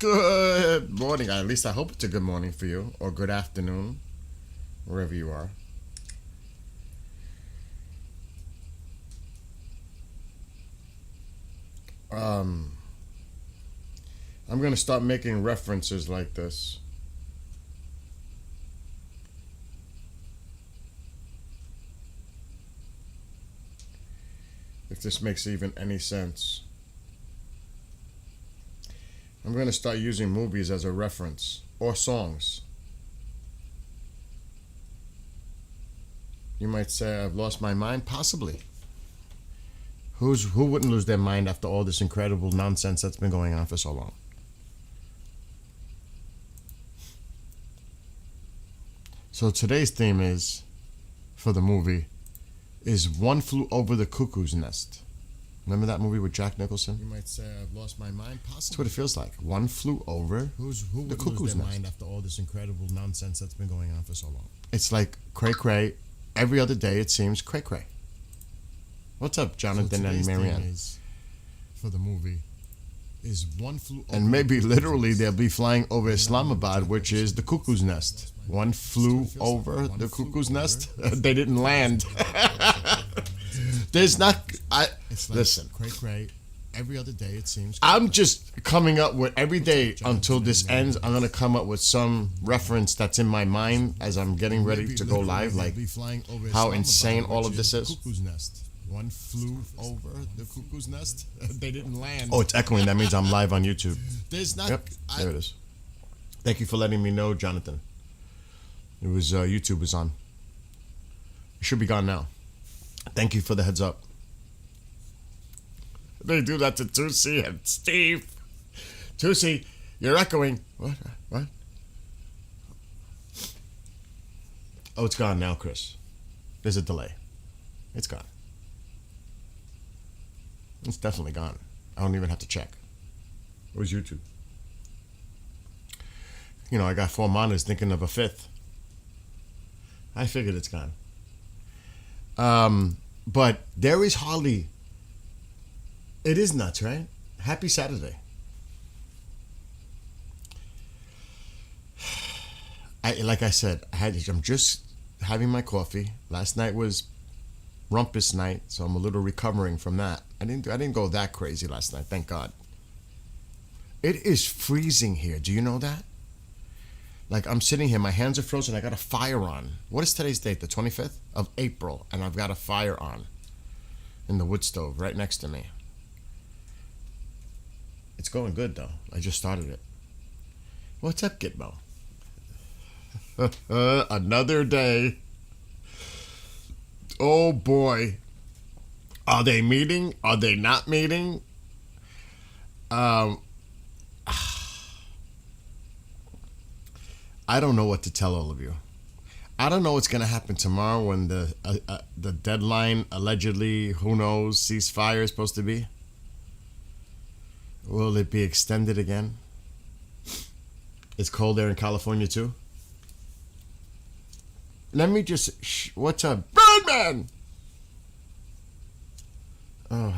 Good morning. At least I hope it's a good morning for you, or good afternoon, wherever you are. I'm going to start making references like this. If this makes even any sense. I'm going to start using movies as a reference, or songs. You might say I've lost my mind, possibly. Who wouldn't lose their mind after all this incredible nonsense that's been going on for so long? So today's theme is, for the movie, is One Flew Over the Cuckoo's Nest. Remember that movie with Jack Nicholson? You might say I've lost my mind, possibly. That's what it feels like. One flew over the cuckoo's nest. Mind after all this incredible nonsense that's been going on for so long. It's like cray-cray. Every other day it seems cray-cray. What's up, Jonathan so and Marianne? For the movie is One Flew Over. And maybe literally they'll be flying over Islamabad, which is the cuckoo's nest. One flew over the cuckoo's nest. They didn't land. There's not. Listen. Cray. Every other day it seems. I'm just coming up with every day until this ends. I'm gonna come up with some reference that's in my mind as I'm getting ready to go live. Like how insane all of this is. One flew over the cuckoo's nest. They didn't land. Oh, it's echoing. That means I'm live on YouTube. There's not. Yep, there it is. Thank you for letting me know, Jonathan. It was YouTube was on. It should be gone now. Thank you for the heads up. They do that to Tusi and Steve. Tusi, you're echoing. What? Oh, it's gone now, Chris. There's a delay. It's gone. It's definitely gone. I don't even have to check. It was YouTube. You know, I got 4 monitors thinking of a 5th. I figured it's gone. But there is hardly. It is nuts, right? Happy Saturday. Like I said, I'm just having my coffee. Last night was rumpus night, so I'm a little recovering from that. I didn't go that crazy last night, thank God. It is freezing here. Do you know that? Like, I'm sitting here, my hands are frozen, I got a fire on. What is today's date? The 25th of April, and I've got a fire on in the wood stove right next to me. It's going good, though. I just started it. What's up, Gitmo? Another day. Oh, boy. Are they meeting? Are they not meeting? I don't know what to tell all of you. I don't know what's going to happen tomorrow when the deadline, allegedly, who knows, ceasefire is supposed to be. Will it be extended again? It's cold there in California too. Let me just... what's up? Birdman! Oh,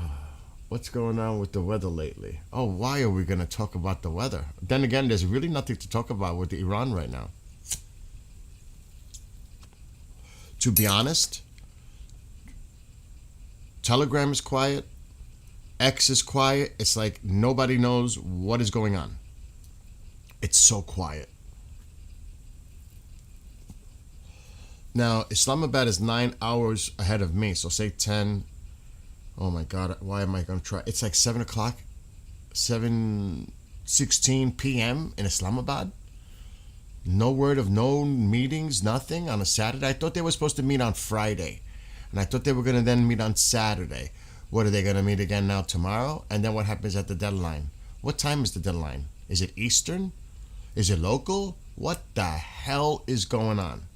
what's going on with the weather lately? Oh, why are we going to talk about the weather? Then again, there's really nothing to talk about with Iran right now. To be honest, Telegram is quiet. X is quiet. It's like nobody knows what is going on. It's so quiet. Now, Islamabad is 9 hours ahead of me. So say 10. Oh my God, why am I going to try? It's like 7 o'clock, 7:16 p.m. in Islamabad. No word of no meetings, nothing on a Saturday. I thought they were supposed to meet on Friday. And I thought they were going to then meet on Saturday. What, are they going to meet again now tomorrow? And then what happens at the deadline? What time is the deadline? Is it Eastern? Is it local? What the hell is going on?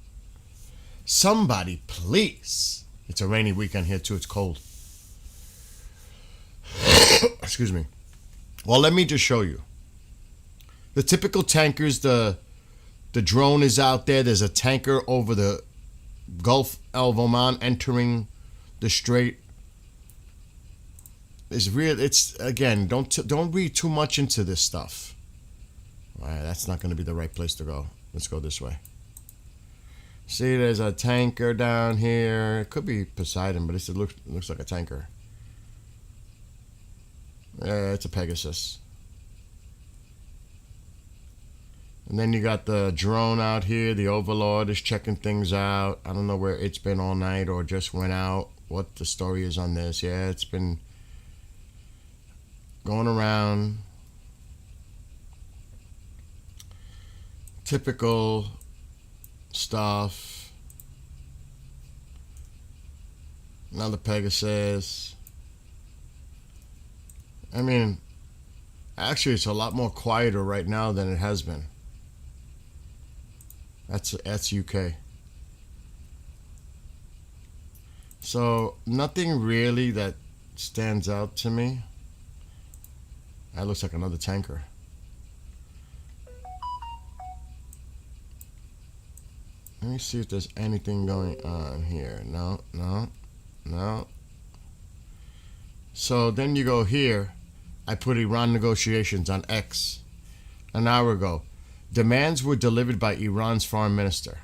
Somebody, please. It's a rainy weekend here too. It's cold. Excuse me. Well, let me just show you. The typical tankers, the drone is out there. There's a tanker over the Gulf of Oman entering the Strait. It's real. It's, again, don't read too much into this stuff. Alright, that's not going to be the right place to go. Let's go this way. See, there's a tanker down here. It could be Poseidon, but it looks like a tanker. Yeah, it's a Pegasus. And then you got the drone out here. The Overlord is checking things out. I don't know where it's been all night or just went out. What the story is on this. Yeah, it's been going around. Typical stuff. Another Pegasus. I mean, actually, it's a lot more quieter right now than it has been. That's UK. So nothing really that stands out to me. That looks like another tanker. Let me see if there's anything going on here. No. So then you go here. I put Iran negotiations on X an hour ago. Demands were delivered by Iran's foreign minister.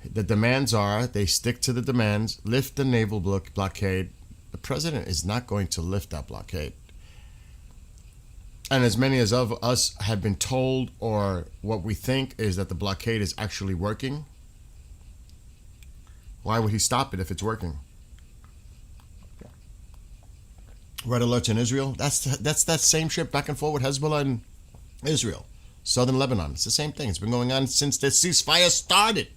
The demands are, they stick to the demands, lift the naval blockade. The president is not going to lift that blockade. And as many as of us have been told, or what we think is that the blockade is actually working, why would he stop it if it's working? Red alerts in Israel. That's that same shit back and forth with Hezbollah and Israel. Southern Lebanon. It's the same thing. It's been going on since the ceasefire started.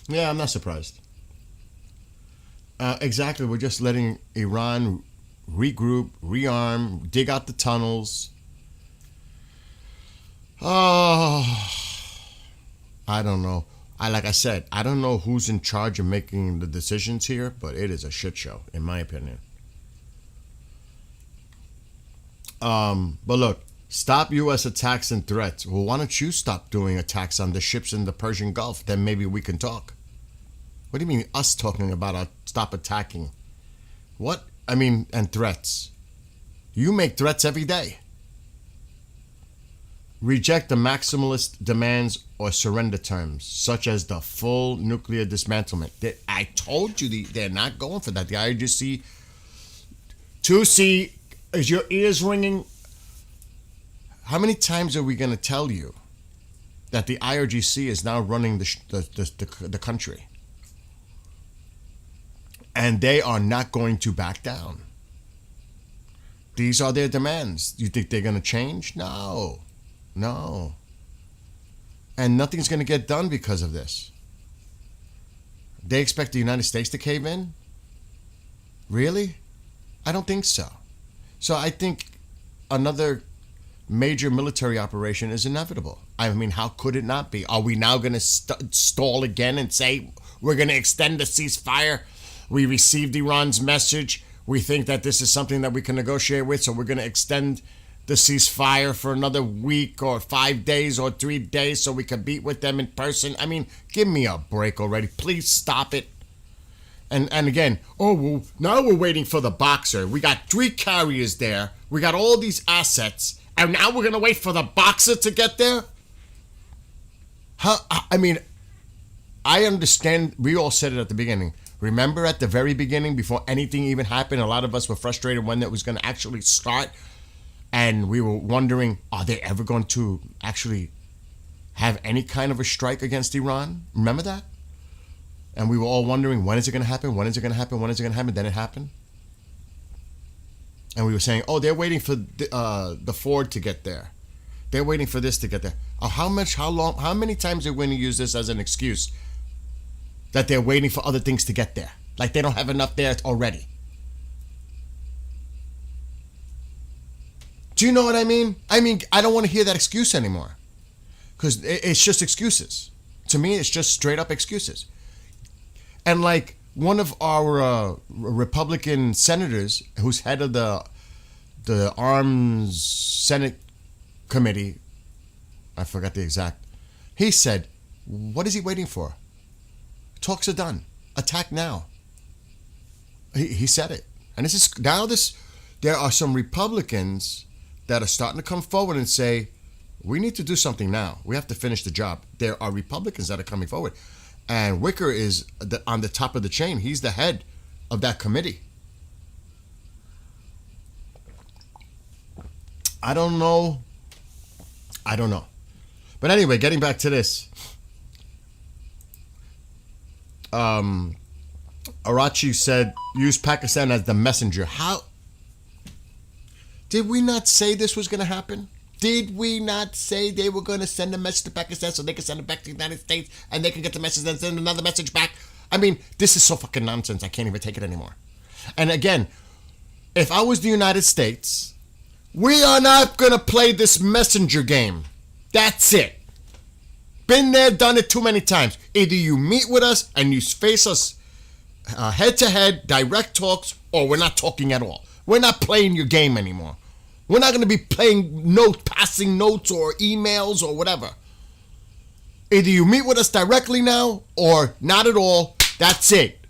Yeah, I'm not surprised. Exactly. We're just letting Iran regroup, rearm, dig out the tunnels. Oh, I don't know. Like I said, I don't know who's in charge of making the decisions here, but it is a shit show, in my opinion. But look, stop U.S. attacks and threats. Well, why don't you stop doing attacks on the ships in the Persian Gulf? Then maybe we can talk. What do you mean, us talking about stop attacking? What? I mean, and threats. You make threats every day. Reject the maximalist demands or surrender terms, such as the full nuclear dismantlement. I told you they're not going for that. The IRGC, 2C, is your ears ringing? How many times are we going to tell you that the IRGC is now running the country? And they are not going to back down. These are their demands. You think they're going to change? No. And nothing's going to get done because of this. They expect the United States to cave in? Really? I don't think so. So I think another major military operation is inevitable. I mean, how could it not be? Are we now going to stall again and say we're going to extend the ceasefire? We received Iran's message. We think that this is something that we can negotiate with, so we're going to extend the ceasefire for another week or 5 days or 3 days so we can meet with them in person. I mean, give me a break already. Please stop it. And again, well, now we're waiting for the Boxer. We got 3 carriers there. We got all these assets. And now we're going to wait for the Boxer to get there? I mean, I understand. We all said it at the beginning. Remember at the very beginning, before anything even happened, a lot of us were frustrated when it was going to actually start. And we were wondering, are they ever going to actually have any kind of a strike against Iran? Remember that? And we were all wondering, when is it going to happen? When is it going to happen? When is it going to happen? Then it happened. And we were saying, they're waiting for the Ford to get there. They're waiting for this to get there. How many times are we going to use this as an excuse that they're waiting for other things to get there? Like they don't have enough there already. Do you know what I mean? I mean, I don't want to hear that excuse anymore. Because it's just excuses. To me, it's just straight up excuses. And like one of our Republican senators, who's head of the Arms Senate Committee, I forgot the exact, he said, what is he waiting for? Talks are done. Attack now. He said it. And there are some Republicans that are starting to come forward and say, we need to do something now. We have to finish the job. There are Republicans that are coming forward. And Wicker is on the top of the chain. He's the head of that committee. I don't know. But anyway, getting back to this. Arachi said, use Pakistan as the messenger. How? Did we not say this was going to happen? Did we not say they were going to send a message to Pakistan so they can send it back to the United States and they can get the message and send another message back? I mean, this is so fucking nonsense. I can't even take it anymore. And again, if I was the United States, we are not going to play this messenger game. That's it. Been there, done it too many times. Either you meet with us and you face us head-to-head, direct talks, or we're not talking at all. We're not playing your game anymore. We're not going to be playing passing notes or emails or whatever. Either you meet with us directly now or not at all. That's it.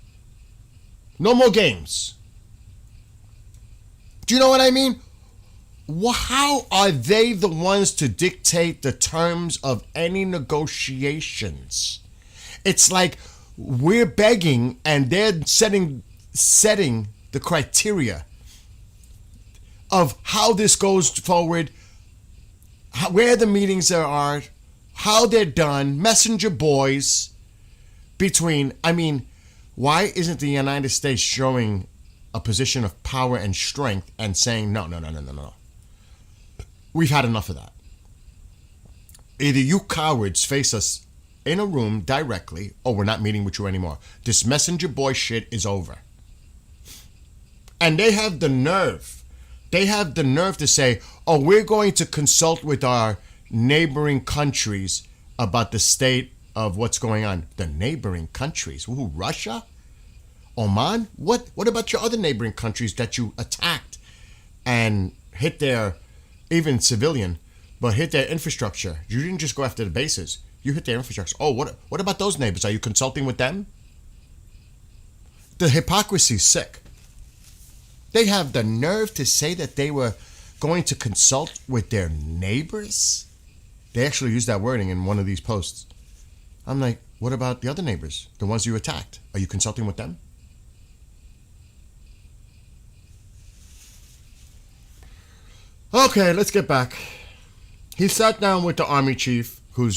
No more games. Do you know what I mean? How are they the ones to dictate the terms of any negotiations? It's like we're begging and they're setting the criteria of how this goes forward, where the meetings are, how they're done, messenger boys between, why isn't the United States showing a position of power and strength and saying, no. We've had enough of that. Either you cowards face us in a room directly or we're not meeting with you anymore. This messenger boy shit is over. And they have the nerve. They have the nerve to say, oh, we're going to consult with our neighboring countries about the state of what's going on. The neighboring countries? Ooh, Russia? Oman? What about your other neighboring countries that you attacked and hit their, even civilian, but hit their infrastructure? You didn't just go after the bases. You hit their infrastructure. Oh, what about those neighbors? Are you consulting with them? The hypocrisy's sick. They have the nerve to say that they were going to consult with their neighbors. They actually used that wording in one of these posts. I'm like, what about the other neighbors? The ones you attacked? Are you consulting with them? Okay, let's get back. He sat down with the army chief, who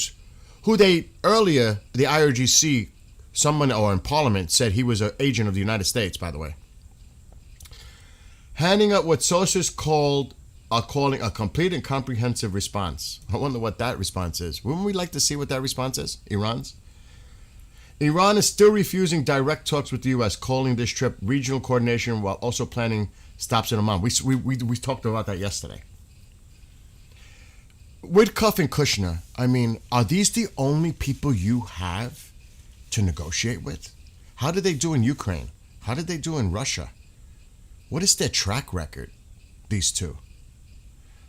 they earlier, the IRGC, someone or in Parliament said he was an agent of the United States, by the way. Handing up what sources are calling a complete and comprehensive response. I wonder what that response is. Wouldn't we like to see what that response is? Iran's? Iran is still refusing direct talks with the U.S., calling this trip regional coordination while also planning stops in Oman. We talked about that yesterday. Witkoff and Kushner, are these the only people you have to negotiate with? How did they do in Ukraine? How did they do in Russia? What is their track record, these two?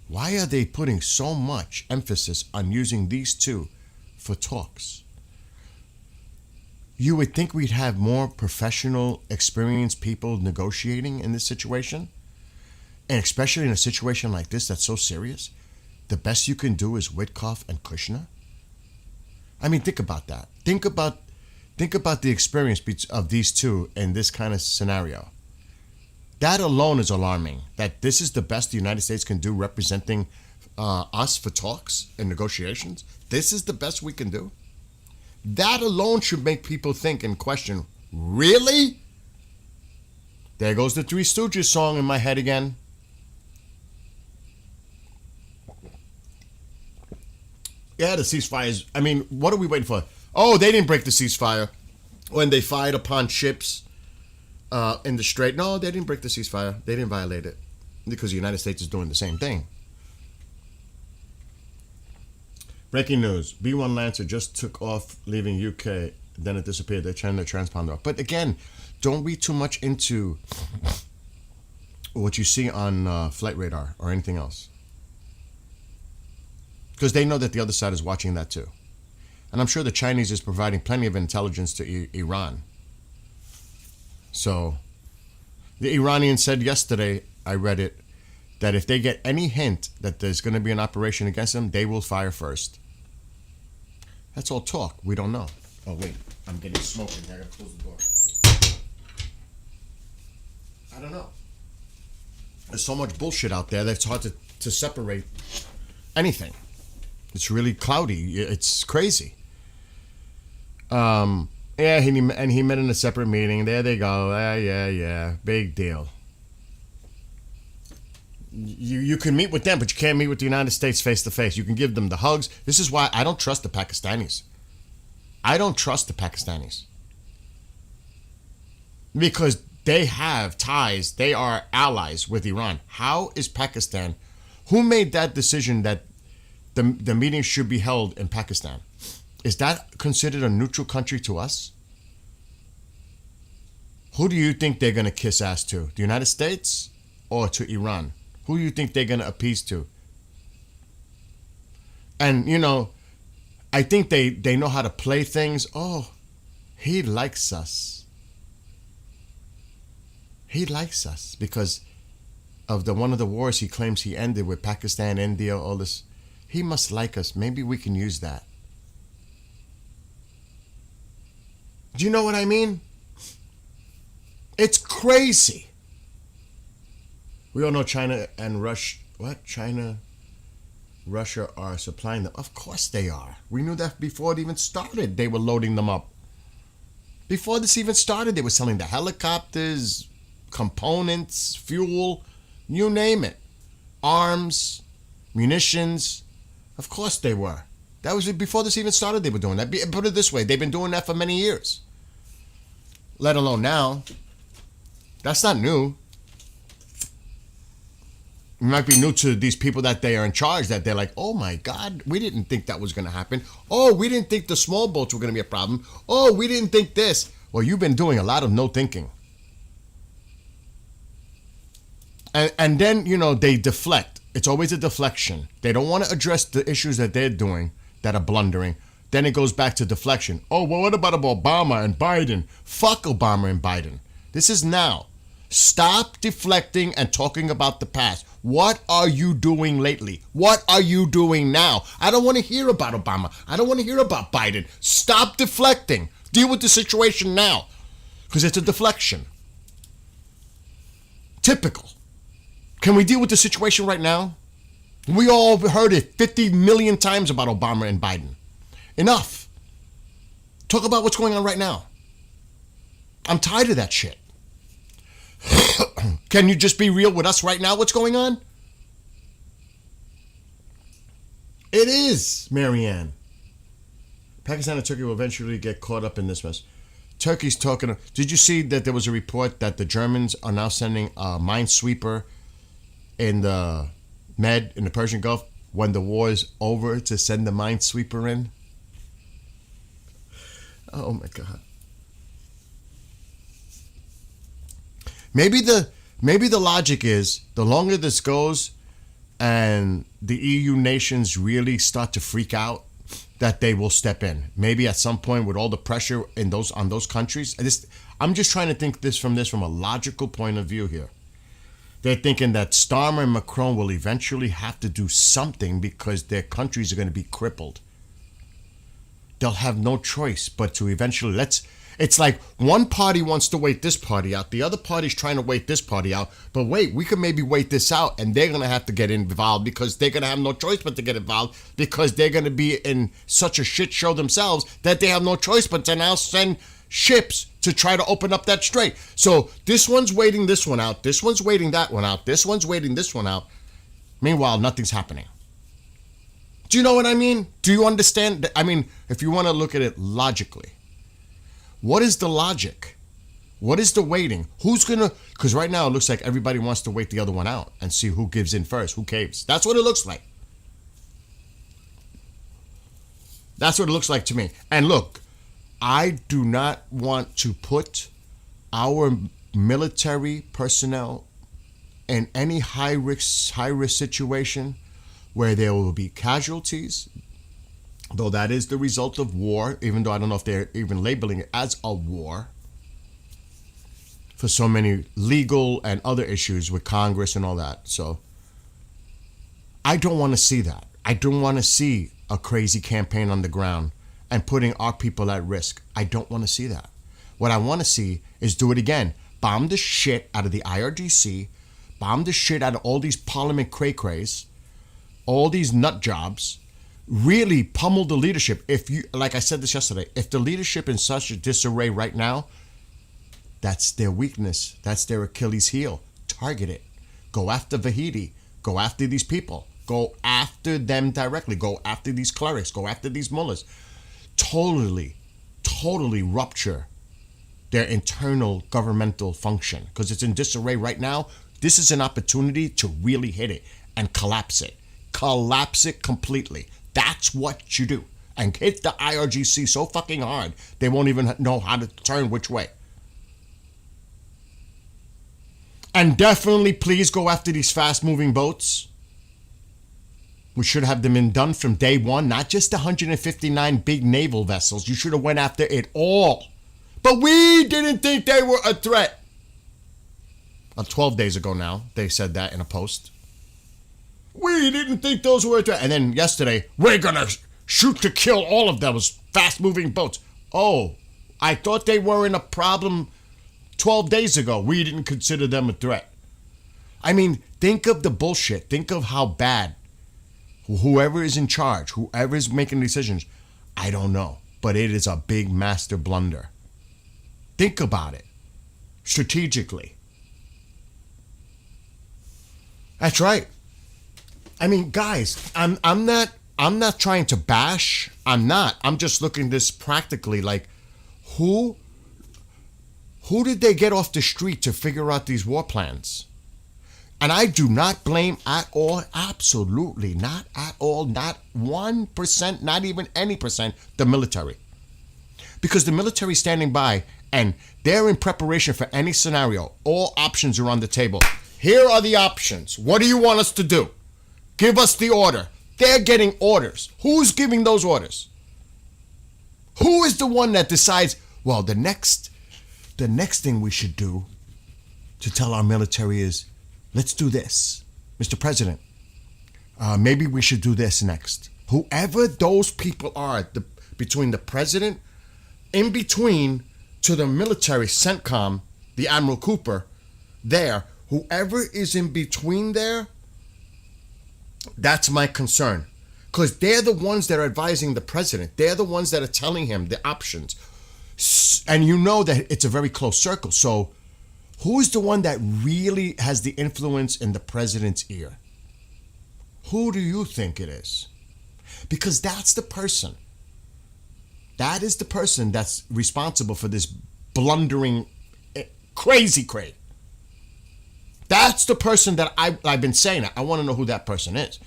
Why are they putting so much emphasis on using these two for talks? You would think we'd have more professional, experienced people negotiating in this situation. And especially in a situation like this that's so serious. The best you can do is Witkoff and Kushner. Think about that. Think about the experience of these two in this kind of scenario. That alone is alarming, that this is the best the United States can do representing us for talks and negotiations. This is the best we can do. That alone should make people think and question, really? There goes the Three Stooges song in my head again. Yeah, the ceasefires. What are we waiting for? Oh, they didn't break the ceasefire when they fired upon ships in the Strait. No, they didn't break the ceasefire. They didn't violate it because the United States is doing the same thing. Breaking news. B-1 Lancer just took off leaving UK. Then it disappeared. They're trying to transponder off. But again, don't read too much into what you see on flight radar or anything else. Because they know that the other side is watching that too. And I'm sure the Chinese is providing plenty of intelligence to Iran. So, the Iranian said yesterday, I read it, that if they get any hint that there's going to be an operation against them, they will fire first. That's all talk. We don't know. Oh, wait. I'm getting smoking. I got to close the door. I don't know. There's so much bullshit out there that it's hard to separate anything. It's really cloudy. It's crazy. Yeah, he met in a separate meeting. There they go. Yeah. Big deal. You can meet with them, but you can't meet with the United States face to face. You can give them the hugs. This is why I don't trust the Pakistanis. I don't trust the Pakistanis. Because they have ties. They are allies with Iran. How is Pakistan? Who made that decision that the meeting should be held in Pakistan? Is that considered a neutral country to us? Who do you think they're going to kiss ass to? The United States or to Iran? Who do you think they're going to appease to? And, you know, I think they know how to play things. Oh, he likes us. He likes us because of one of the wars he claims he ended with Pakistan, India, all this. He must like us. Maybe we can use that. Do you know what I mean? It's crazy. We all know China and Russia. What? China, Russia are supplying them. Of course they are. We knew that before it even started. They were loading them up. Before this even started, they were selling the helicopters, components, fuel, you name it. Arms, munitions. Of course they were. That was before this even started. They were doing that. Put it this way. They've been doing that for many years. Let alone now. That's not new. It might be new to these people that they are in charge, that they're like, oh my God, we didn't think that was going to happen. Oh, we didn't think the small boats were going to be a problem. Oh, we didn't think this. Well, you've been doing a lot of no thinking. And then, you know, they deflect. It's always a deflection. They don't want to address the issues that they're doing that are blundering. Then it goes back to deflection. Oh, well, what about Obama and Biden? Fuck Obama and Biden. This is now. Stop deflecting and talking about the past. What are you doing lately? What are you doing now? I don't want to hear about Obama. I don't want to hear about Biden. Stop deflecting. Deal with the situation now. Because it's a deflection. Typical. Can we deal with the situation right now? We all heard it 50 million times about Obama and Biden. Enough. Talk about what's going on right now. I'm tired of that shit. Can you just be real with us right now? What's going on? It is, Marianne. Pakistan and Turkey will eventually get caught up in this mess. Turkey's talking. Did you see that there was a report that the Germans are now sending a minesweeper in the Med, in the Persian Gulf, when the war is over, to send the minesweeper in? Oh my God. Maybe the logic is the longer this goes and the EU nations really start to freak out, that they will step in. Maybe at some point with all the pressure on those countries. I'm just trying to think from a logical point of view here. They're thinking that Starmer and Macron will eventually have to do something because their countries are going to be crippled. They'll have no choice but to eventually it's like one party wants to wait this party out. The other party's trying to wait this party out. But wait, we could maybe wait this out, and they're going to have to get involved because they're going to have no choice but to get involved because they're going to be in such a shit show themselves that they have no choice but to now send ships to try to open up that strait. So this one's waiting this one out. This one's waiting that one out. This one's waiting this one out. Meanwhile, nothing's happening. Do you know what I mean? Do you understand? I mean, if you want to look at it logically. What is the logic? What is the waiting? Who's going to... Because right now it looks like everybody wants to wait the other one out and see who gives in first, who caves. That's what it looks like. That's what it looks like to me. And look, I do not want to put our military personnel in any high-risk situation where there will be casualties, though that is the result of war, even though I don't know if they're even labeling it as a war, for so many legal and other issues with Congress and all that. So I don't want to see that. I don't want to see a crazy campaign on the ground and putting our people at risk. I don't want to see that. What I want to see is do it again. Bomb the shit out of the IRGC, bomb the shit out of all these parliament cray-crays, all these nut jobs, really pummel the leadership. If you, like I said this yesterday, if the leadership in such a disarray right now, that's their weakness. That's their Achilles heel. Target it. Go after Vahidi. Go after these people. Go after them directly. Go after these clerics. Go after these mullahs. Totally rupture their internal governmental function because it's in disarray right now. This is an opportunity to really hit it and collapse it. Collapse it completely. That's what you do. And hit the IRGC so fucking hard, they won't even know how to turn which way. And definitely please go after these fast-moving boats. We should have them been done from day one, not just the 159 big naval vessels. You should have went after it all. But we didn't think they were a threat. 12 days ago now, they said that in a post. We didn't think those were a threat. And then yesterday, we're going to shoot to kill all of those fast-moving boats. Oh, I thought they weren't a problem 12 days ago. We didn't consider them a threat. I mean, think of the bullshit. Think of how bad whoever is in charge, whoever is making decisions, I don't know. But it is a big master blunder. Think about it. Strategically. That's right. I mean, guys, I'm not trying to bash. I'm not. I'm just looking at this practically like who did they get off the street to figure out these war plans? And I do not blame at all, absolutely not at all, not 1%, not even any percent, the military. Because the military is standing by and they're in preparation for any scenario. All options are on the table. Here are the options. What do you want us to do? Give us the order. They're getting orders. Who's giving those orders? Who is the one that decides, well, the next thing we should do to tell our military is, let's do this. Mr. President, maybe we should do this next. Whoever those people are, between the president, in between to the military CENTCOM, the Admiral Cooper, there, whoever is in between there, that's my concern. Because they're the ones that are advising the president. They're the ones that are telling him the options. And you know that it's a very close circle. So who is the one that really has the influence in the president's ear? Who do you think it is? Because that's the person. That is the person that's responsible for this blundering, crazy cray. That's the person that I've been saying. I want to know who that person is.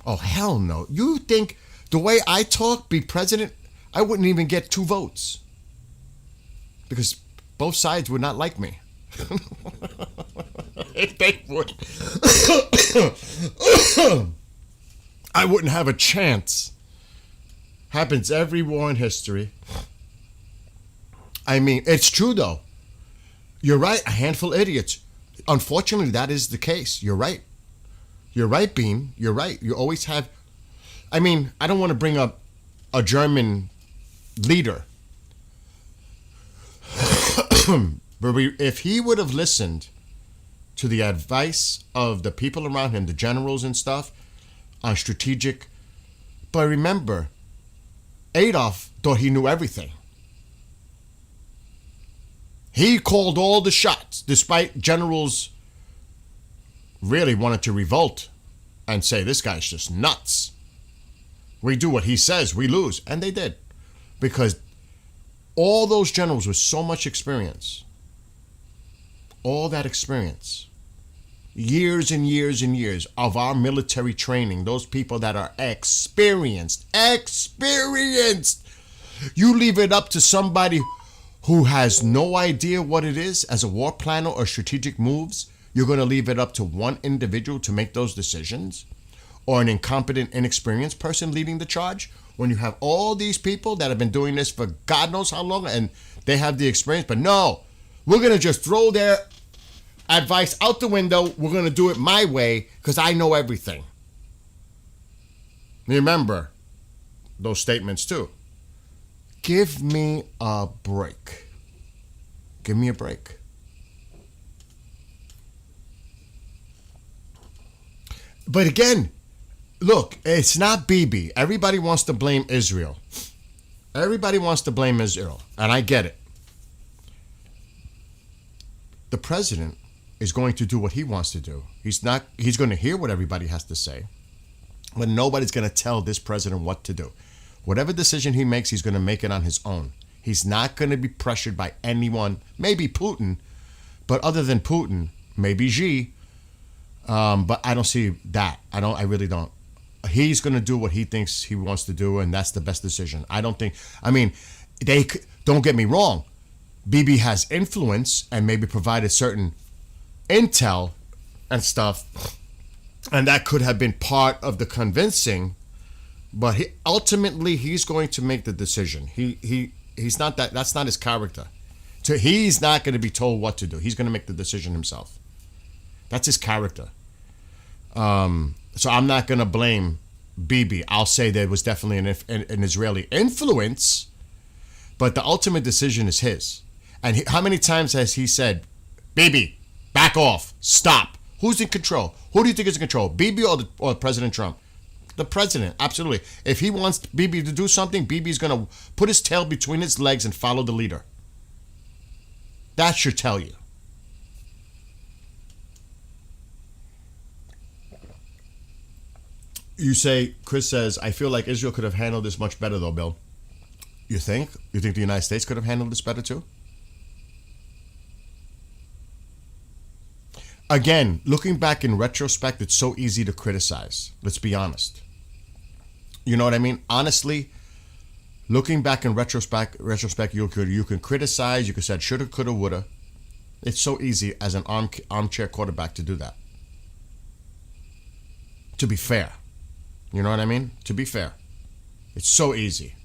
Oh, hell no. You think the way I talk, be president, I wouldn't even get 2 votes. Because both sides would not like me. If they would. I wouldn't have a chance. Happens every war in history. I mean, it's true though. You're right, a handful of idiots. Unfortunately, that is the case. You're right. You're right, Bean. You're right. You always have... I mean, I don't want to bring up a German leader. But if he would have listened to the advice of the people around him, the generals and stuff, on strategic... But remember, Adolf thought he knew everything. He called all the shots, despite generals really wanted to revolt and say, this guy's just nuts. We do what he says, we lose. And they did. Because all those generals with so much experience, all that experience, years and years and years of our military training, those people that are experienced, you leave it up to somebody who has no idea what it is as a war planner or strategic moves, you're going to leave it up to one individual to make those decisions? Or an incompetent, inexperienced person leading the charge? When you have all these people that have been doing this for God knows how long and they have the experience, but no, we're going to just throw their Advice out the window. We're going to do it my way because I know everything. Remember those statements too. Give me a break. Give me a break. But again, look, it's not Bibi. Everybody wants to blame Israel. Everybody wants to blame Israel, and I get it. The president is going to do what he wants to do. He's going to hear what everybody has to say, but nobody's going to tell this president what to do. Whatever decision he makes, he's going to make it on his own. He's not going to be pressured by anyone, maybe Putin, but other than Putin, maybe Xi. But I don't see that. I really don't. He's going to do what he thinks he wants to do, and that's the best decision. Don't get me wrong. Bibi has influence and maybe provided certain intel and stuff, and that could have been part of the convincing, but ultimately he's going to make the decision. He's not that. That's not his character. He's not going to be told what to do. He's going to make the decision himself. That's his character. So I'm not going to blame Bibi. I'll say there was definitely an Israeli influence, but the ultimate decision is his. And how many times has he said, Bibi, back off, stop? Who's in control? Who do you think is in control, Bibi or President Trump? The president, absolutely. If he wants Bibi to do something, Bibi's going to put his tail between his legs and follow the leader. That should tell you. You say, Chris says, I feel like Israel could have handled this much better though, Bill. You think? You think the United States could have handled this better too? Again, looking back in retrospect, it's so easy to criticize. Let's be honest. You know what I mean? Honestly, looking back in retrospect, you can criticize, you can say shoulda, coulda, woulda. It's so easy as an armchair quarterback to do that. To be fair. You know what I mean? To be fair. It's so easy.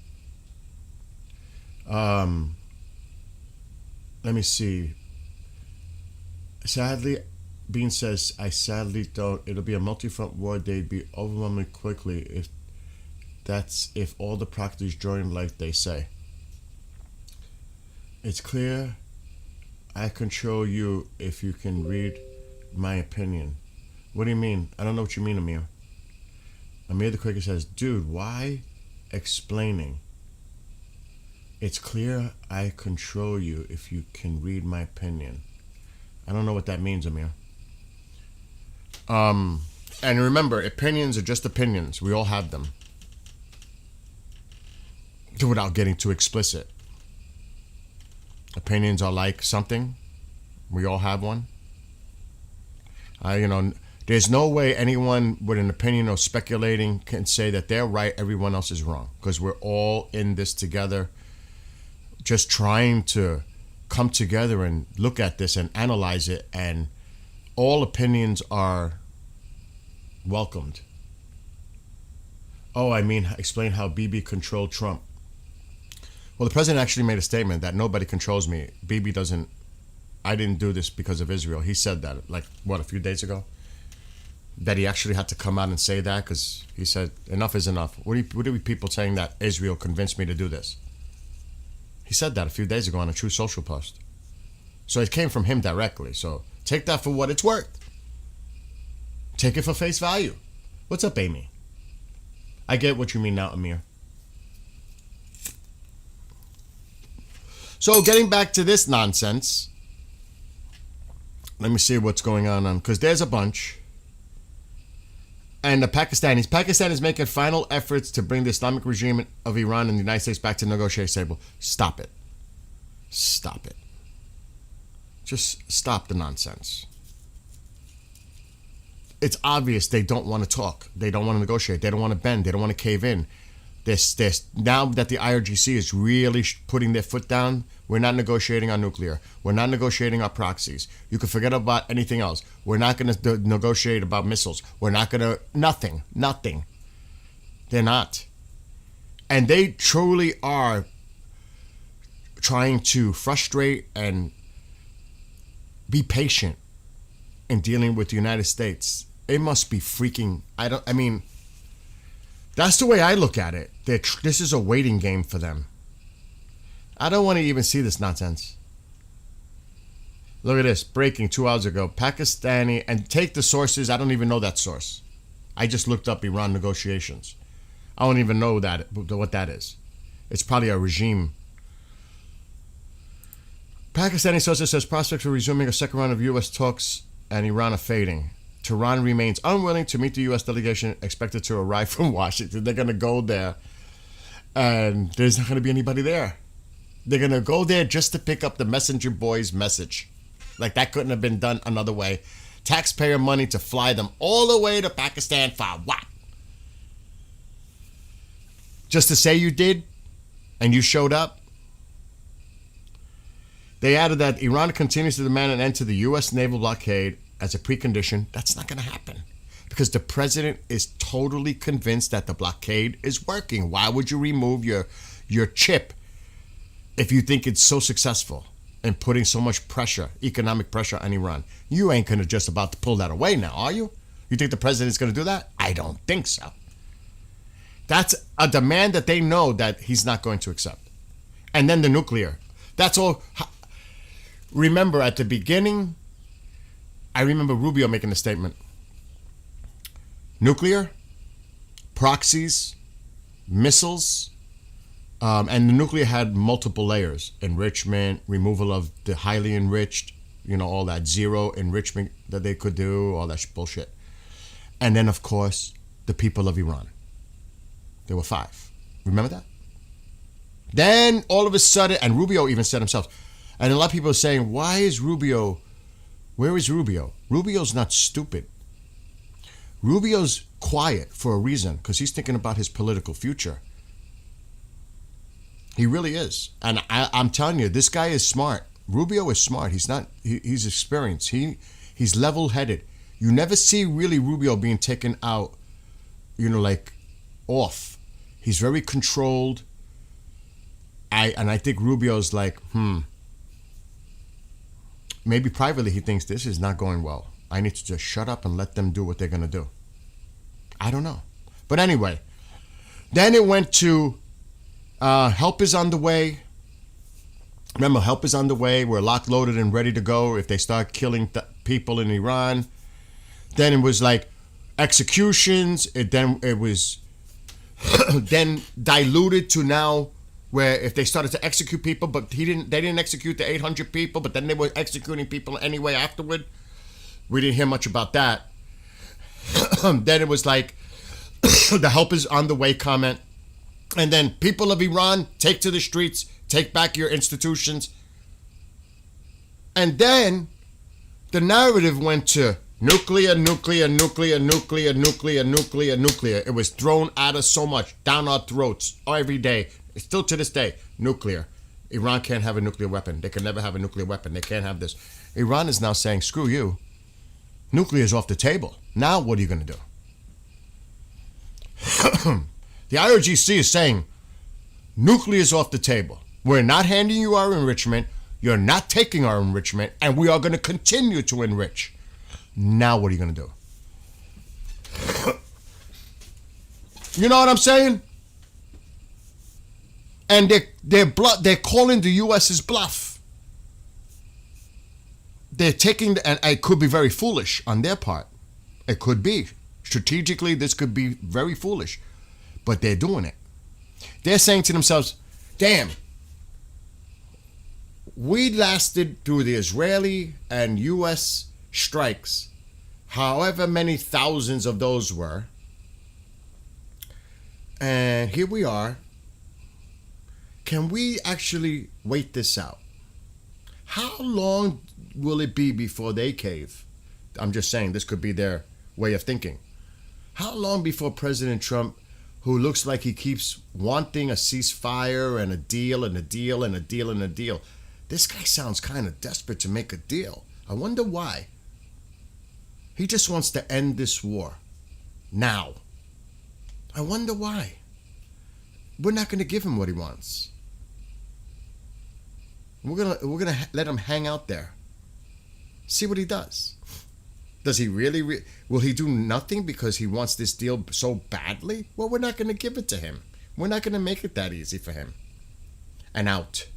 Let me see. Sadly, Bean says, I sadly don't. It'll be a multi-front war. They'd be overwhelming quickly if all the proxies join like they say. It's clear I control you if you can read my opinion. What do you mean? I don't know what you mean, Amir. Amir the Quaker says, dude, why explaining? It's clear I control you if you can read my opinion. I don't know what that means, Amir. And remember, opinions are just opinions. We all have them. Without getting too explicit. Opinions are like something. We all have one. There's no way anyone with an opinion or speculating can say that they're right, everyone else is wrong. Because we're all in this together, just trying to come together and look at this and analyze it, and all opinions are welcomed. Explain how Bibi controlled Trump. Well, the president actually made a statement that nobody controls me. Bibi doesn't. I didn't do this because of Israel. He said that, a few days ago? That he actually had to come out and say that because he said, enough is enough. What are people saying that Israel convinced me to do this? He said that a few days ago on a True Social post. So it came from him directly. So take that for what it's worth. Take it for face value. What's up, Amy? I get what you mean now, Amir. So getting back to this nonsense, let me see what's going on because there's a bunch. And the Pakistanis. Pakistan is making final efforts to bring the Islamic regime of Iran and the United States back to the negotiation table. Stop it. Stop it. Just stop the nonsense. It's obvious they don't want to talk. They don't want to negotiate. They don't want to bend. They don't want to cave in. Now that the IRGC is really putting their foot down, we're not negotiating our nuclear. We're not negotiating our proxies. You can forget about anything else. We're not going to negotiate about missiles. We're not going to... Nothing. They're not. And they truly are trying to frustrate and be patient in dealing with the United States, it must be freaking, I mean, that's the way I look at it. This is a waiting game for them. I don't want to even see this nonsense. Look at this, breaking 2 hours ago. Pakistani, and take the sources, I don't even know that source. I just looked up Iran negotiations. I don't even know what that is. It's probably a regime. Pakistani sources says prospects for resuming a second round of U.S. talks and Iran are fading. Tehran remains unwilling to meet the U.S. delegation expected to arrive from Washington. They're going to go there, and there's not going to be anybody there. They're going to go there just to pick up the messenger boy's message. Like that couldn't have been done another way. Taxpayer money to fly them all the way to Pakistan for what? Just to say you did and you showed up? They added that Iran continues to demand an end to the U.S. naval blockade as a precondition. That's not going to happen because the president is totally convinced that the blockade is working. Why would you remove your chip if you think it's so successful and putting so much pressure, economic pressure on Iran? You ain't going to just about to pull that away now, are you? You think the president's going to do that? I don't think so. That's a demand that they know that he's not going to accept. And then the nuclear. That's all. Remember at the beginning, I remember Rubio making a statement. Nuclear, proxies, missiles, and the nuclear had multiple layers. Enrichment, removal of the highly enriched, all that zero enrichment that they could do, all that bullshit. And then, of course, the people of Iran. There were 5. Remember that? Then, all of a sudden, and Rubio even said himself, and a lot of people are saying, where is Rubio? Rubio's not stupid. Rubio's quiet for a reason, because he's thinking about his political future. He really is. And I'm telling you, this guy is smart. Rubio is smart. He's experienced. He's level-headed. You never see really Rubio being taken out, like off. He's very controlled. I think Rubio's like, maybe privately he thinks this is not going well. I need to just shut up and let them do what they're going to do. I don't know. But anyway, then it went to help is on the way. Remember, help is on the way. We're locked, loaded, and ready to go if they start killing people in Iran. Then it was like executions. It was then diluted to now where if they started to execute people, but they didn't execute the 800 people, but then they were executing people anyway afterward. We didn't hear much about that. Then it was like the help is on the way comment. And then people of Iran, take to the streets, take back your institutions. And then the narrative went to nuclear. It was thrown at us so much, down our throats every day. Still to this day, nuclear. Iran can't have a nuclear weapon. They can never have a nuclear weapon. They can't have this. Iran is now saying, screw you. Nuclear is off the table. Now what are you going to do? The IRGC is saying, nuclear is off the table. We're not handing you our enrichment. You're not taking our enrichment. And we are going to continue to enrich. Now what are you going to do? You know what I'm saying? And they're calling the U.S.'s bluff. They're taking, and it could be very foolish on their part. It could be. Strategically, this could be very foolish. But they're doing it. They're saying to themselves, damn, we lasted through the Israeli and U.S. strikes, however many thousands of those were. And here we are. Can we actually wait this out? How long will it be before they cave? I'm just saying this could be their way of thinking. How long before President Trump, who looks like he keeps wanting a ceasefire and a deal and a deal and a deal and a deal. This guy sounds kind of desperate to make a deal. I wonder why. He just wants to end this war. Now. I wonder why. We're not going to give him what he wants. We're gonna let him hang out there. See what he does. Does he really? Will he do nothing because he wants this deal so badly? Well, we're not going to give it to him. We're not going to make it that easy for him. And out.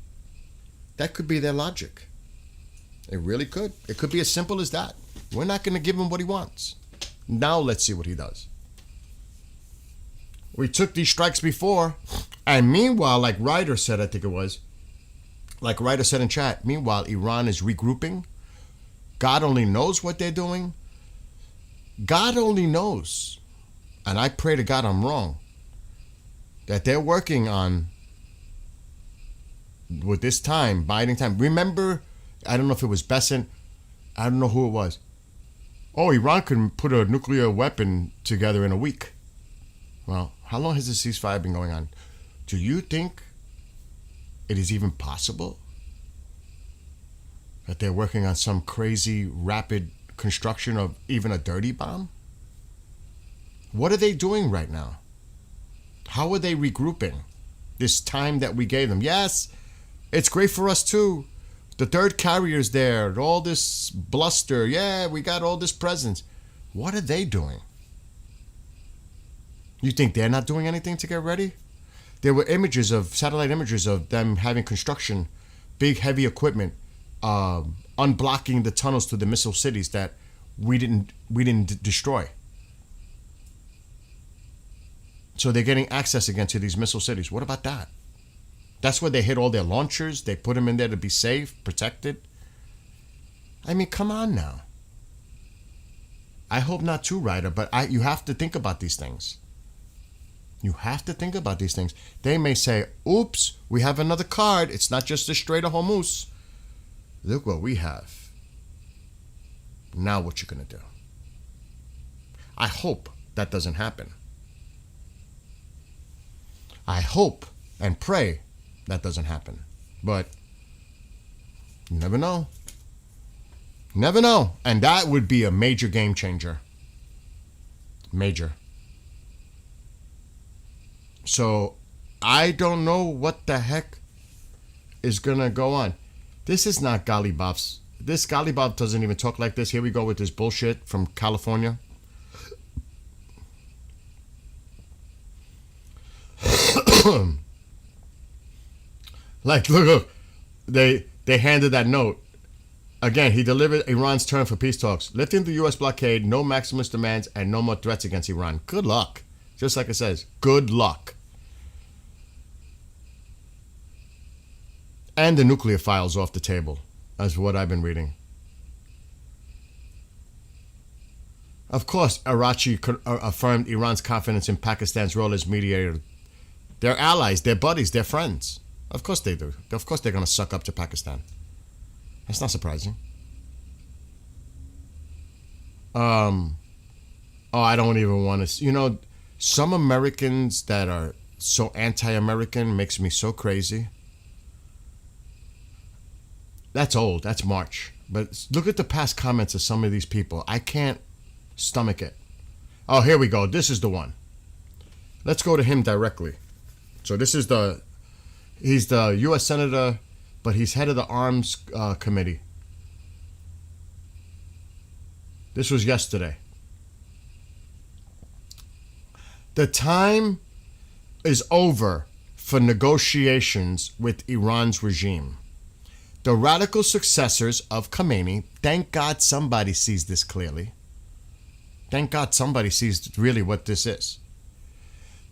That could be their logic. It really could. It could be as simple as that. We're not going to give him what he wants. Now let's see what he does. We took these strikes before, and meanwhile, like Ryder said, I think it was, like Ryder said in chat, meanwhile, Iran is regrouping. God only knows what they're doing. God only knows, and I pray to God I'm wrong, that they're working on, with this time, biding time. Remember, I don't know if it was Besant, I don't know who it was. Oh, Iran can put a nuclear weapon together in a week. Well, how long has the ceasefire been going on? Do you think it is even possible that they're working on some crazy rapid construction of even a dirty bomb? What are they doing right now? How are they regrouping this time that we gave them? Yes, it's great for us too. The third carrier's there, all this bluster. Yeah, we got all this presents. What are they doing? You think they're not doing anything to get ready? There were images of, satellite images of them having construction, big heavy equipment, unblocking the tunnels to the missile cities that we didn't destroy. So they're getting access again to these missile cities. What about that? That's where they hid all their launchers. They put them in there to be safe, protected. I mean, come on now. I hope not too, Ryder, but you have to think about these things. You have to think about these things. They may say, oops, we have another card. It's not just the Strait of Hormuz. Look what we have. Now what you going to do? I hope that doesn't happen. I hope and pray that doesn't happen. But you never know. Never know. And that would be a major game changer. Major. So I don't know what the heck is going to go on. This is not Ghalibaf's. This Ghalibaf doesn't even talk like this. Here we go with this bullshit from California. Like, look, they handed that note. Again, he delivered Iran's term for peace talks, lifting the U.S. blockade, no maximalist demands, and no more threats against Iran. Good luck. Just like it says, good luck. And the nuclear files off the table, as what I've been reading. Of course, Arachi affirmed Iran's confidence in Pakistan's role as mediator. They're allies, they're buddies, they're friends. Of course they do. Of course they're going to suck up to Pakistan. That's not surprising. Oh, I don't even want to... You know, some Americans that are so anti-American makes me so crazy. That's old. That's March. But look at the past comments of some of these people. I can't stomach it. Oh, here we go. This is the one. Let's go to him directly. So this is the... He's the U.S. Senator, but he's head of the Arms Committee. This was yesterday. The time is over for negotiations with Iran's regime. The radical successors of Khomeini, thank God somebody sees this clearly. Thank God somebody sees really what this is.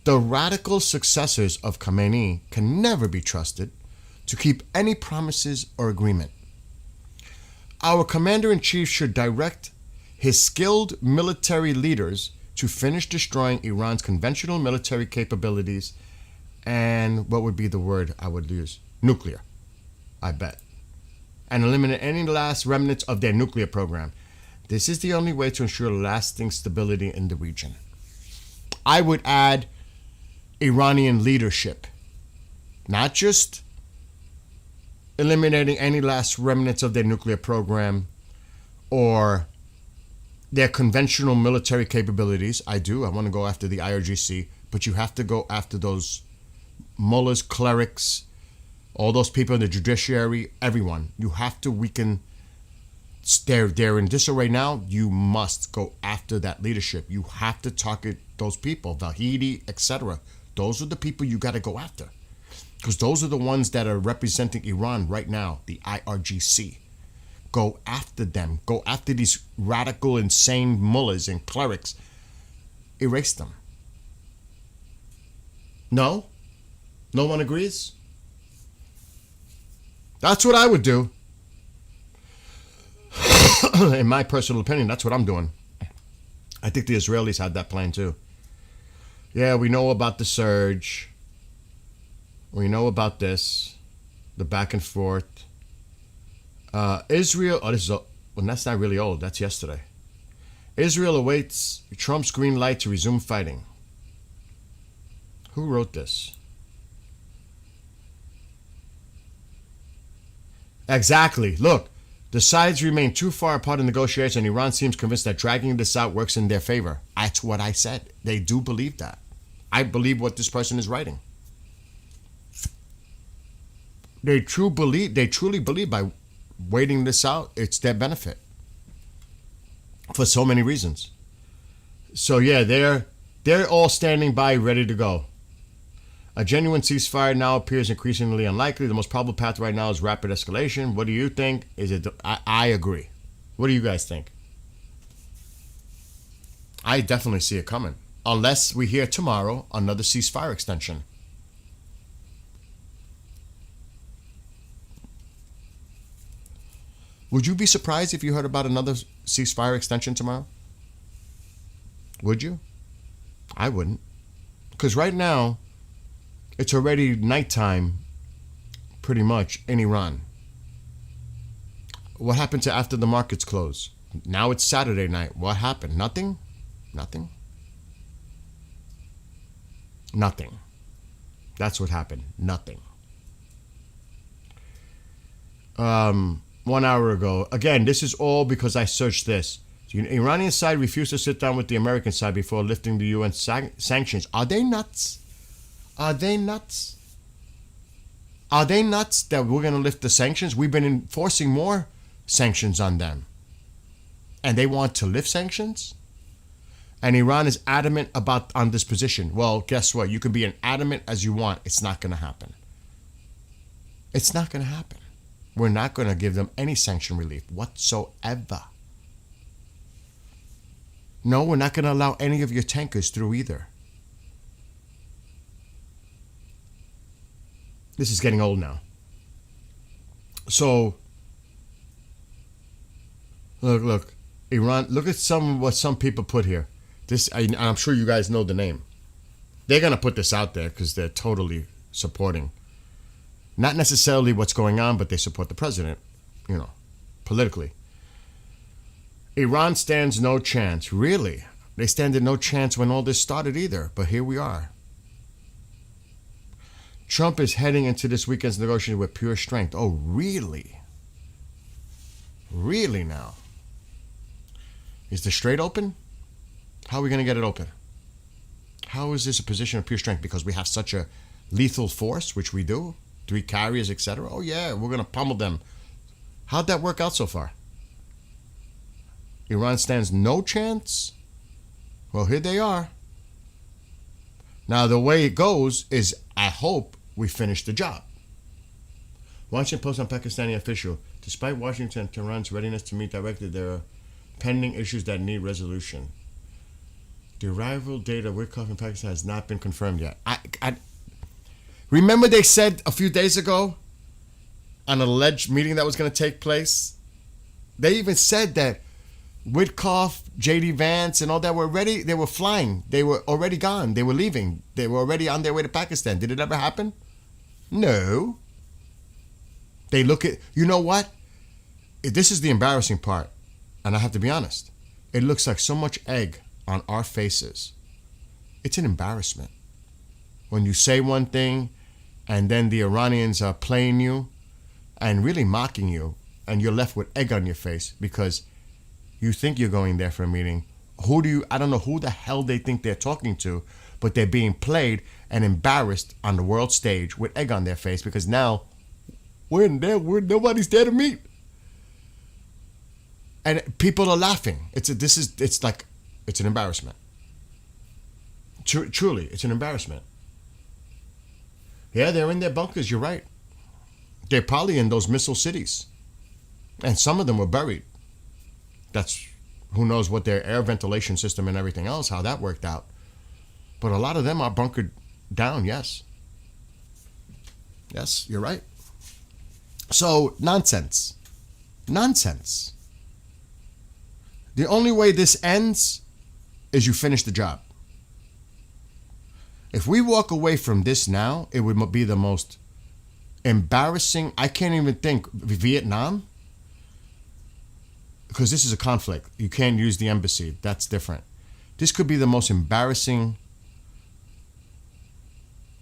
The radical successors of Khomeini can never be trusted to keep any promises or agreement. Our commander-in-chief should direct his skilled military leaders to finish destroying Iran's conventional military capabilities and, what would be the word I would use? Nuclear, I bet. And eliminate any last remnants of their nuclear program. This is the only way to ensure lasting stability in the region. I would add Iranian leadership, not just eliminating any last remnants of their nuclear program or their conventional military capabilities. I want to go after the IRGC, but you have to go after those mullahs, clerics, all those people in the judiciary, everyone. You have to weaken they're in disarray now. You must go after that leadership. You have to target those people, Vahidi, etc. Those are the people you got to go after, because those are the ones that are representing Iran right now, the IRGC. Go after them. Go after these radical, insane mullahs and clerics. Erase them. No? No one agrees? That's what I would do. In my personal opinion, that's what I'm doing. I think the Israelis had that plan too. Yeah, we know about the surge. We know about this. The back and forth. Israel, well, that's not really old. That's yesterday. Israel awaits Trump's green light to resume fighting. Who wrote this? Exactly. Look, the sides remain too far apart in negotiation, and Iran seems convinced that dragging this out works in their favor. That's what I said. They do believe that. I believe what this person is writing. They truly believe by waiting this out, it's their benefit. For so many reasons. So yeah, they're all standing by, ready to go. A genuine ceasefire now appears increasingly unlikely. The most probable path right now is rapid escalation. What do you think? I agree. What do you guys think? I definitely see it coming. Unless we hear tomorrow another ceasefire extension. Would you be surprised if you heard about another ceasefire extension tomorrow? Would you? I wouldn't. Because right now, it's already nighttime, pretty much, in Iran. What happened to after the markets close? Now it's Saturday night. What happened? Nothing? Nothing? Nothing. That's what happened. Nothing. 1 hour ago. Again, this is all because I searched this. The Iranian side refused to sit down with the American side before lifting the UN sanctions. Are they nuts? Are they nuts? Are they nuts that we're going to lift the sanctions? We've been enforcing more sanctions on them. And they want to lift sanctions? And Iran is adamant on this position. Well, guess what? You can be as adamant as you want. It's not going to happen. It's not going to happen. We're not going to give them any sanction relief whatsoever. No, we're not going to allow any of your tankers through either. This is getting old now. So, look, Iran, look at what some people put here. I'm sure you guys know the name. They're going to put this out there because they're totally supporting. Not necessarily what's going on, but they support the president, politically. Iran stands no chance. Really? They stand no chance when all this started either, but here we are. Trump is heading into this weekend's negotiation with pure strength. Oh, really? Really now? Is the Strait open? How are we going to get it open? How is this a position of pure strength? Because we have such a lethal force, which we do. 3 carriers, etc. Oh, yeah, we're going to pummel them. How'd that work out so far? Iran stands no chance? Well, here they are. Now, the way it goes is, I hope we finish the job. Washington Post on Pakistani official. Despite Washington and Tehran's readiness to meet directly, there are pending issues that need resolution. The arrival date of Wicker in Pakistan has not been confirmed yet. Remember they said a few days ago on an alleged meeting that was going to take place? They even said that Witkoff, J.D. Vance, and all that were ready. They were flying. They were already gone. They were leaving. They were already on their way to Pakistan. Did it ever happen? No. They look at, you know what? This is the embarrassing part. And I have to be honest. It looks like so much egg on our faces. It's an embarrassment. When you say one thing, and then the Iranians are playing you and really mocking you, and you're left with egg on your face because you think you're going there for a meeting. I don't know who the hell they think they're talking to, but they're being played and embarrassed on the world stage with egg on their face because now nobody's there to meet. And people are laughing. It's an embarrassment. Truly, it's an embarrassment. Yeah, they're in their bunkers. You're right. They're probably in those missile cities. And some of them were buried. That's, who knows what their air ventilation system and everything else, how that worked out. But a lot of them are bunkered down, yes. Yes, you're right. So, nonsense. Nonsense. The only way this ends is you finish the job. If we walk away from this now, it would be the most embarrassing. I can't even think. Vietnam? Because this is a conflict. You can't use the embassy. That's different. This could be the most embarrassing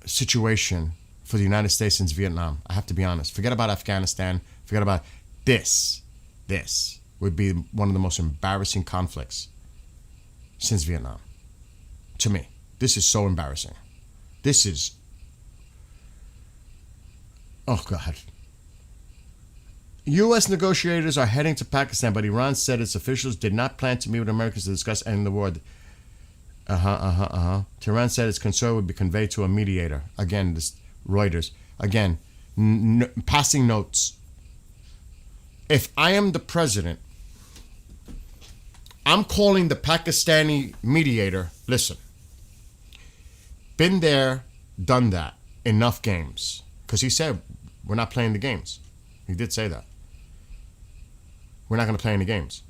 situation for the United States since Vietnam. I have to be honest. Forget about Afghanistan. Forget about this. This would be one of the most embarrassing conflicts since Vietnam. To me. This is so embarrassing. This is... Oh, God. U.S. negotiators are heading to Pakistan, but Iran said its officials did not plan to meet with Americans to discuss ending the war. Tehran said its concern would be conveyed to a mediator. Again, this Reuters. Again, passing notes. If I am the president, I'm calling the Pakistani mediator. Listen. Been there, done that. Enough games. Because he said, we're not playing the games. He did say that. We're not going to play any games.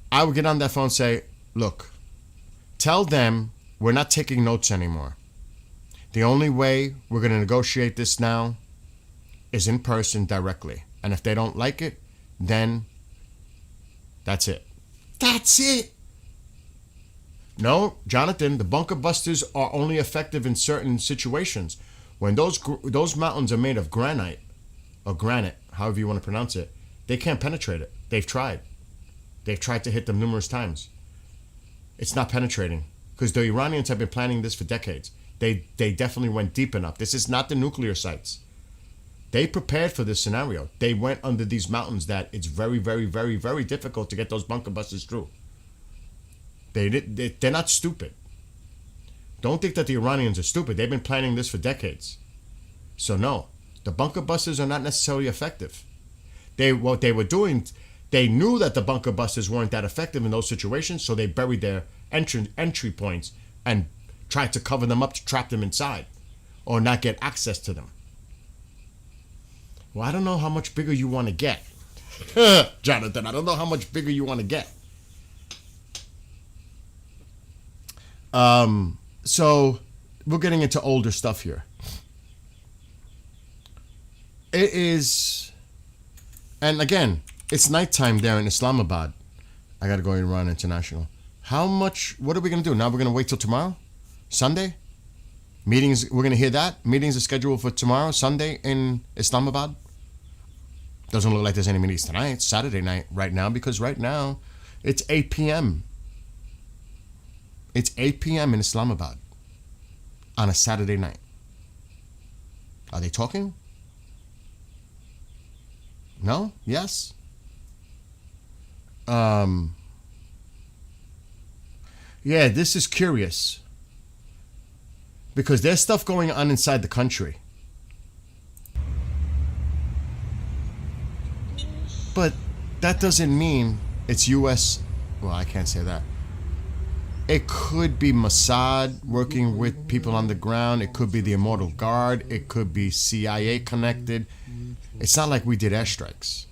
I would get on that phone and say, look, tell them we're not taking notes anymore. The only way we're going to negotiate this now is in person directly. And if they don't like it, then that's it. That's it. No, Jonathan, the bunker busters are only effective in certain situations. When those mountains are made of granite, or granite, however you want to pronounce it, they can't penetrate it. They've tried. They've tried to hit them numerous times. It's not penetrating. Because the Iranians have been planning this for decades. They definitely went deep enough. This is not the nuclear sites. They prepared for this scenario. They went under these mountains that it's very, very, very, very difficult to get those bunker busters through. They're not stupid. Don't think that the Iranians are stupid. They've been planning this for decades. So no, the bunker busters are not necessarily effective. What they were doing, they knew that the bunker busters weren't that effective in those situations, so they buried their entry points and tried to cover them up to trap them inside or not get access to them. Well, I don't know how much bigger you want to get. Jonathan, I don't know how much bigger you want to get. So we're getting into older stuff here. It is, and again, it's nighttime there in Islamabad. I got to go Iran International. What are we going to do? Now we're going to wait till tomorrow? Sunday? Meetings, we're going to hear that? Meetings are scheduled for tomorrow, Sunday in Islamabad? Doesn't look like there's any meetings tonight. It's Saturday night right now, because right now it's 8 p.m. It's 8 p.m. in Islamabad on a Saturday night. Are they talking? No? Yes? Yeah, this is curious. Because there's stuff going on inside the country. But that doesn't mean it's U.S. Well, I can't say that. It could be Mossad working with people on the ground. It could be the Immortal Guard. It could be CIA connected. It's not like we did airstrikes.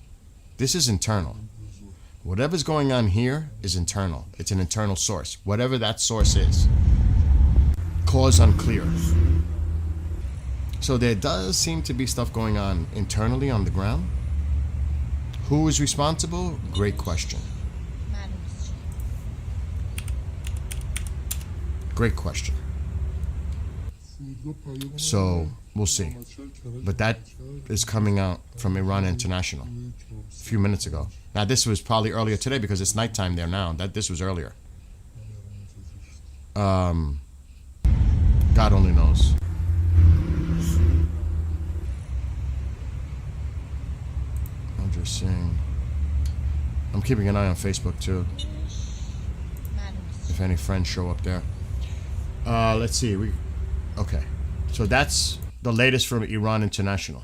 This is internal. Whatever's going on here is internal. It's an internal source. Whatever that source is. Cause unclear. So there does seem to be stuff going on internally on the ground. Who is responsible? Great question. Great question. So we'll see. But that is coming out from Iran International a few minutes ago. Now this was probably earlier today because it's nighttime there now. This was earlier. God only knows. I'm just saying. I'm keeping an eye on Facebook too. If any friends show up there. Let's see. Okay. So that's the latest from Iran International.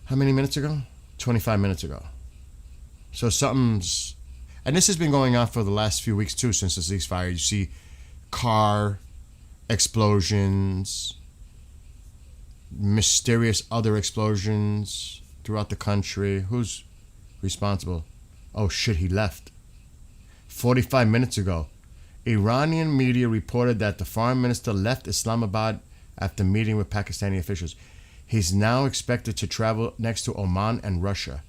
How many minutes ago? 25 minutes ago. So something's... And this has been going on for the last few weeks too, since the ceasefire. You see car explosions, mysterious other explosions throughout the country. Who's responsible? Oh shit, he left. 45 minutes ago, Iranian media reported that the foreign minister left Islamabad after meeting with Pakistani officials. He's now expected to travel next to Oman and Russia.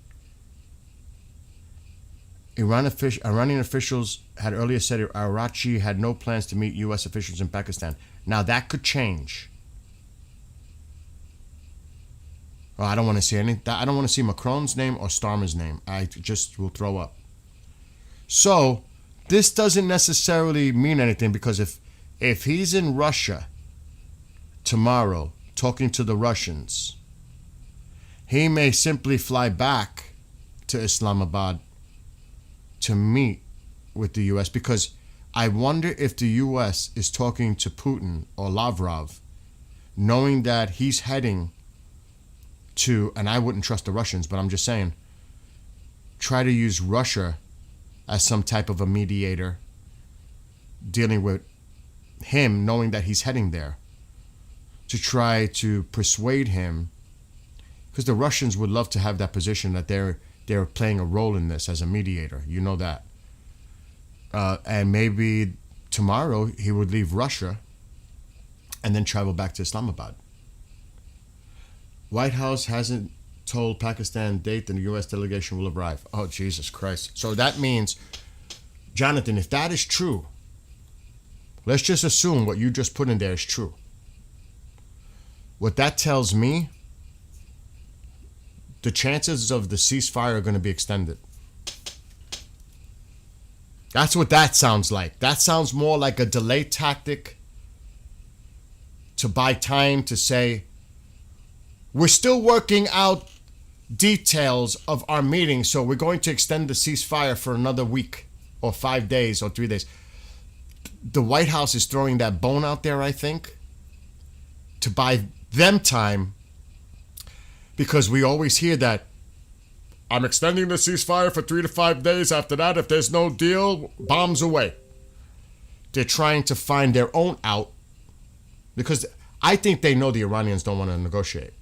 Iranian officials had earlier said Arachi had no plans to meet U.S. officials in Pakistan. Now that could change. Oh, I don't want to see I don't want to see Macron's name or Starmer's name. I just will throw up. So this doesn't necessarily mean anything, because if he's in Russia tomorrow talking to the Russians, he may simply fly back to Islamabad to meet with the U.S., because I wonder if the U.S. is talking to Putin or Lavrov, knowing that he's heading to, and I wouldn't trust the Russians, but I'm just saying, try to use Russia as some type of a mediator, dealing with him, knowing that he's heading there, to try to persuade him, because the Russians would love to have that position that they're playing a role in this as a mediator. You know that. And maybe tomorrow he would leave Russia and then travel back to Islamabad. White House hasn't told Pakistan date the U.S. delegation will arrive. Oh, Jesus Christ. So that means, Jonathan, if that is true, let's just assume what you just put in there is true. What that tells me, the chances of the ceasefire are going to be extended. That's what that sounds like. That sounds more like a delay tactic to buy time, to say, we're still working out details of our meeting, so we're going to extend the ceasefire for another week or 5 days or 3 days. The White House is throwing that bone out there, I think, to buy them time, because we always hear that I'm extending the ceasefire for 3 to 5 days. After that, if there's no deal, bombs away. They're trying to find their own out, because I think they know the Iranians don't want to negotiate.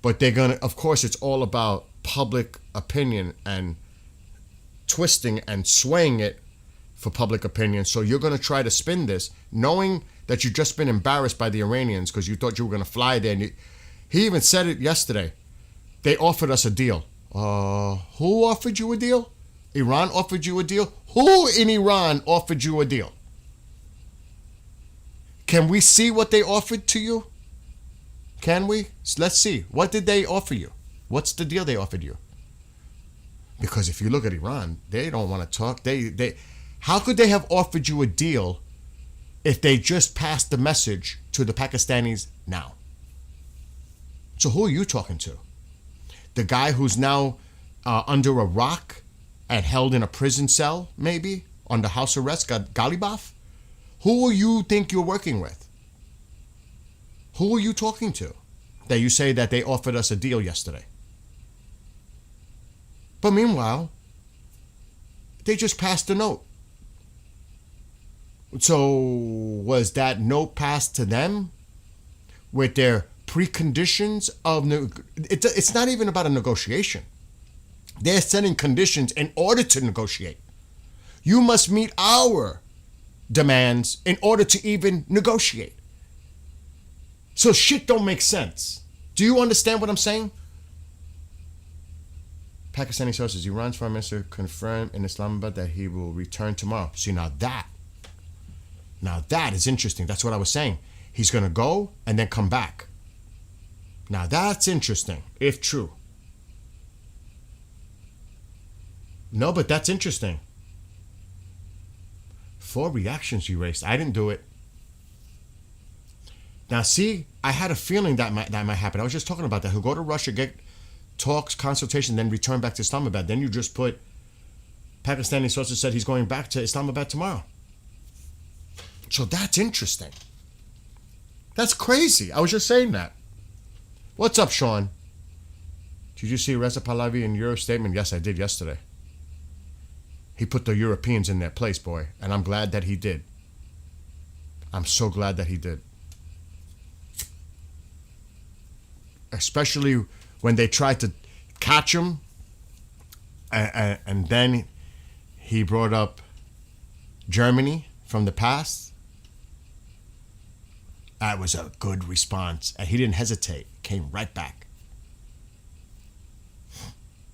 But they're going to, of course, it's all about public opinion and twisting and swaying it for public opinion. So you're going to try to spin this, knowing that you've just been embarrassed by the Iranians because you thought you were going to fly there. And he even said it yesterday. They offered us a deal. Who offered you a deal? Iran offered you a deal? Who in Iran offered you a deal? Can we see what they offered to you? Can we? Let's see. What did they offer you? What's the deal they offered you? Because if you look at Iran, they don't want to talk. How could they have offered you a deal if they just passed the message to the Pakistanis now? So who are you talking to? The guy who's now under a rock and held in a prison cell, maybe, under house arrest, Galibaf? Who do you think you're working with? Who are you talking to that you say that they offered us a deal yesterday? But meanwhile, they just passed a note. So was that note passed to them with their preconditions of... It's not even about a negotiation. They're setting conditions in order to negotiate. You must meet our demands in order to even negotiate. So shit don't make sense. Do you understand what I'm saying? Pakistani sources, Iran's foreign minister confirmed in Islamabad that he will return tomorrow. See, now that is interesting. That's what I was saying. He's going to go and then come back. Now that's interesting, if true. No, but that's interesting. 4 reactions you raised. I didn't do it. Now, see, I had a feeling that might happen. I was just talking about that. He'll go to Russia, get talks, consultation, then return back to Islamabad. Then you just put Pakistani sources said he's going back to Islamabad tomorrow. So that's interesting. That's crazy. I was just saying that. What's up, Sean? Did you see Reza Pahlavi in your statement? Yes, I did yesterday. He put the Europeans in their place, boy. And I'm glad that he did. I'm so glad that he did. Especially when they tried to catch him. And then he brought up Germany from the past. That was a good response. And he didn't hesitate. Came right back.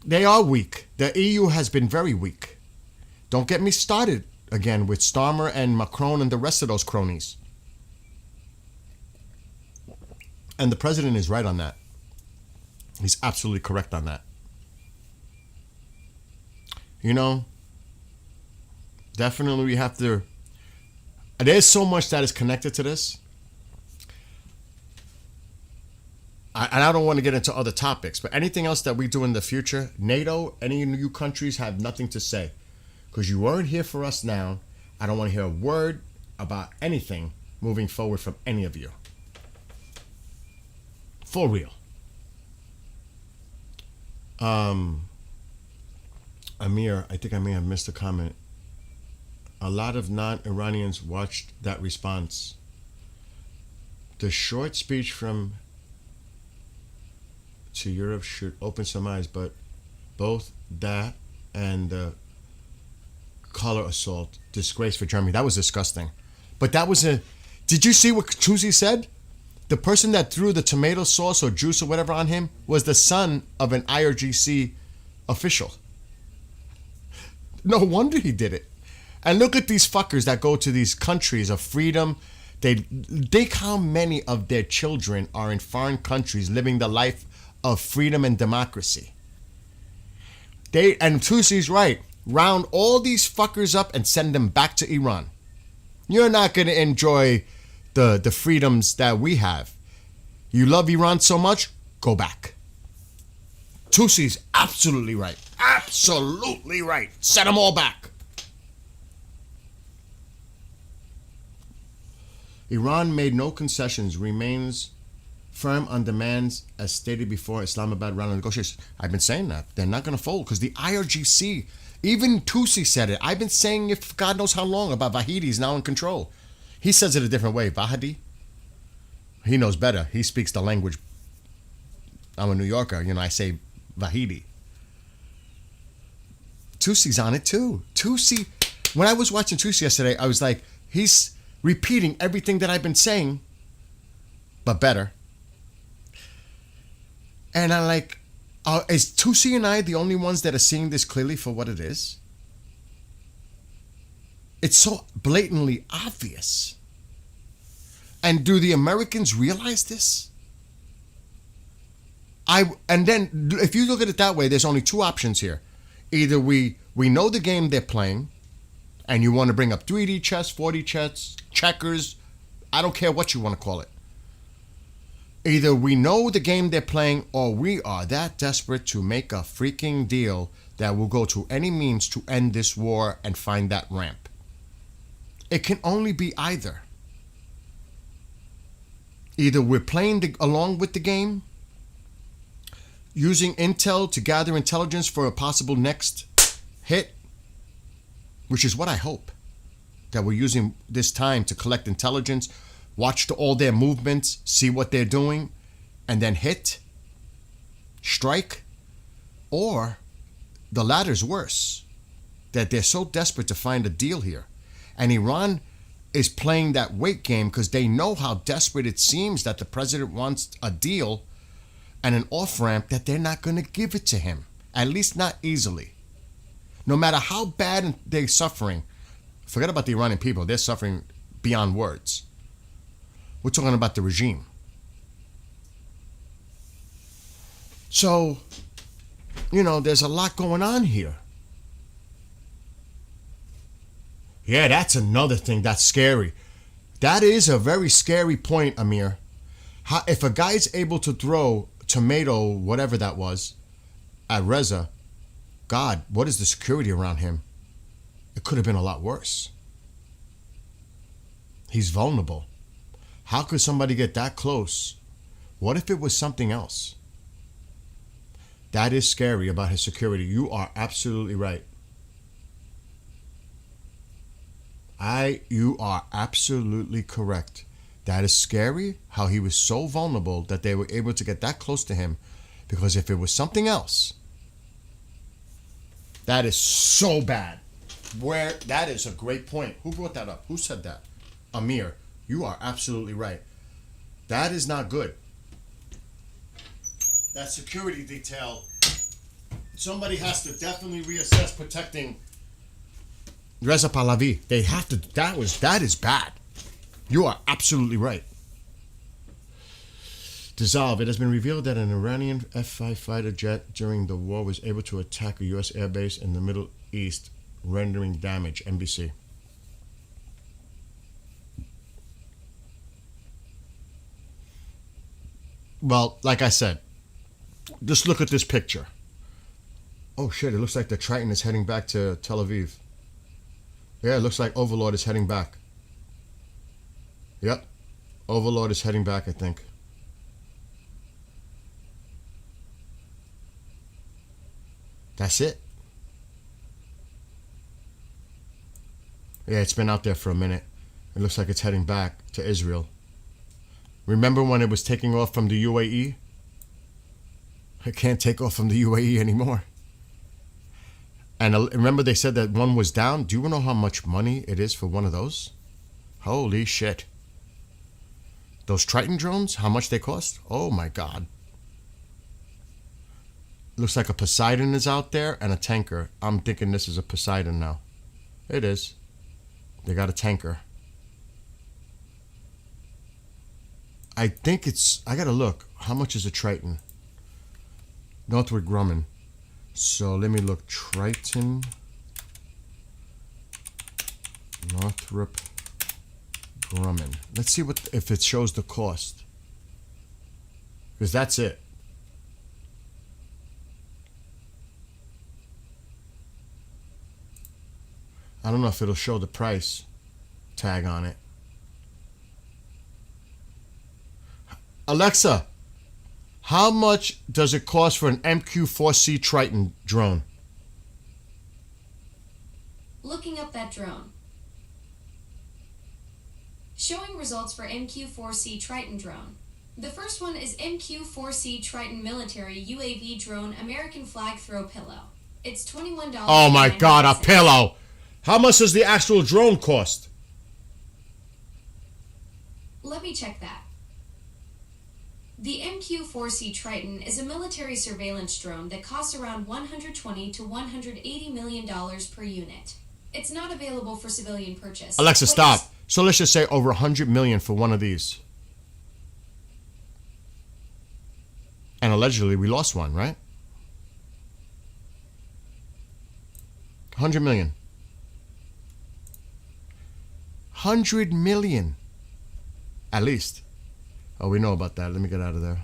They are weak. The EU has been very weak. Don't get me started again with Starmer and Macron and the rest of those cronies. And the president is right on that. He's absolutely correct on that. You know, definitely we have to... There's so much that is connected to this. And I don't want to get into other topics, but anything else that we do in the future, NATO, any of you countries have nothing to say. Because you weren't here for us now. I don't want to hear a word about anything moving forward from any of you. For real. Amir, I think I may have missed a comment. A lot of non-Iranians watched that response. The short speech from to Europe should open some eyes, but both that and the color assault, disgrace for Germany. That was disgusting. But that was a... Did you see what Cuckoos said? The person that threw the tomato sauce or juice or whatever on him was the son of an IRGC official. No wonder he did it. And look at these fuckers that go to these countries of freedom. They think how many of their children are in foreign countries living the life of freedom and democracy. And Tusi's right. Round all these fuckers up and send them back to Iran. You're not going to enjoy the freedoms that we have. You love Iran so much, go back. Tusi's absolutely right. Absolutely right. Send them all back. Iran made no concessions, remains firm on demands as stated before Islamabad round of negotiations. I've been saying that. They're not going to fold because the IRGC, even Tusi said it. I've been saying it for God knows how long about Vahidi now in control. He says it a different way. Vahidi, he knows better. He speaks the language. I'm a New Yorker. You know, I say Vahidi. Tusi's on it too. Tusi, when I was watching Tusi yesterday, I was like, he's repeating everything that I've been saying, but better. And I'm like, is Tusi and I the only ones that are seeing this clearly for what it is? It's so blatantly obvious. And do the Americans realize this? And then, if you look at it that way, there's only two options here. Either we know the game they're playing, and you want to bring up 3D chess, 4D chess, checkers, I don't care what you want to call it. Either we know the game they're playing, or we are that desperate to make a freaking deal that will go to any means to end this war and find that ramp. It can only be either. Either we're playing along with the game, using intel to gather intelligence for a possible next hit, which is what I hope, that we're using this time to collect intelligence, watch all their movements, see what they're doing, and then hit, strike, or the latter's worse, that they're so desperate to find a deal here. And Iran is playing that wait game because they know how desperate it seems that the president wants a deal and an off-ramp that they're not going to give it to him, at least not easily. No matter how bad they're suffering, forget about the Iranian people, they're suffering beyond words. We're talking about the regime. So, you know, there's a lot going on here. Yeah, that's another thing that's scary. That is a very scary point, Amir. If a guy's able to throw tomato, whatever that was, at Reza, God, what is the security around him? It could have been a lot worse. He's vulnerable. How could somebody get that close? What if it was something else? That is scary about his security. You are absolutely right. You are absolutely correct. That is scary how he was so vulnerable that they were able to get that close to him, because if it was something else, that is so bad. That is a great point. Who brought that up? Who said that? Amir, you are absolutely right. That is not good. That security detail, somebody has to definitely reassess protecting Reza Pahlavi. They have to. That is bad. You are absolutely right. Dissolve. It has been revealed that an Iranian F-5 fighter jet during the war was able to attack a U.S. airbase in the Middle East, rendering damage. NBC. Well, like I said, just look at this picture. Oh shit, it looks like the Triton is heading back to Tel Aviv. Yeah, it looks like Overlord is heading back. Yep. Overlord is heading back, I think. That's it. Yeah, it's been out there for a minute. It looks like it's heading back to Israel. Remember when it was taking off from the UAE? It can't take off from the UAE anymore. And remember they said that one was down? Do you know how much money it is for one of those? Holy shit. Those Triton drones, how much they cost? Oh my God. Looks like a Poseidon is out there and a tanker. I'm thinking this is a Poseidon now. It is. They got a tanker. I think it's, I gotta look. How much is a Triton? Northrop Grumman. So let me look. Triton. Northrop Grumman. Let's see if it shows the cost. Because that's it. I don't know if it'll show the price tag on it. Alexa, how much does it cost for an MQ-4C Triton drone? Looking up that drone. Showing results for MQ-4C Triton drone. The first one is MQ-4C Triton military UAV drone American flag throw pillow. It's $21. Oh my God, a pillow! How much does the actual drone cost? Let me check that. The MQ-4C Triton is a military surveillance drone that costs around $120 to $180 million per unit. It's not available for civilian purchase. Alexa, stop. So let's just say over 100 million for one of these. And allegedly we lost one, right? 100 million. 100 million. At least. Oh, we know about that. Let me get out of there.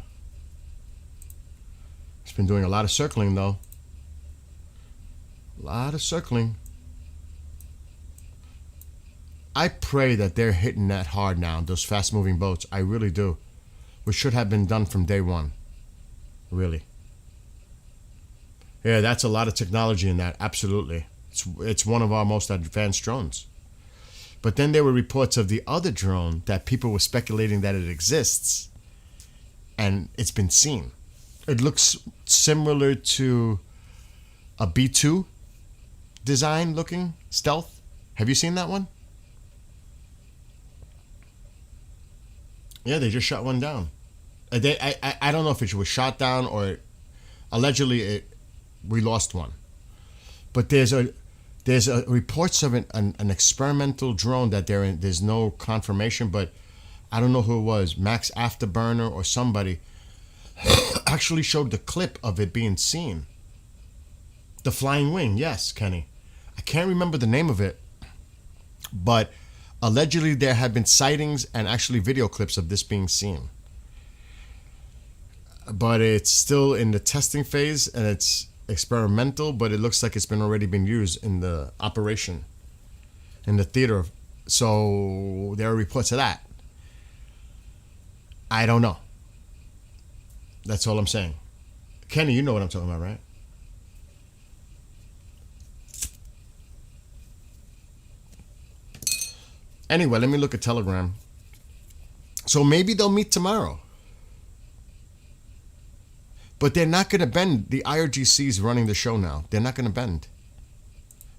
It's been doing a lot of circling, though. A lot of circling. I pray that they're hitting that hard now, those fast-moving boats. I really do. Which should have been done from day one. Really. Yeah, that's a lot of technology in that. Absolutely. It's one of our most advanced drones. But then there were reports of the other drone that people were speculating that it exists. And it's been seen. It looks similar to a B-2 design looking stealth. Have you seen that one? Yeah, they just shot one down. I don't know if it was shot down or allegedly we lost one. But there's reports of an experimental drone that there's no confirmation, but I don't know who it was. Max Afterburner or somebody actually showed the clip of it being seen. The Flying Wing, yes, Kenny. I can't remember the name of it, but allegedly there had been sightings and actually video clips of this being seen. But it's still in the testing phase, and experimental, but it looks like it's been already been used in the operation in the theater. So there are reports of that. I don't know. That's all I'm saying. Kenny, you know what I'm talking about, right? Anyway, let me look at Telegram. So maybe they'll meet tomorrow. But they're not going to bend. The IRGC is running the show now. They're not going to bend.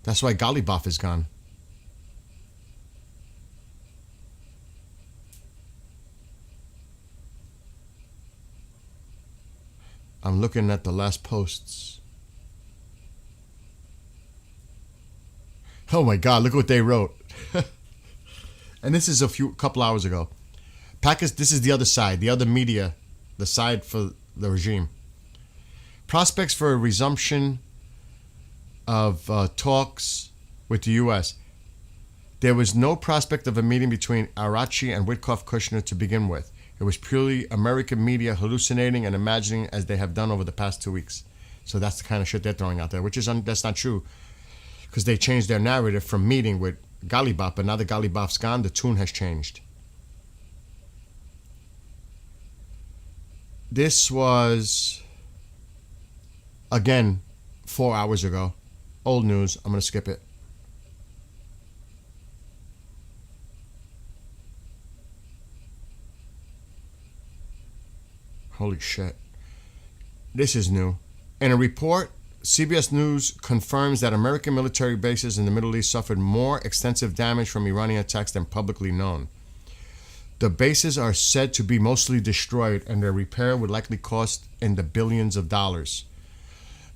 That's why Ghalibaf is gone. I'm looking at the last posts. Oh my God, look what they wrote. And this is couple hours ago. This is the other side, the other media, the side for the regime. Prospects for a resumption of talks with the U.S. There was no prospect of a meeting between Arachi and Witkoff-Kushner to begin with. It was purely American media hallucinating and imagining as they have done over the past 2 weeks. So that's the kind of shit they're throwing out there, which is that's not true, because they changed their narrative from meeting with Ghalibaf, but now that Ghalibaf's gone, the tune has changed. This was, again, 4 hours ago. Old news. I'm going to skip it. Holy shit. This is new. In a report, CBS News confirms that American military bases in the Middle East suffered more extensive damage from Iranian attacks than publicly known. The bases are said to be mostly destroyed, and their repair would likely cost in the billions of dollars.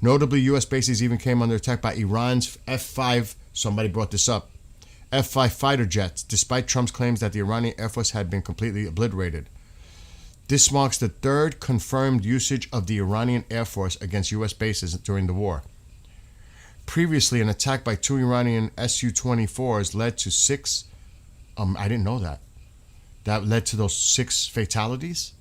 Notably, U.S. bases even came under attack by Iran's F-5, somebody brought this up, F-5 fighter jets, despite Trump's claims that the Iranian Air Force had been completely obliterated. This marks the third confirmed usage of the Iranian Air Force against U.S. bases during the war. Previously, an attack by 2 Iranian Su-24s led to 6, I didn't know that. That led to those 6 fatalities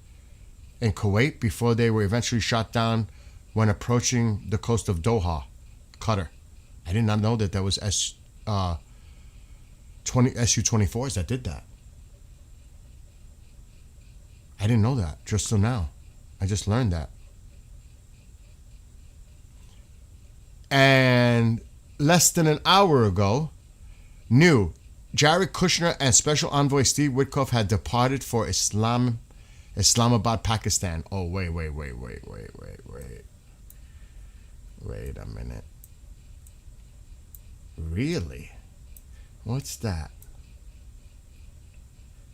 in Kuwait before they were eventually shot down when approaching the coast of Doha, Qatar. I did not know that there was Su-24s that did that. I didn't know that just till now. I just learned that. And less than an hour ago, new Jared Kushner and Special Envoy Steve Witkoff had departed for Islamabad, Pakistan. Oh, wait. Wait a minute. Really? What's that?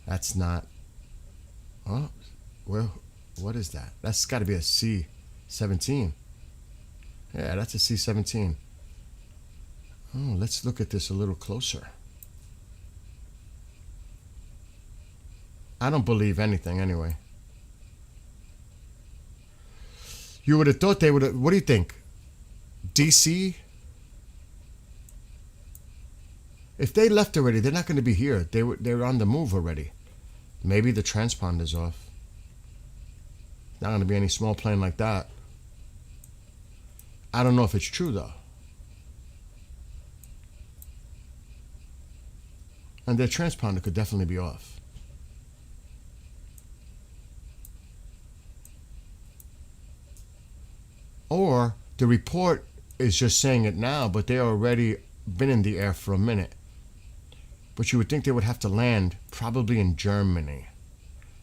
That's not... Oh, well, what is that? That's got to be a C-17. Yeah, that's a C-17. Oh, let's look at this a little closer. I don't believe anything anyway. You would have thought they would have... What do you think? DC? If they left already, they're not going to be here. They're on the move already. Maybe the transponder's off. Not going to be any small plane like that. I don't know if it's true, though. And their transponder could definitely be off. Or the report is just saying it now, but they already been in the air for a minute. But you would think they would have to land probably in Germany.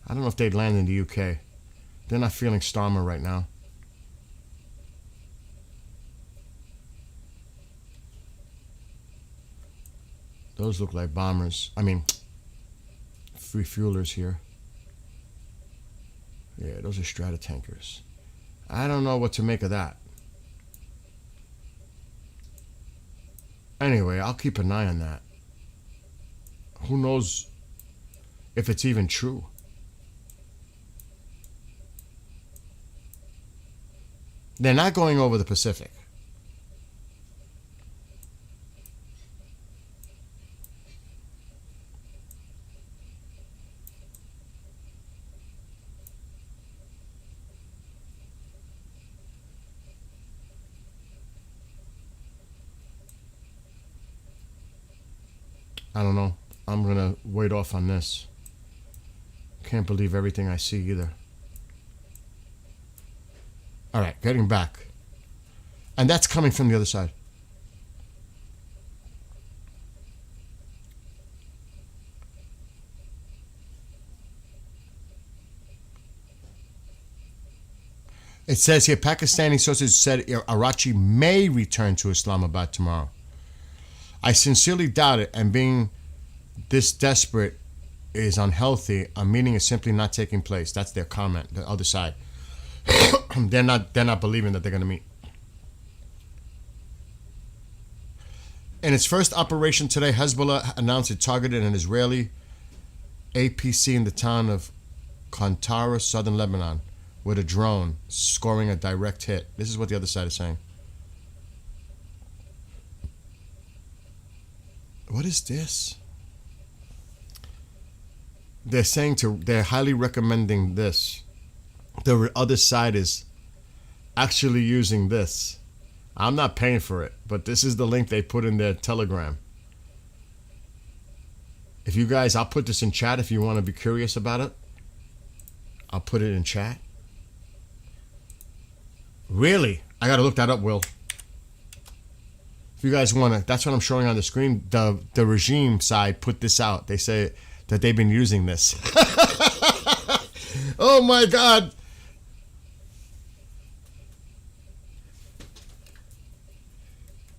I don't know if they'd land in the UK. They're not feeling Starmer right now. Those look like bombers. I mean, refuelers here. Yeah, those are Stratotankers. I don't know what to make of that. Anyway, I'll keep an eye on that. Who knows if it's even true? They're not going over the Pacific. I don't know. I'm going to wait off on this. Can't believe everything I see either. All right, getting back. And that's coming from the other side. It says here, Pakistani sources said Arachi may return to Islamabad tomorrow. I sincerely doubt it, and being this desperate is unhealthy. A meeting is simply not taking place. That's their comment, the other side. They're not believing that they're going to meet. In its first operation today, Hezbollah announced it targeted an Israeli APC in the town of Kantara, southern Lebanon, with a drone, scoring a direct hit. This is what the other side is saying. What is this? They're highly recommending this. The other side is actually using this. I'm not paying for it, but this is the link they put in their Telegram. If you guys, I'll put this in chat if you want to be curious about it. I'll put it in chat. Really? I gotta look that up, Will. If you guys want to, that's what I'm showing on the screen. The regime side put this out. They say that they've been using this. Oh my God.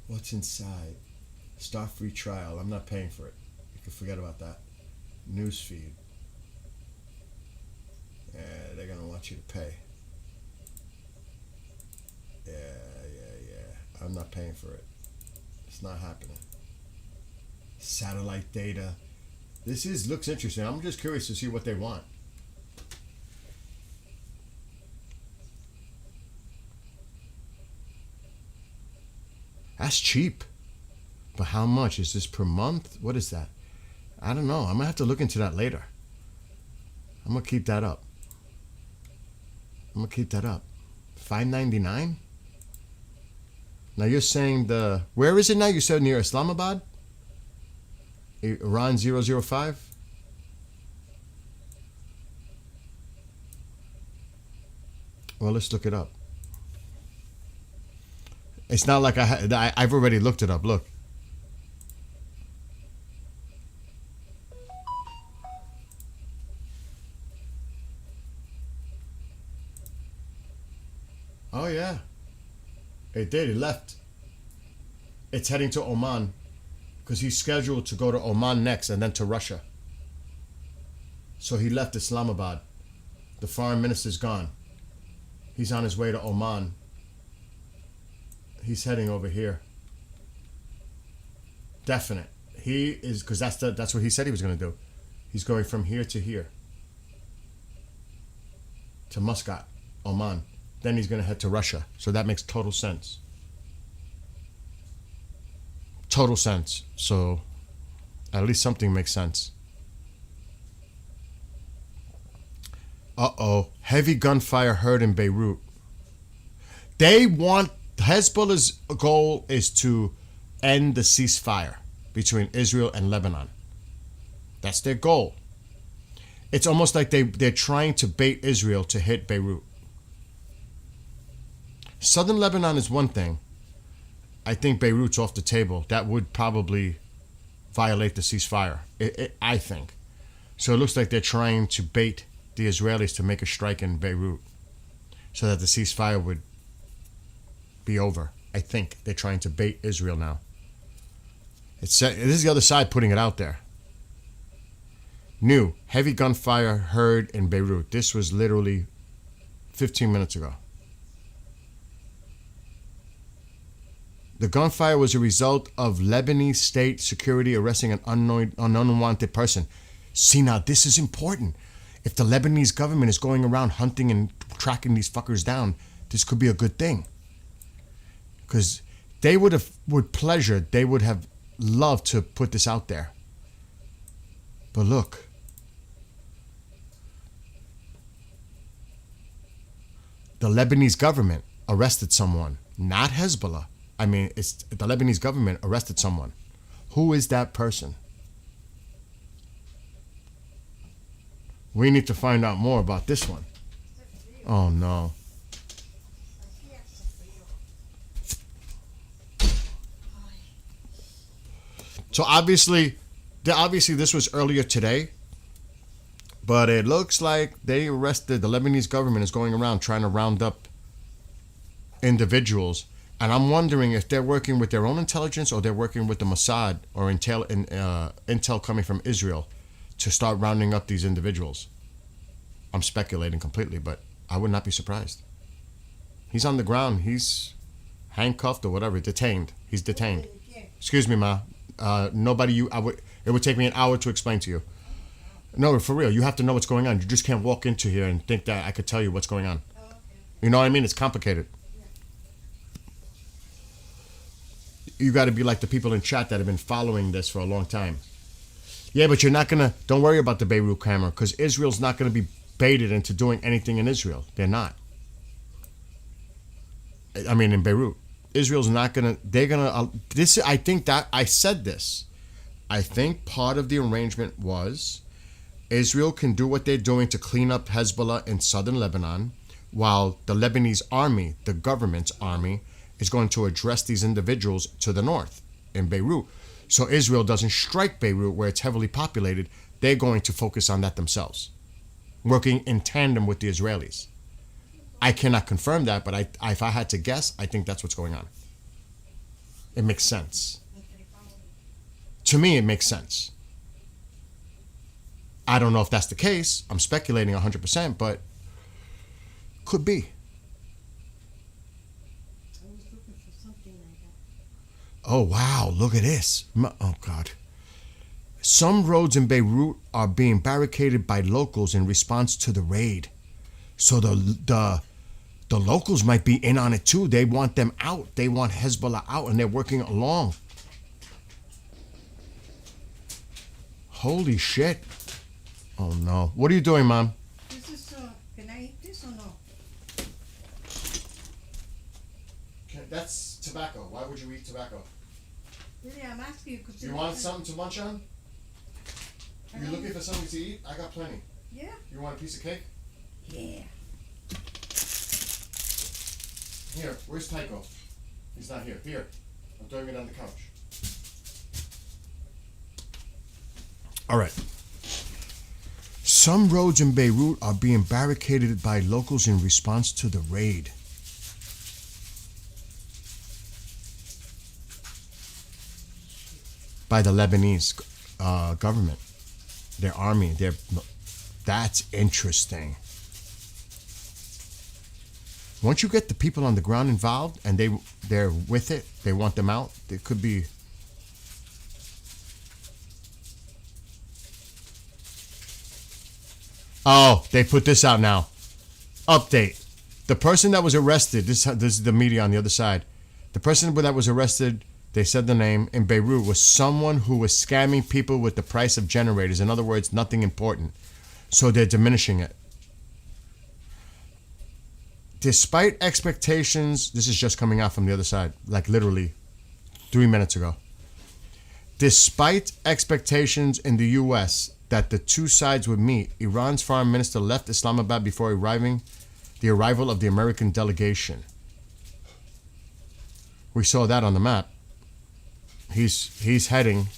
What's inside? Start free trial. I'm not paying for it. You can forget about that. Newsfeed. Yeah, they're gonna want you to pay. Yeah. I'm not paying for it. It's not happening. Satellite data. This looks interesting. I'm just curious to see what they want. That's cheap. But how much? Is this per month? What is that? I don't know. I'm going to have to look into that later. I'm going to keep that up. $5.99? Now you're saying where is it now? You said near Islamabad? Iran 005? Well, let's look it up. It's not like I've already looked it up. Look. Oh, yeah. It did. It left. It's heading to Oman because he's scheduled to go to Oman next and then to Russia. So he left Islamabad. The foreign minister's gone. He's on his way to Oman. He's heading over here. Definite. He is, because that's what he said he was going to do. He's going from here to here. To Muscat, Oman. Then he's going to head to Russia. So that makes total sense. Total sense. So at least something makes sense. Uh-oh. Heavy gunfire heard in Beirut. Hezbollah's goal is to end the ceasefire between Israel and Lebanon. That's their goal. It's almost like they're trying to bait Israel to hit Beirut. Southern Lebanon is one thing. I think Beirut's off the table. That would probably violate the ceasefire, I think. So it looks like they're trying to bait the Israelis to make a strike in Beirut so that the ceasefire would be over. I think they're trying to bait Israel now. This is the other side putting it out there. New heavy gunfire heard in Beirut. This was literally 15 minutes ago. The gunfire was a result of Lebanese state security arresting an unwanted person. See, now this is important. If the Lebanese government is going around hunting and tracking these fuckers down, this could be a good thing. Because they would have loved to put this out there. But look. The Lebanese government arrested someone, not Hezbollah. I mean, it's the Lebanese government arrested someone. Who is that person? We need to find out more about this one. Oh no. So obviously this was earlier today, but it looks like the Lebanese government is going around trying to round up individuals, and I'm wondering if they're working with their own intelligence or they're working with the Mossad or intel coming from Israel to start rounding up these individuals. I'm speculating completely, but I would not be surprised. He's on the ground. He's handcuffed or whatever, detained. He's detained. Excuse me, ma. It would take me an hour to explain to you. No, for real. You have to know what's going on. You just can't walk into here and think that I could tell you what's going on. You know what I mean? It's complicated. You got to be like the people in chat that have been following this for a long time. Yeah, but you're not going to... Don't worry about the Beirut camera, because Israel's not going to be baited into doing anything in Israel. They're not. I mean, in Beirut. Israel's not going to... They're going to... I think that... I said this. I think part of the arrangement was Israel can do what they're doing to clean up Hezbollah in southern Lebanon, while the Lebanese army, the government's army, is going to address these individuals to the north in Beirut. So Israel doesn't strike Beirut where it's heavily populated. They're going to focus on that themselves, working in tandem with the Israelis. I cannot confirm that, but if I had to guess, I think that's what's going on. It makes sense. To me, it makes sense. I don't know if that's the case. I'm speculating 100%, but could be. Oh, wow, look at this. Oh, God. Some roads in Beirut are being barricaded by locals in response to the raid. So the locals might be in on it too. They want them out. They want Hezbollah out, and they're working along. Holy shit. Oh, no. What are you doing, Mom? This is, can I eat this or no? That's tobacco. Why would you eat tobacco? Really, I'm asking you because... You want something to munch on? You looking for something to eat? I got plenty. Yeah. You want a piece of cake? Yeah. Here, where's Tycho? He's not here. Here. I'm throwing it on the couch. All right. Some roads in Beirut are being barricaded by locals in response to the raid. By the Lebanese government, their army. That's interesting. Once you get the people on the ground involved and they're with it, they want them out, it could be... Oh, they put this out now. Update. The person that was arrested, this is the media on the other side. The person that was arrested, they said the name, in Beirut was someone who was scamming people with the price of generators. In other words, nothing important. So they're diminishing it. Despite expectations, this is just coming out from the other side, like literally 3 minutes ago. Despite expectations in the U.S. that the two sides would meet, Iran's foreign minister left Islamabad before the arrival of the American delegation. We saw that on the map. He's heading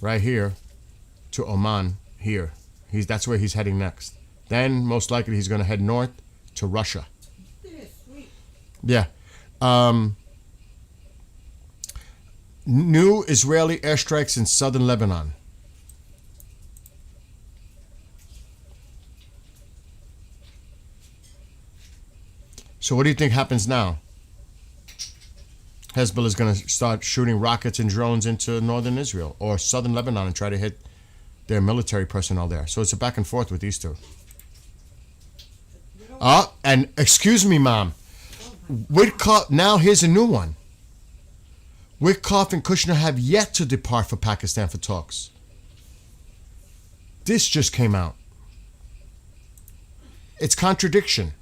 right here to Oman here. That's where he's heading next. Then most likely he's going to head north to Russia. Yeah. New Israeli airstrikes in southern Lebanon. So what do you think happens now? Hezbollah is going to start shooting rockets and drones into northern Israel or southern Lebanon and try to hit their military personnel there. So it's a back and forth with these two. And excuse me, Mom. Witkoff, now here's a new one. Witkoff and Kushner have yet to depart for Pakistan for talks. This just came out. It's contradiction.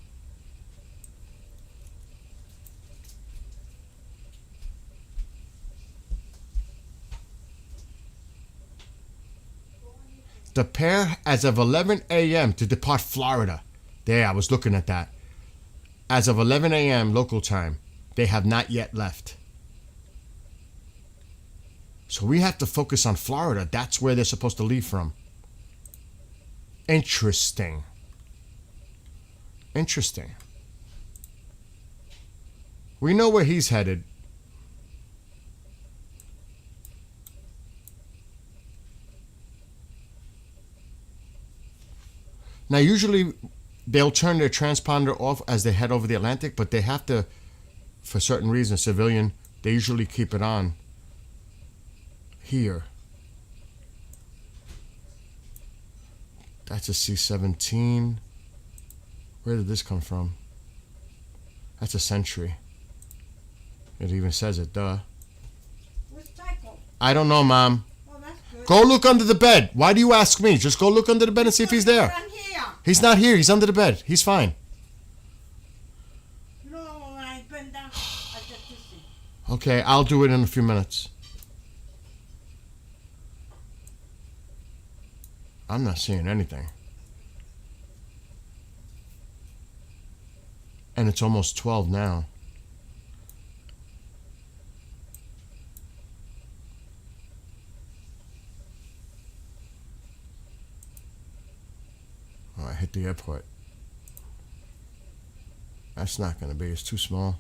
The pair, as of 11 a.m., to depart Florida. There, I was looking at that. As of 11 a.m. local time, they have not yet left. So we have to focus on Florida. That's where they're supposed to leave from. Interesting. Interesting. We know where he's headed. Now, usually they'll turn their transponder off as they head over the Atlantic, but they have to, for certain reasons, civilian, they usually keep it on here. That's a C-17. Where did this come from? That's a Sentry. It even says it, duh. Where's Tycho? I don't know, Mom. Oh, that's good. Go look under the bed. Why do you ask me? Just go look under the bed and see if he's there. I'm here. He's not here. He's under the bed. He's fine. No, when I bend down, I get dizzy. Okay, I'll do it in a few minutes. I'm not seeing anything. And it's almost 12 now. Oh, I hit the airport. That's not going to be. It's too small.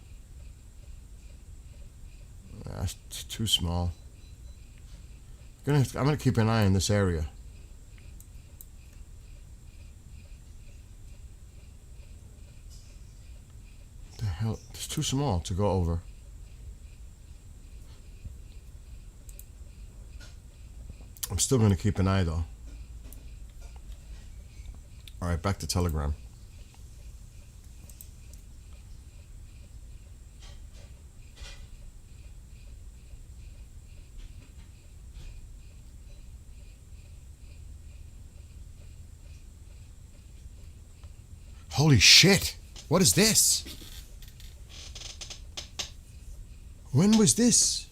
That's too small. I'm going to keep an eye on this area. The hell? It's too small to go over. I'm still going to keep an eye, though. All right, back to Telegram. Holy shit! What is this? When was this?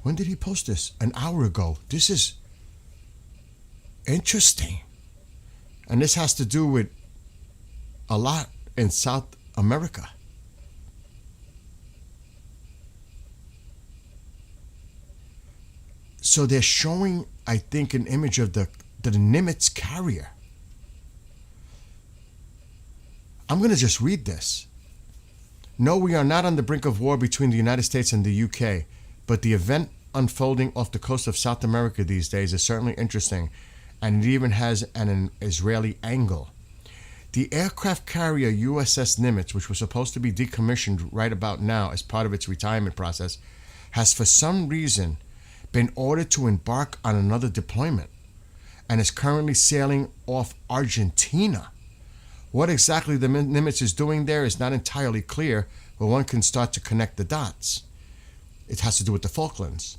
When did he post this? An hour ago. This is interesting. And this has to do with a lot in South America. So they're showing, I think, an image of the Nimitz carrier. I'm going to just read this. No, we are not on the brink of war between the United States and the UK, but the event unfolding off the coast of South America these days is certainly interesting, and it even has an Israeli angle. The aircraft carrier USS Nimitz, which was supposed to be decommissioned right about now as part of its retirement process, has for some reason been ordered to embark on another deployment and is currently sailing off Argentina. What exactly the Nimitz is doing there is not entirely clear, but one can start to connect the dots. It has to do with the Falklands.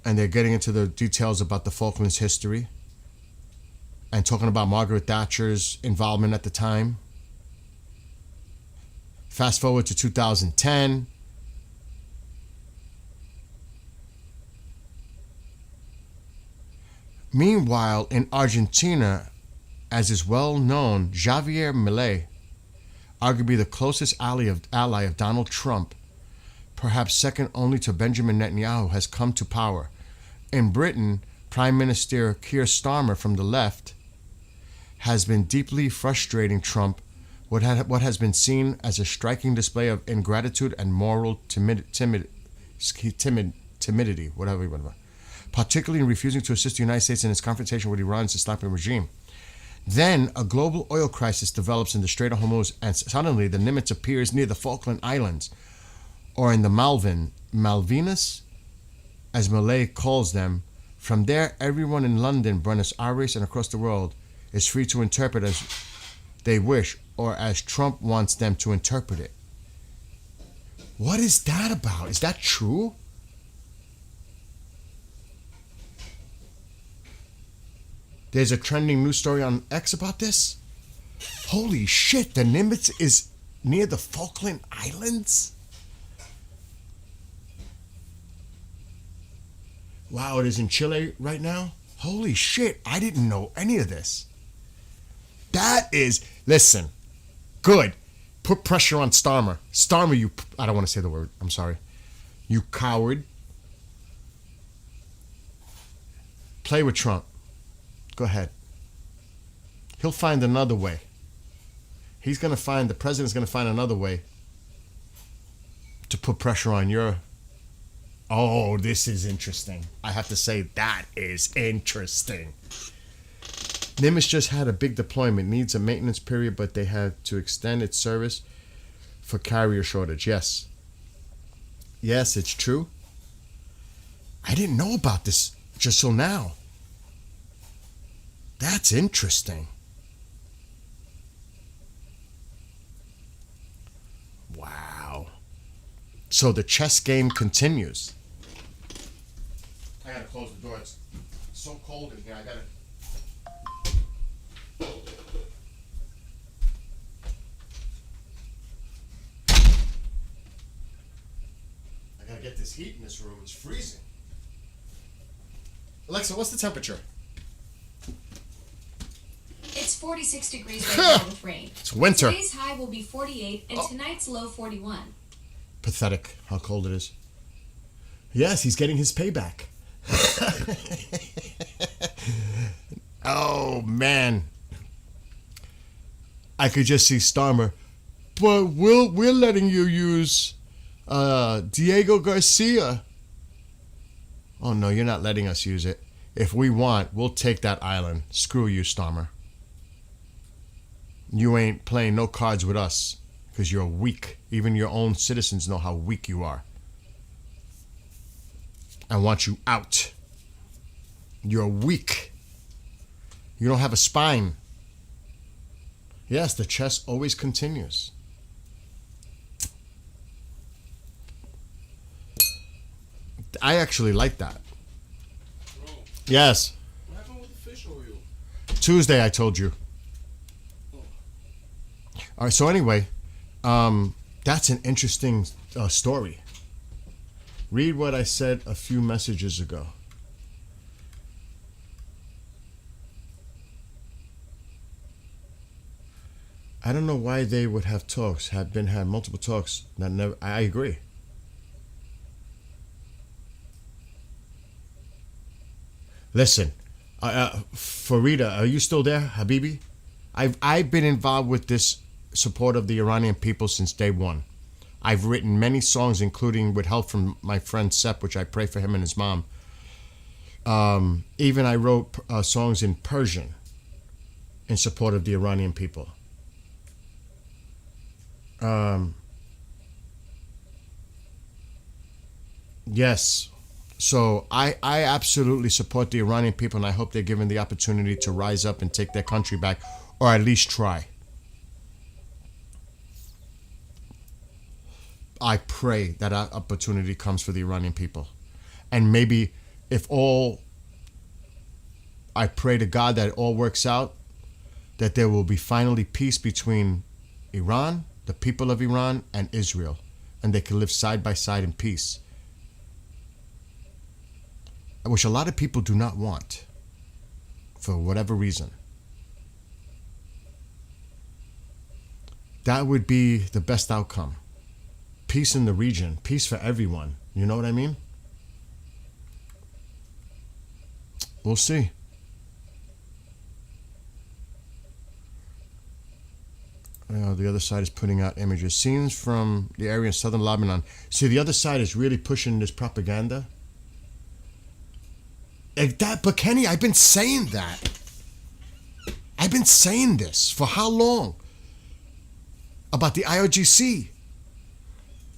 And they're getting into the details about the Falklands history and talking about Margaret Thatcher's involvement at the time. Fast forward to 2010. Meanwhile, in Argentina, as is well known, Javier Milei, arguably the closest ally of Donald Trump, perhaps second only to Benjamin Netanyahu, has come to power. In Britain, Prime Minister Keir Starmer from the left has been deeply frustrating Trump, what has been seen as a striking display of ingratitude and moral timidity, whatever you want to, particularly in refusing to assist the United States in its confrontation with Iran's Islamic regime. Then a global oil crisis develops in the Strait of Hormuz, and suddenly the Nimitz appears near the Falkland Islands, or in the Malvinas, as Milei calls them. From there, everyone in London, Buenos Aires, and across the world is free to interpret as they wish, or as Trump wants them to interpret it. What is that about? Is that true? There's a trending news story on X about this. Holy shit, the Nimitz is near the Falkland Islands? Wow, it is in Chile right now? Holy shit, I didn't know any of this. That is, listen, good. Put pressure on Starmer. Starmer, you, I don't want to say the word, I'm sorry. You coward. Play with Trump. Go ahead. He'll find another way. The president's going to find another way to put pressure on your... Oh, this is interesting. I have to say, that is interesting. Nimitz just had a big deployment. Needs a maintenance period, but they had to extend its service for carrier shortage. Yes. Yes, it's true. I didn't know about this just till now. That's interesting. Wow. So the chess game continues. I gotta close the door. It's so cold in here. I gotta get this heat in this room. It's freezing. Alexa, what's the temperature? It's 46 degrees right now with rain. It's winter. Today's high will be 48 and tonight's low 41. Pathetic how cold it is. Yes, he's getting his payback. Oh, man. I could just see Starmer. But we're letting you use Diego Garcia. Oh, no, you're not letting us use it. If we want, we'll take that island. Screw you, Starmer. You ain't playing no cards with us because you're weak. Even your own citizens know how weak you are. I want you out. You're weak. You don't have a spine. Yes, the chess always continues. I actually like that. Bro, Yes. what happened with the fish oil? Tuesday, I told you. All right, so anyway, that's an interesting story. Read what I said a few messages ago. I don't know why they would have talks, had multiple talks. That never. I agree. Listen, Farida, are you still there, Habibi? I've been involved with this support of the Iranian people since day one. I've written many songs, including with help from my friend Sepp, which I pray for him and his mom. Even I wrote songs in Persian in support of the Iranian people. Yes. So I absolutely support the Iranian people, and I hope they're given the opportunity to rise up and take their country back, or at least try. I pray that opportunity comes for the Iranian people. And maybe I pray to God that it all works out, that there will be finally peace between Iran, the people of Iran, and Israel, and they can live side by side in peace. Which a lot of people do not want, for whatever reason. That would be the best outcome. Peace in the region, peace for everyone. You know what I mean? We'll see. The other side is putting out images. Scenes from the area in southern Lebanon. See, the other side is really pushing this propaganda. But Kenny, I've been saying that. I've been saying this for how long? About the IRGC.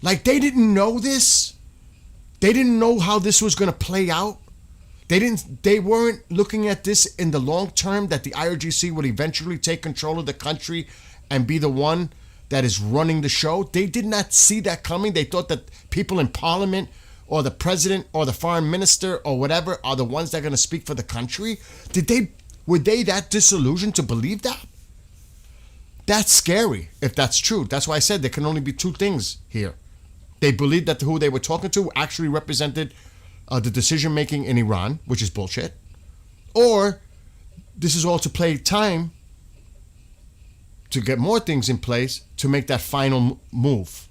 Like, they didn't know this. They didn't know how this was going to play out. They weren't looking at this in the long term, that the IRGC would eventually take control of the country and be the one that is running the show. They did not see that coming. They thought that people in parliament or the president or the foreign minister or whatever are the ones that are going to speak for the country. Were they that disillusioned to believe that? That's scary if that's true. That's why I said there can only be two things here. They believed that who they were talking to actually represented the decision making in Iran, which is bullshit, or this is all to play time to get more things in place to make that final move.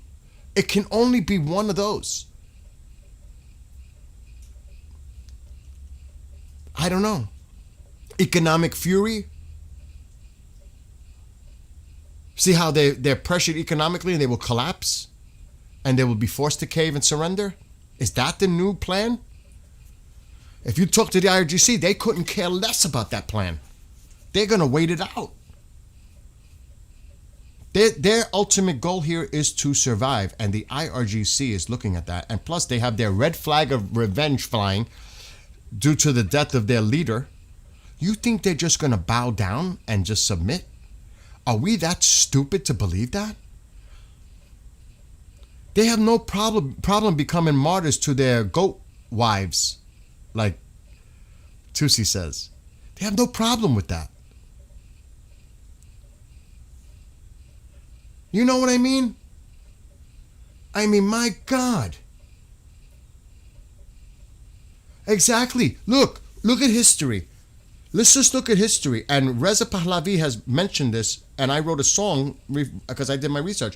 It can only be one of those. I don't know. Economic fury. See how they're pressured economically and they will collapse and they will be forced to cave and surrender? Is that the new plan? If you talk to the IRGC, they couldn't care less about that plan. They're going to wait it out. Their ultimate goal here is to survive, and the IRGC is looking at that. And plus, they have their red flag of revenge flying due to the death of their leader. You think they're just going to bow down and just submit? Are we that stupid to believe that? They have no problem becoming martyrs to their goat wives, like Tusi says. They have no problem with that. You know what I mean? I mean, my God. Exactly. Look at history. Let's just look at history. And Reza Pahlavi has mentioned this, and I wrote a song because I did my research.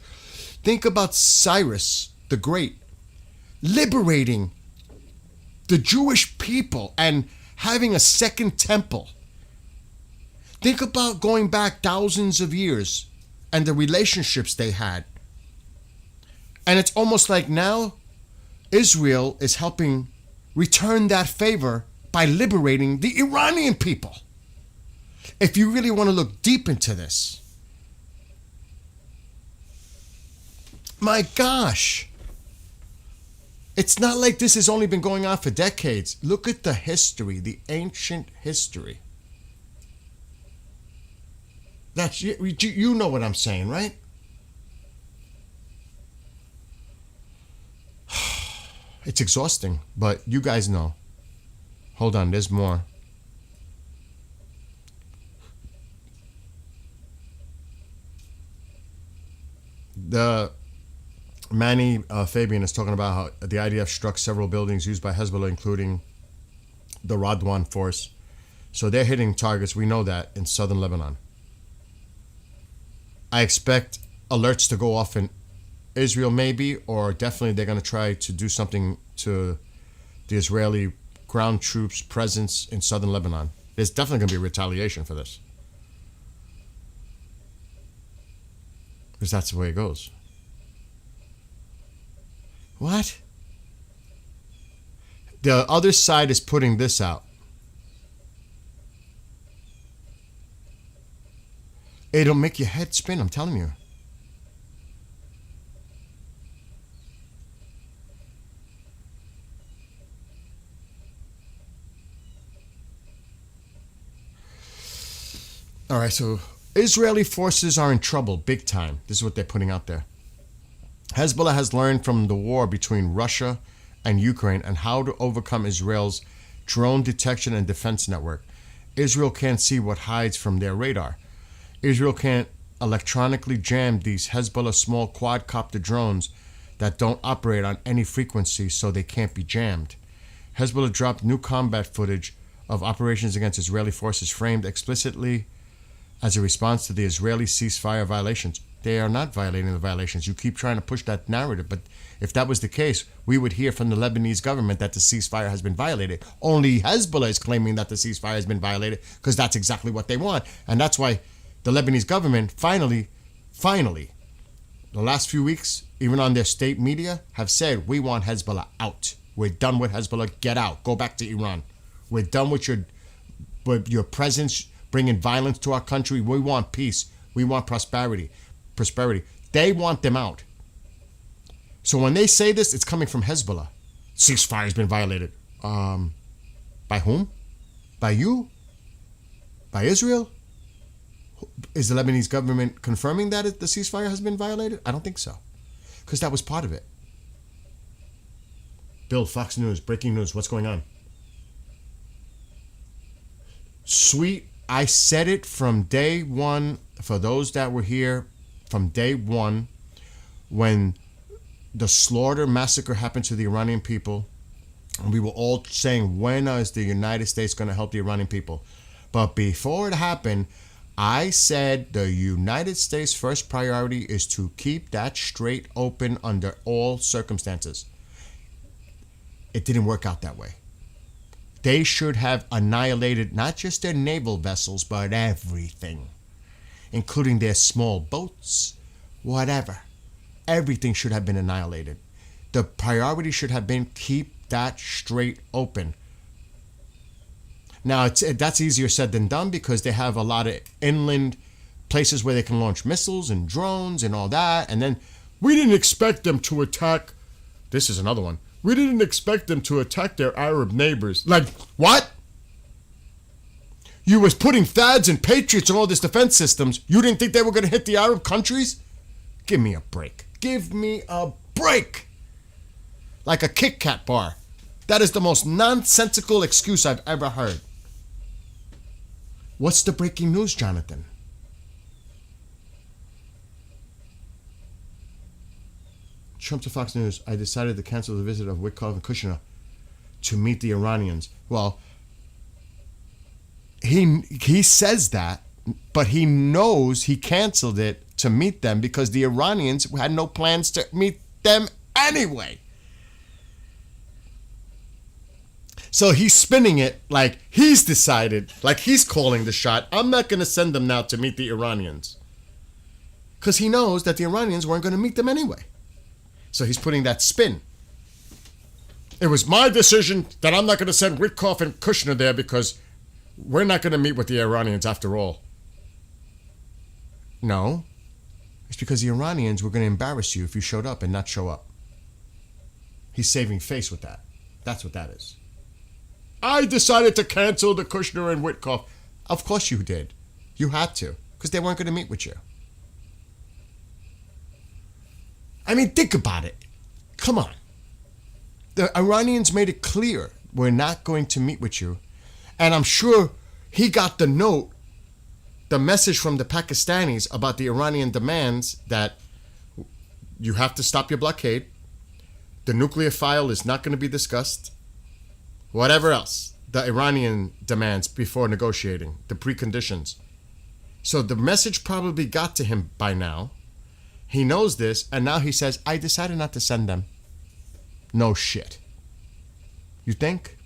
Think about Cyrus the Great liberating the Jewish people and having a second temple. Think about going back thousands of years and the relationships they had. And it's almost like now Israel is helping return that favor by liberating the Iranian people. If you really want to look deep into this. My gosh. It's not like this has only been going on for decades. Look at the history, the ancient history. That's you know what I'm saying, right? It's exhausting, but you guys know. Hold on, there's more. The Manny Fabian is talking about how the IDF struck several buildings used by Hezbollah, including the Radwan force. So they're hitting targets, we know that, in southern Lebanon. I expect alerts to go off in Israel maybe, or definitely they're going to try to do something to the Israeli ground troops' presence in southern Lebanon. There's definitely going to be a retaliation for this. Because that's the way it goes. What? The other side is putting this out. It'll make your head spin, I'm telling you. All right, so Israeli forces are in trouble, big time. This is what they're putting out there. Hezbollah has learned from the war between Russia and Ukraine and how to overcome Israel's drone detection and defense network. Israel can't see what hides from their radar. Israel can't electronically jam these Hezbollah small quadcopter drones that don't operate on any frequency, so they can't be jammed. Hezbollah dropped new combat footage of operations against Israeli forces framed explicitly as a response to the Israeli ceasefire violations. They are not violating the violations. You keep trying to push that narrative, but if that was the case, we would hear from the Lebanese government that the ceasefire has been violated. Only Hezbollah is claiming that the ceasefire has been violated because that's exactly what they want. And that's why the Lebanese government finally, the last few weeks, even on their state media, have said, we want Hezbollah out. We're done with Hezbollah. Get out. Go back to Iran. We're done with your presence bringing violence to our country. We want peace. We want prosperity. They want them out. So when they say this, it's coming from Hezbollah. Ceasefire has been violated. By whom? By you? By Israel? Is the Lebanese government confirming that the ceasefire has been violated? I don't think so. Because that was part of it. Bill, Fox News, breaking news. What's going on? Sweet, I said it from day one, for those that were here, from day one, when the slaughter massacre happened to the Iranian people, And we were all saying, when is the United States going to help the Iranian people? But before it happened, I said the United States' first priority is to keep that strait open under all circumstances. It didn't work out that way. They should have annihilated not just their naval vessels, but everything, including their small boats, whatever. Everything should have been annihilated. The priority should have been keep that strait open. Now, that's easier said than done because they have a lot of inland places where they can launch missiles and drones and all that. And then we didn't expect them to attack. This is another one. We didn't expect them to attack their Arab neighbors. Like, what? You was putting THAADs and Patriots and all these defense systems. You didn't think they were going to hit the Arab countries? Give me a break. Give me a break. Like a Kit Kat bar. That is the most nonsensical excuse I've ever heard. What's the breaking news, Jonathan? Trump to Fox News, I decided to cancel the visit of Wicker and Kushner to meet the Iranians. Well, he says that, but he knows he canceled it to meet them because the Iranians had no plans to meet them anyway. So he's spinning it like he's decided, like he's calling the shot. I'm not going to send them now to meet the Iranians. Because he knows that the Iranians weren't going to meet them anyway. So he's putting that spin. It was my decision that I'm not going to send Witkoff and Kushner there because we're not going to meet with the Iranians after all. No. It's because the Iranians were going to embarrass you if you showed up and not show up. He's saving face with that. That's what that is. I decided to cancel the Kushner and Witkoff. Of course you did. You had to, because they weren't going to meet with you. I mean, think about it. Come on. The Iranians made it clear we're not going to meet with you. And I'm sure he got the note, the message from the Pakistanis about the Iranian demands that you have to stop your blockade. The nuclear file is not going to be discussed. Whatever else the Iranian demands before negotiating, the preconditions. So the message probably got to him by now. He knows this, and now he says, I decided not to send them. No shit. You think?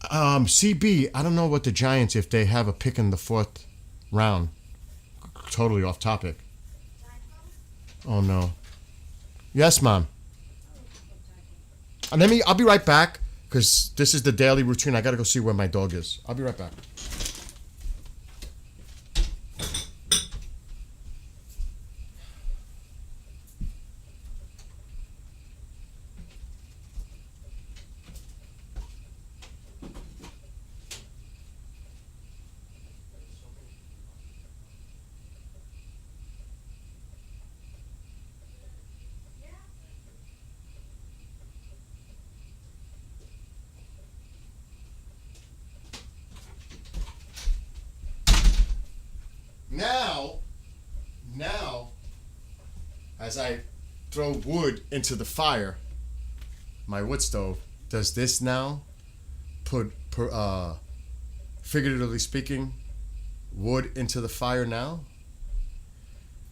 CB, I don't know what the Giants, if they have a pick in the 4th round. Totally off topic. Oh, no. Yes, Mom. And I'll be right back, because this is the daily routine. I got to go see where my dog is. I'll be right back. Now, as I throw wood into the fire, my wood stove, does this now put, figuratively speaking, wood into the fire now?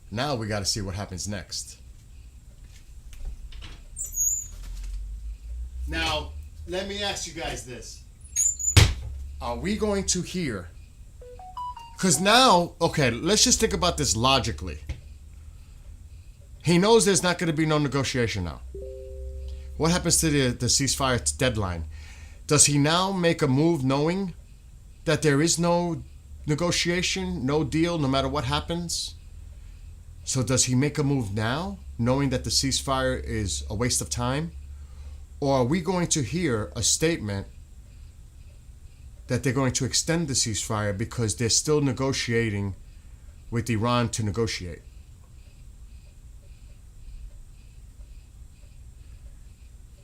Now we got to see what happens next. Now, let me ask you guys this. Are we going to hear? Because now, okay, let's just think about this logically. He knows there's not going to be no negotiation now. What happens to the ceasefire deadline? Does he now make a move knowing that there is no negotiation, no deal, no matter what happens? So does he make a move now, knowing that the ceasefire is a waste of time? Or are we going to hear a statement that they're going to extend the ceasefire because they're still negotiating with Iran to negotiate?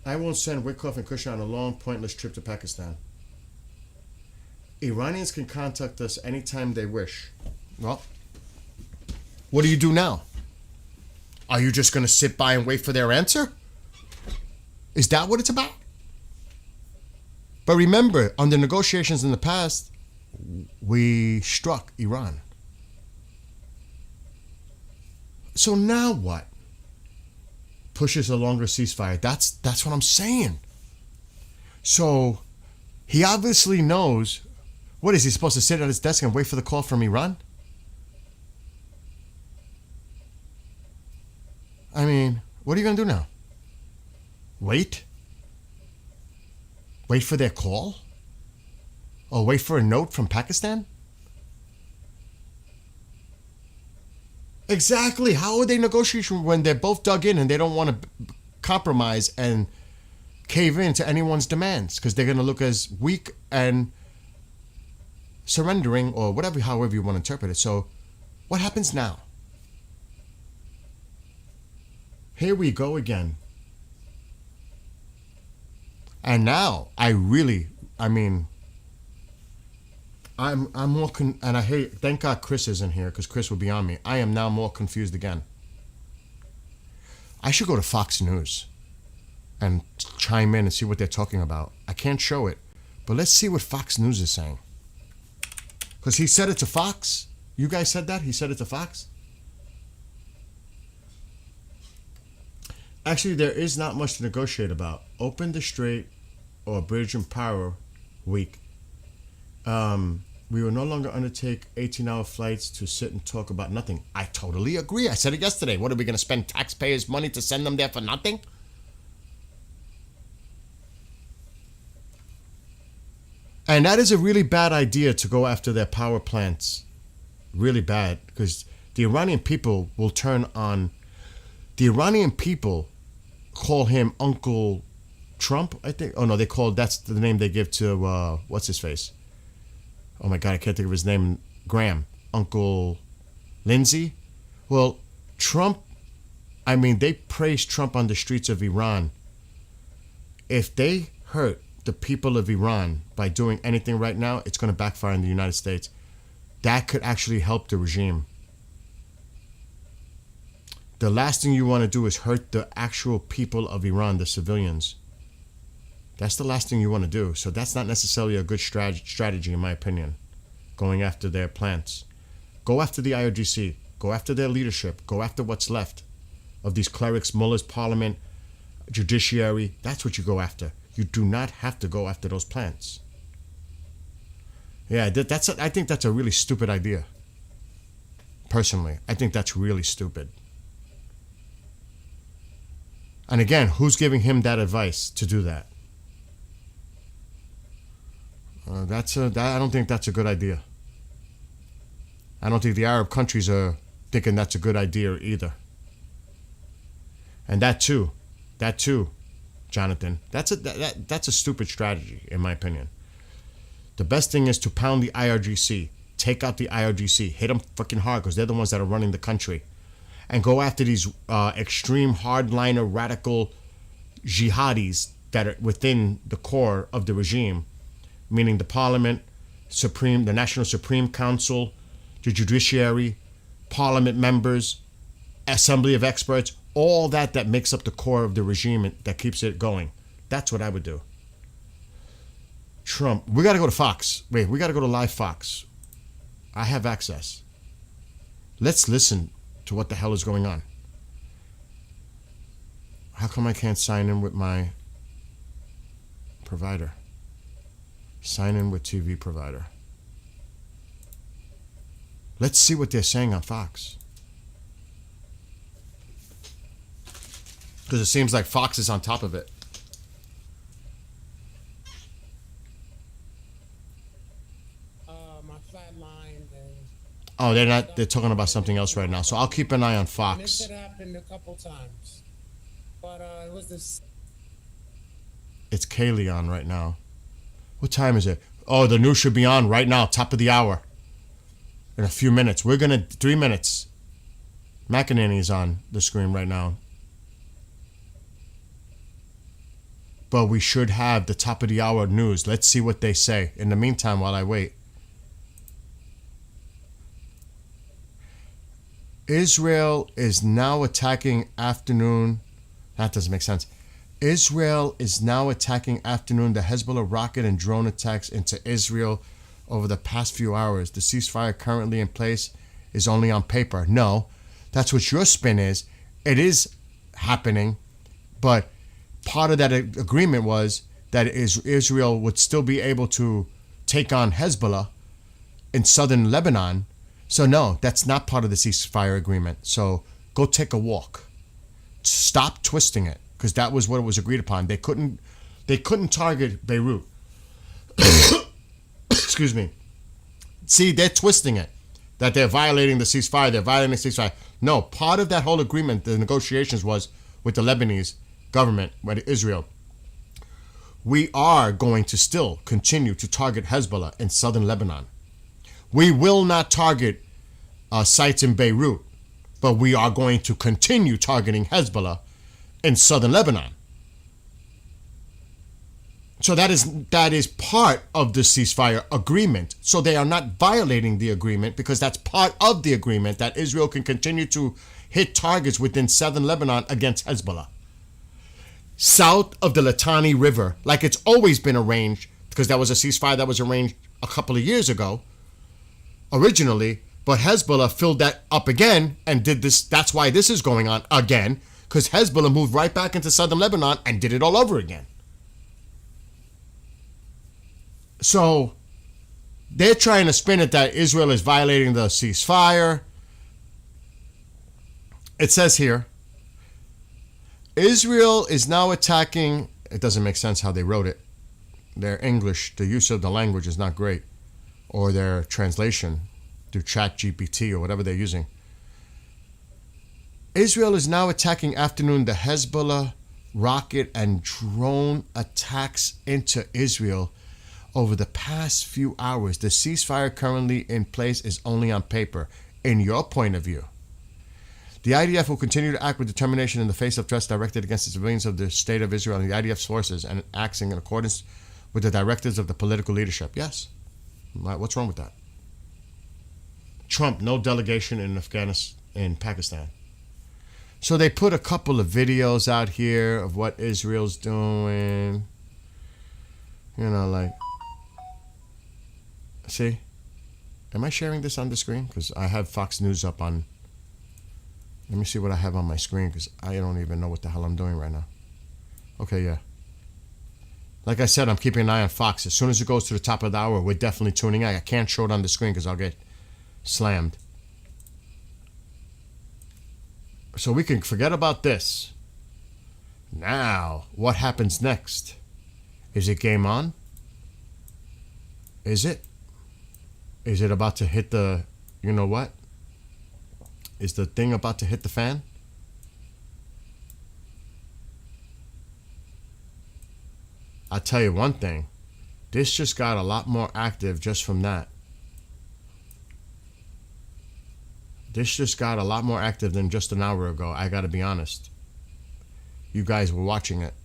I won't send Witkoff and Kushner on a long, pointless trip to Pakistan. Iranians can contact us anytime they wish. Well, what do you do now? Are you just going to sit by and wait for their answer? Is that what it's about? But remember, on the negotiations in the past, we struck Iran. So now what? Pushes a longer ceasefire. That's what I'm saying. So he obviously knows. What is he supposed to sit at his desk and wait for the call from Iran? I mean, what are you going to do now? Wait? Wait for their call? Or wait for a note from Pakistan? Exactly. How are they negotiating when they're both dug in and they don't want to compromise and cave in to anyone's demands? Because they're going to look as weak and surrendering, or whatever, however you want to interpret it. So what happens now? Here we go again. And now I'm more and I hate, thank God Chris isn't here, because Chris will be on me. I am now more confused again. I should go to Fox News and chime in and see what they're talking about. I can't show it, but let's see what Fox News is saying. Because he said it to Fox. You guys said that? He said it to Fox? Actually, there is not much to negotiate about. Open the Strait or Bridge and Power Week. We will no longer undertake 18-hour flights to sit and talk about nothing. I totally agree. I said it yesterday. What, are we going to spend taxpayers' money to send them there for nothing? And that is a really bad idea, to go after their power plants. Really bad, because the Iranian people will turn on. The Iranian people call him Uncle Trump, I think. Oh no, that's the name they give to what's his face? Oh my God, I can't think of his name. Graham, Uncle Lindsay. Well, Trump. I mean, they praise Trump on the streets of Iran. If they hurt the people of Iran by doing anything right now, it's going to backfire in the United States. That could actually help the regime. The last thing you want to do is hurt the actual people of Iran, the civilians. That's the last thing you want to do. So that's not necessarily a good strategy, in my opinion, going after their plants. Go after the IRGC. Go after their leadership. Go after what's left of these clerics, mullahs, parliament, judiciary. That's what you go after. You do not have to go after those plants. Yeah, I think that's a really stupid idea. Personally, I think that's really stupid. And again, who's giving him that advice to do that? I don't think that's a good idea. I don't think the Arab countries are thinking that's a good idea either. And that too, Jonathan, that's a stupid strategy, in my opinion. The best thing is to pound the IRGC, take out the IRGC, hit them freaking hard, because they're the ones that are running the country, and go after these extreme hardliner radical jihadis that are within the core of the regime, meaning the parliament, the National Supreme Council, the judiciary, parliament members, assembly of experts, all that makes up the core of the regime that keeps it going. That's what I would do. Trump, we got to go to Fox. Wait, we got to go to live Fox. I have access. Let's listen to what the hell is going on. How come I can't sign in with my provider? Sign in with TV provider. Let's see what they're saying on Fox. Because it seems like Fox is on top of it. My flatlined and Oh, they're not. They're talking about something else right now. So I'll keep an eye on this Fox. had happened a couple times. But it was this. It's Kaylee on right now. What time is it? Oh, the news should be on right now, top of the hour. In a few minutes. 3 minutes. McEnany is on the screen right now. But we should have the top of the hour news. Let's see what they say. In the meantime, while I wait. Israel is now attacking afternoon. That doesn't make sense. Israel is now attacking afternoon. The Hezbollah rocket and drone attacks into Israel over the past few hours. The ceasefire currently in place is only on paper. No, that's what your spin is. It is happening, but part of that agreement was that Israel would still be able to take on Hezbollah in southern Lebanon. So no, that's not part of the ceasefire agreement. So go take a walk. Stop twisting it, because that was what was agreed upon. They couldn't target Beirut. Excuse me. See, they're twisting it, that they're violating the ceasefire. They're violating the ceasefire. No, part of that whole agreement, the negotiations, was with the Lebanese government, with Israel. We are going to still continue to target Hezbollah in southern Lebanon. We will not target sites in Beirut, but we are going to continue targeting Hezbollah in southern Lebanon. So that is part of the ceasefire agreement. So they are not violating the agreement, because that's part of the agreement, that Israel can continue to hit targets within southern Lebanon against Hezbollah. South of the Litani River, like it's always been arranged, because that was a ceasefire that was arranged a couple of years ago originally, but Hezbollah filled that up again and did this. That's why this is going on again, because Hezbollah moved right back into southern Lebanon and did it all over again. So they're trying to spin it that Israel is violating the ceasefire. It says here, Israel is now attacking. It doesn't make sense how they wrote it. Their English, the use of the language is not great, or their translation through ChatGPT or whatever they're using. Israel is now attacking afternoon. The Hezbollah rocket and drone attacks into Israel over the past few hours. The ceasefire currently in place is only on paper. In your point of view, the IDF will continue to act with determination in the face of threats directed against the civilians of the state of Israel and the IDF's forces, and acting in accordance with the directives of the political leadership. Yes. What's wrong with that? Trump, no delegation in Afghanistan, in Pakistan. So they put a couple of videos out here of what Israel's doing. You know, like, see? Am I sharing this on the screen? Because I have Fox News up on. Let me see what I have on my screen, because I don't even know what the hell I'm doing right now. Okay, yeah. Like I said, I'm keeping an eye on Fox. As soon as it goes to the top of the hour, we're definitely tuning in. I can't show it on the screen because I'll get slammed. So we can forget about this. Now, what happens next? Is it game on? Is it? Is it about to hit the, you know what? Is the thing about to hit the fan? I'll tell you one thing. This just got a lot more active just from that. This just got a lot more active than just an hour ago. I gotta be honest. You guys were watching it.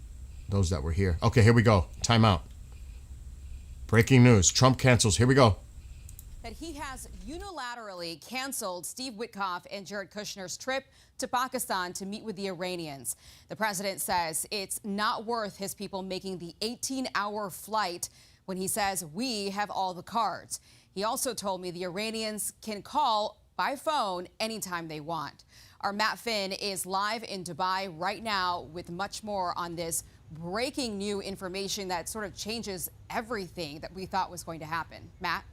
Those that were here. Okay, here we go. Time out. Breaking news. Trump cancels. Here we go. That he has unilaterally canceled Steve Witkoff and Jared Kushner's trip to Pakistan to meet with the Iranians. The president says it's not worth his people making the 18-hour flight when he says we have all the cards. He also told me the Iranians can call by phone anytime they want. Our Matt Finn is live in Dubai right now with much more on this breaking new information that sort of changes everything that we thought was going to happen. Matt?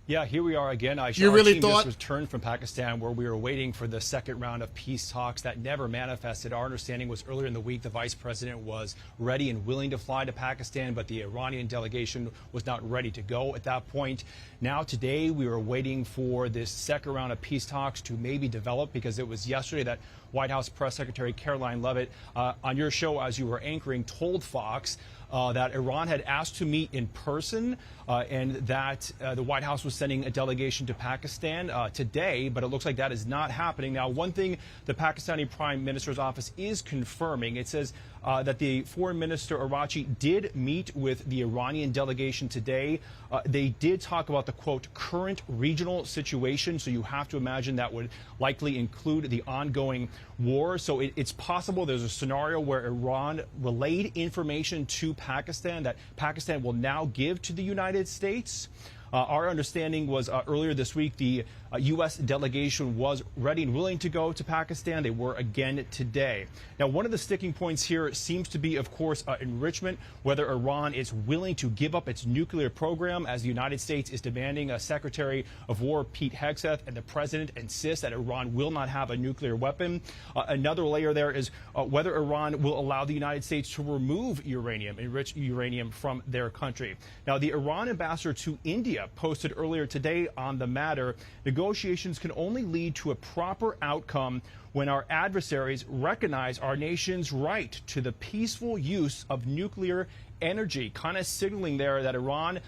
Yeah, here we are again. I You really just thought returned from Pakistan, where we were waiting for the second round of peace talks that never manifested. Our understanding was earlier in the week the vice president was ready and willing to fly to Pakistan, but the Iranian delegation was not ready to go at that point. Now today we were waiting for this second round of peace talks to maybe develop, because it was yesterday that White House Press Secretary Caroline Leavitt on your show, as you were anchoring, told Fox that Iran had asked to meet in person and that the White House was sending a delegation to Pakistan today, but it looks like that is not happening. Now, one thing the Pakistani Prime Minister's office is confirming, it says that the Foreign Minister Arachi did meet with the Iranian delegation today. They did talk about the, quote, current regional situation, so you have to imagine that would likely include the ongoing war. So it's possible there's a scenario where Iran relayed information to Pakistan that Pakistan will now give to the United States. Our understanding was earlier this week the U.S. delegation was ready and willing to go to Pakistan. They were again today. Now, one of the sticking points here seems to be, of course, enrichment, whether Iran is willing to give up its nuclear program, as the United States is demanding. Secretary of War Pete Hegseth and the president insist that Iran will not have a nuclear weapon. Another layer there is whether Iran will allow the United States to remove uranium, enriched uranium, from their country. Now, the Iran ambassador to India posted earlier today on the matter, negotiations can only lead to a proper outcome when our adversaries recognize our nation's right to the peaceful use of nuclear energy, kind of signaling there that Iran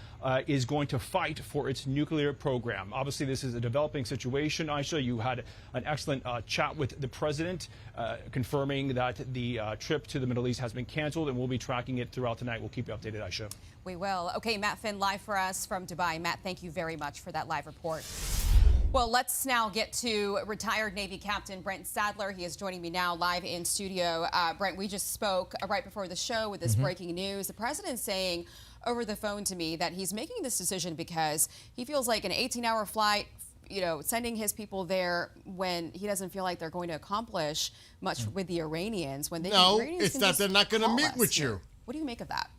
is going to fight for its nuclear program. Obviously, this is a developing situation. Aisha, you had an excellent chat with the president, confirming that the trip to the Middle East has been canceled, and we'll be tracking it throughout tonight. We'll keep you updated, Aisha. We will. Okay, Matt Finn, live for us from Dubai. Matt, thank you very much for that live report. Well, let's now get to retired Navy Captain Brent Sadler. He is joining me now live in studio. Brent, we just spoke right before the show with this breaking news. The president saying over the phone to me that he's making this decision because he feels like an 18-hour flight, you know, sending his people there when he doesn't feel like they're going to accomplish much with the Iranians. When they, no, the Iranians it's that they're not going to meet with you. What do you make of that?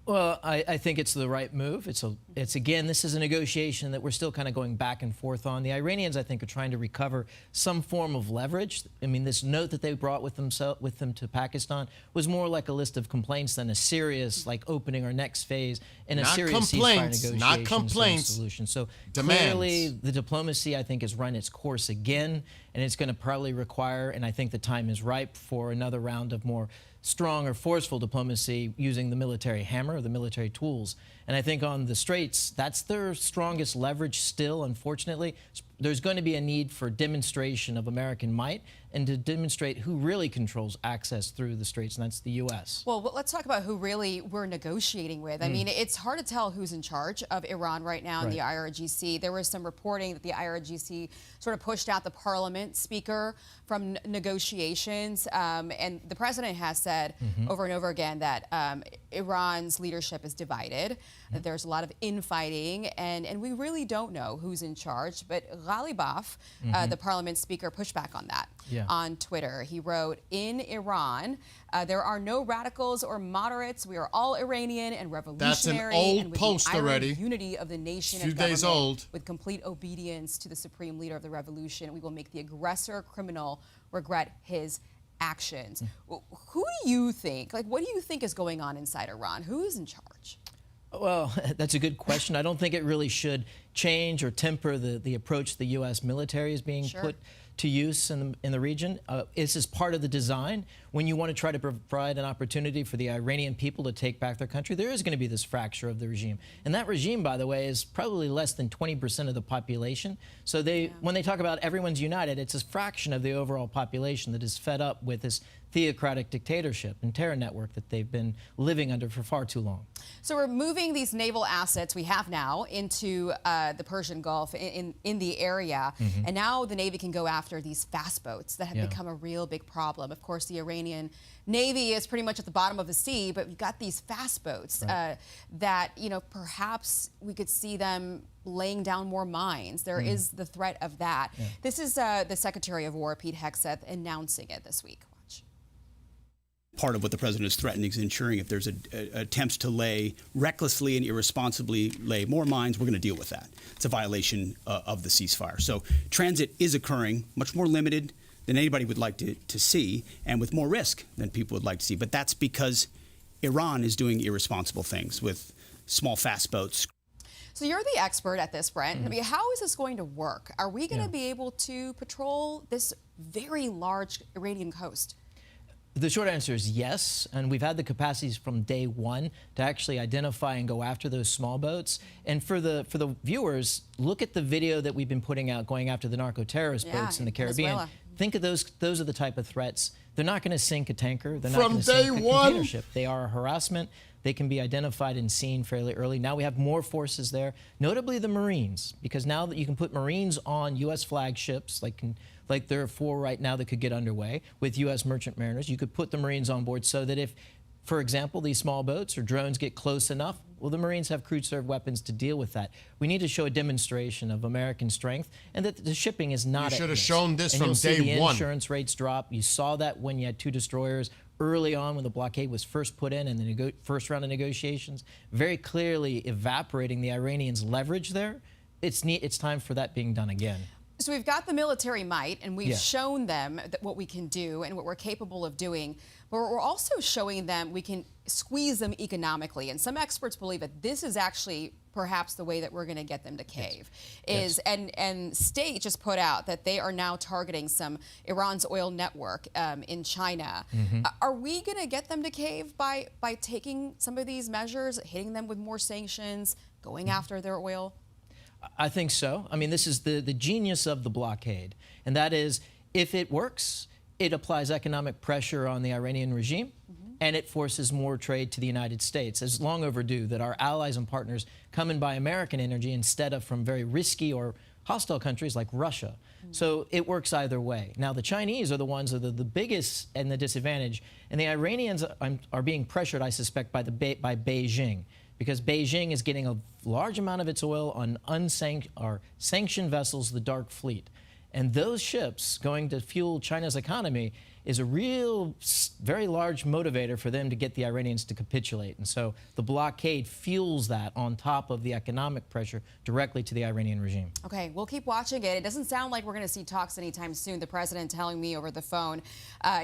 Well, I think it's the right move. It's again, this is a negotiation that we're still kind of going back and forth on. The Iranians, I think, are trying to recover some form of leverage. I mean, this note that they brought with them to Pakistan was more like a list of complaints than a serious, like, opening our next phase in a serious ceasefire negotiation solution. So clearly, the diplomacy, I think, has run its course again, and it's going to probably require, and I think the time is ripe for another round of more strong or forceful diplomacy using the military hammer, the military tools. And I think on the Straits, that's their strongest leverage still, unfortunately. There's going to be a need for demonstration of American might and to demonstrate who really controls access through the Straits, and that's the U.S. Well, let's talk about who really we're negotiating with. I mean, it's hard to tell who's in charge of Iran right now in the IRGC. There was some reporting that the IRGC sort of pushed out the parliament speaker from negotiations, and the president has said over and over again that Iran's leadership is divided, that there's a lot of infighting, and we really don't know who's in charge. But Ghalibaf, the parliament speaker, pushed back on that on Twitter. He wrote, "In Iran, there are no radicals or moderates. We are all Iranian and revolutionary." That's an old and with post the already. Unity of the nation a few and days government, old. with complete obedience to the supreme leader of the revolution, we will make the aggressor criminal regret his actions. Who do you think, like, what do you think is going on inside Iran? Who is in charge? Well, that's a good question. I don't think it really should change or temper the approach the U.S. military is being put to use in the region. This is part of the design. When you want to try to provide an opportunity for the Iranian people to take back their country, there is going to be this fracture of the regime. And that regime, by the way, is probably less than 20% of the population. So when they talk about everyone's united, it's a fraction of the overall population that is fed up with this theocratic dictatorship and terror network that they've been living under for far too long. So we're moving these naval assets we have now into the Persian Gulf in the area, and now the Navy can go after these fast boats that have become a real big problem. Of course, the Iranian Navy is pretty much at the bottom of the sea, but you've got these fast boats that, you know, perhaps we could see them laying down more mines. There is the threat of that. This is the Secretary of War, Pete Hegseth, announcing it this week. Part of what the president is threatening is ensuring if there's attempts to recklessly and irresponsibly lay more mines, we're going to deal with that. It's a violation of the ceasefire. So transit is occurring, much more limited than anybody would like to see, and with more risk than people would like to see. But that's because Iran is doing irresponsible things with small, fast boats. So you're the expert at this, Brent. I mean, how is this going to work? Are we going to be able to patrol this very large Iranian coast? The short answer is yes, and we've had the capacities from day one to actually identify and go after those small boats. And for the viewers, look at the video that we've been putting out going after the narco-terrorist boats in the Caribbean. Venezuela. Think of those are the type of threats. They're not going to sink a tanker. They're not From going to day sink a one? container ship. They are a harassment. They can be identified and seen fairly early. Now we have more forces there, notably the Marines, because now that you can put Marines on U.S. flag ships, like there are 4 right now that could get underway with U.S. merchant mariners, you could put the Marines on board so that if, for example, these small boats or drones get close enough, well, the Marines have crew-served weapons to deal with that. We need to show a demonstration of American strength and that the shipping is not at risk. You should have shown this and from you'll see day the one. Insurance rates drop. You saw that when you had 2 destroyers early on when the blockade was first put in and the first round of negotiations, very clearly evaporating the Iranians' leverage there. It's time for that being done again. So we've got the military might, and we've Yeah. shown them what we can do and what we're capable of doing. But we're also showing them we can squeeze them economically. And some experts believe that this is actually perhaps the way that we're going to get them to cave. And State just put out that they are now targeting some Iran's oil network in China. Are we going to get them to cave by taking some of these measures, hitting them with more sanctions, going after their oil? I think so. I mean, this is the genius of the blockade, and that is, if it works, it applies economic pressure on the Iranian regime, and it forces more trade to the United States. It's long overdue that our allies and partners come and buy American energy instead of from very risky or hostile countries like Russia. So it works either way. Now, the Chinese are the ones that are the biggest and the disadvantage, and the Iranians are being pressured, I suspect, by Beijing, because Beijing is getting a large amount of its oil on sanctioned vessels, the Dark Fleet. And those ships going to fuel China's economy is a real, very large motivator for them to get the Iranians to capitulate. And so the blockade fuels that on top of the economic pressure directly to the Iranian regime. Okay, we'll keep watching it. It doesn't sound like we're going to see talks anytime soon. The president telling me over the phone,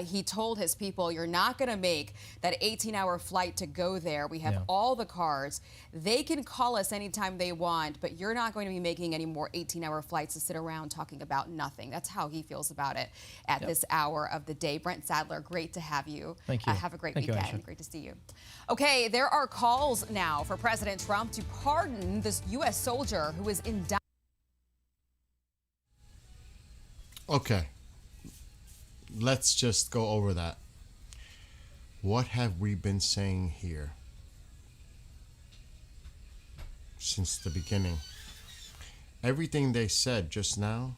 he told his people, you're not going to make that 18-hour flight to go there. We have all the cards. They can call us anytime they want, but you're not going to be making any more 18-hour flights to sit around talking about nothing. That's how he feels about it at this hour of the day. Brent Sadler, great to have you. Thank you. Have a great Thank you, weekend. Aisha. Great to see you. Okay, there are calls now for President Trump to pardon this U.S. soldier who is indicted. Okay. Let's just go over that. What have we been saying here since the beginning? Everything they said just now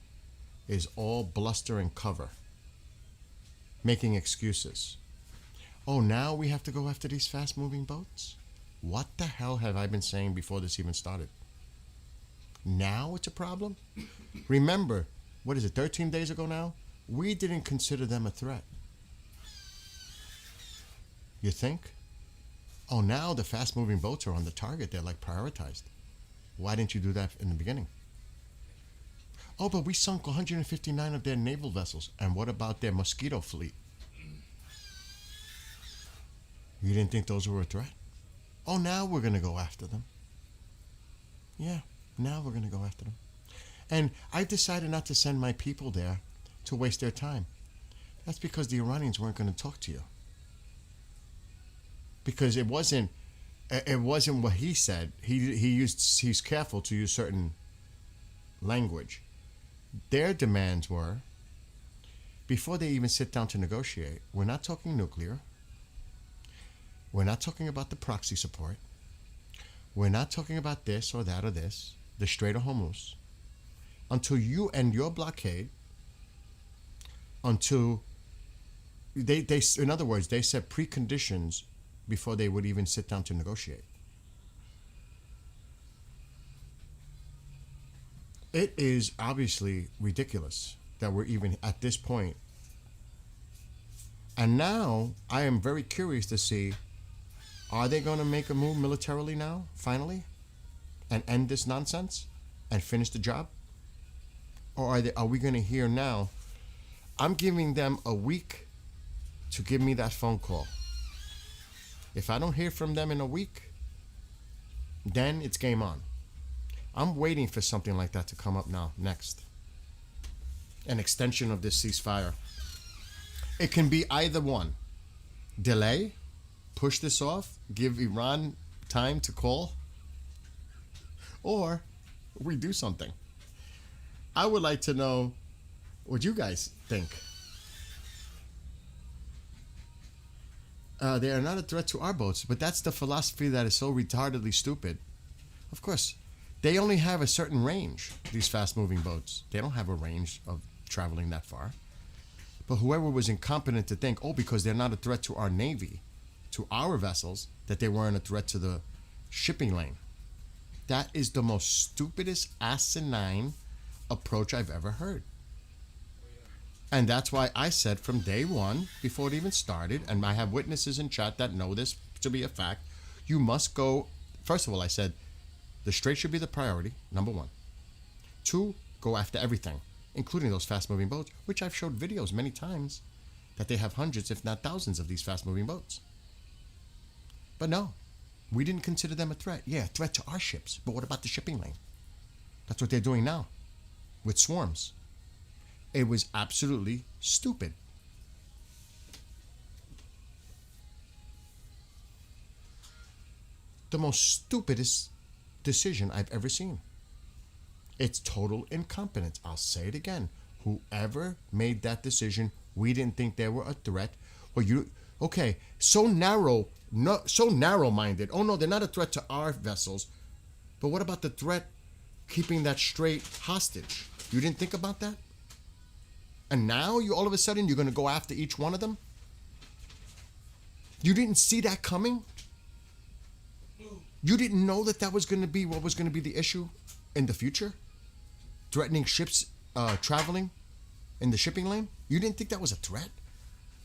is all bluster and cover, making excuses. Oh, now we have to go after these fast-moving boats? What the hell have I been saying before this even started? Now it's a problem? Remember, what is it, 13 days ago now? We didn't consider them a threat. You think? Oh, now the fast-moving boats are on the target. They're like prioritized. Why didn't you do that in the beginning? Oh, but we sunk 159 of their naval vessels. And what about their Mosquito fleet? You didn't think those were a threat? Oh, now we're going to go after them. Yeah, now we're going to go after them. And I decided not to send my people there to waste their time. That's because the Iranians weren't going to talk to you. Because it wasn't what he said. He's careful to use certain language. Their demands were, before they even sit down to negotiate, we're not talking nuclear. We're not talking about the proxy support. We're not talking about this or that or this, the Strait of Hormuz. Until you end your blockade, until they in other words, they set preconditions before they would even sit down to negotiate. It is obviously ridiculous that we're even at this point. And now I am very curious to see, are they going to make a move militarily now, finally, and end this nonsense and finish the job? Or are we going to hear now, I'm giving them a week to give me that phone call. If I don't hear from them in a week, then it's game on. I'm waiting for something like that to come up now, next. An extension of this ceasefire. It can be either one. delay, push this off, give Iran time to call, or we do something. I would like to know what you guys think. They are not a threat to our boats, but that's the philosophy that is so retardedly stupid. Of course, they only have a certain range, these fast-moving boats. They don't have a range of traveling that far. But whoever was incompetent to think, oh, because they're not a threat to our Navy, to our vessels, that they weren't a threat to the shipping lane. That is the most stupidest, asinine approach I've ever heard. And that's why I said from day one, before it even started, and I have witnesses in chat that know this to be a fact, you must go, first of all, I said, the Strait should be the priority, number one. Two, go after everything, including those fast-moving boats, which I've showed videos many times, that they have hundreds, if not thousands, of these fast-moving boats. But no, we didn't consider them a threat. Yeah, a threat to our ships, but what about the shipping lane? That's what they're doing now, with swarms. It was absolutely stupid. The most stupidest decision I've ever seen. It's total incompetence. I'll say it again. Whoever made that decision, we didn't think they were a threat. Well, okay, so narrow-minded. Oh no, they're not a threat to our vessels. But what about the threat keeping that strait hostage? You didn't think about that? And now you all of a sudden you're going to go after each one of them? You didn't see that coming? You didn't know that that was going to be what was going to be the issue in the future? Threatening ships traveling in the shipping lane? You didn't think that was a threat?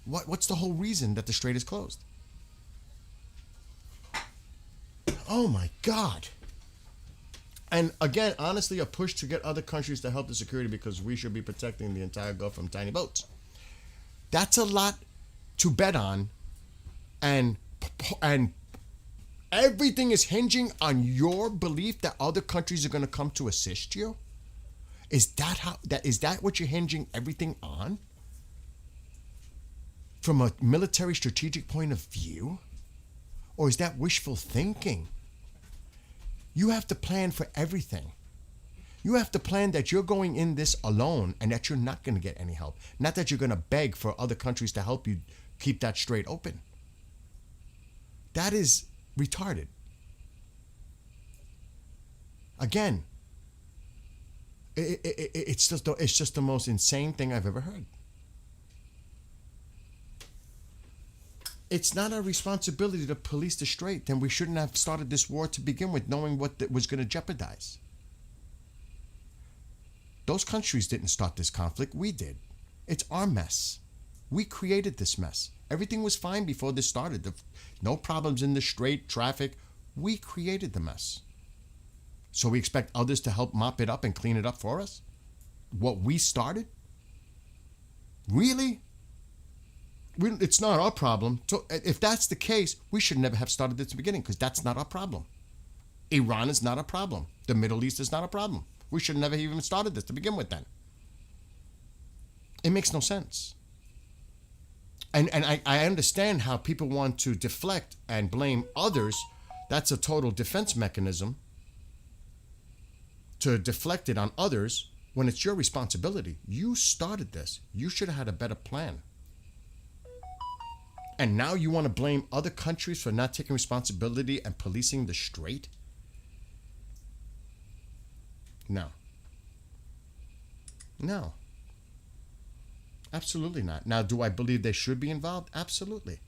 What's the whole reason that the strait is closed? Oh my God. And again, honestly, a push to get other countries to help the security because we should be protecting the entire Gulf from tiny boats. That's a lot to bet on, and everything is hinging on your belief that other countries are going to come to assist you. Is that what you're hinging everything on? From a military strategic point of view? Or is that wishful thinking? You have to plan for everything. You have to plan that you're going in this alone and that you're not going to get any help. Not that you're going to beg for other countries to help you keep that strait open. That is retarded. Again, it's just the most insane thing I've ever heard. It's not our responsibility to police the strait. Then we shouldn't have started this war to begin with, knowing what that was going to jeopardize. Those countries didn't start this conflict. We did. It's our mess. We created this mess. Everything was fine before this started. No problems in the strait, traffic. We created the mess. So we expect others to help mop it up and clean it up for us? What we started? Really? It's not our problem. So if that's the case, we should never have started at the beginning, because that's not our problem. Iran is not a problem. The Middle East is not a problem. We should never have even started this to begin with then. It makes no sense. And I understand how people want to deflect and blame others. That's a total defense mechanism, to deflect it on others when it's your responsibility. You started this. You should have had a better plan. And now you want to blame other countries for not taking responsibility and policing the strait? No. No. Absolutely not. Now, do I believe they should be involved? Absolutely.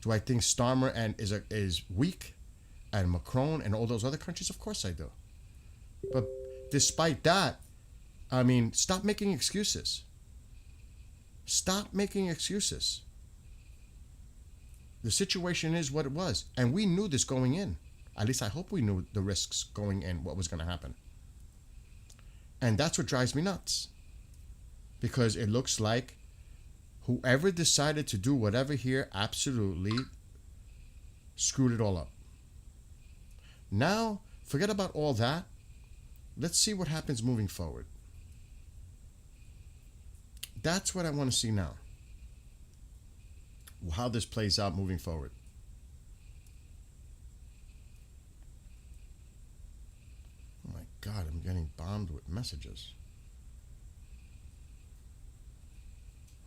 Do I think Starmer is weak, and Macron and all those other countries? Of course I do. But despite that, I mean, stop making excuses. Stop making excuses. The situation is what it was. And we knew this going in. At least I hope we knew the risks going in, what was going to happen. And that's what drives me nuts. Because it looks like whoever decided to do whatever here absolutely screwed it all up. Now, forget about all that. Let's see what happens moving forward. That's what I want to see now. how this plays out moving forward. Oh my God, I'm getting bombed with messages.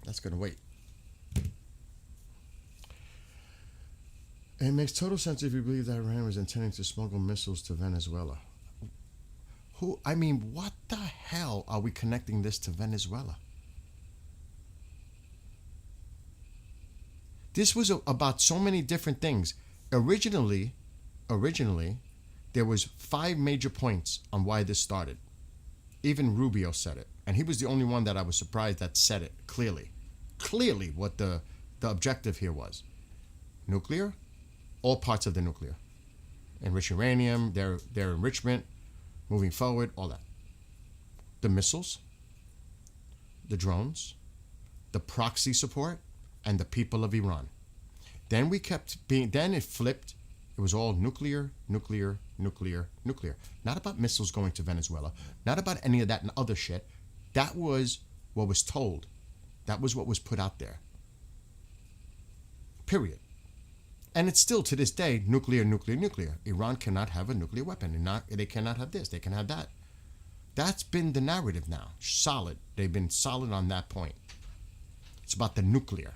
That's going to wait. It makes total sense if you believe that Iran was intending to smuggle missiles to Venezuela. What the hell are we connecting this to Venezuela? This was about so many different things. Originally, there was 5 major points on why this started. Even Rubio said it. And he was the only one that I was surprised that said it clearly. Clearly what the objective here was. Nuclear, all parts of the nuclear. Enriched uranium, their enrichment, moving forward, all that. The missiles, the drones, the proxy support, and the people of Iran. Then it flipped. It was all nuclear. Not about missiles going to Venezuela. Not about any of that and other shit. That was what was told. That was what was put out there. Period. And it's still, to this day, nuclear. Iran cannot have a nuclear weapon. They cannot have this. They can have that. That's been the narrative now. Solid. They've been solid on that point. It's about the nuclear.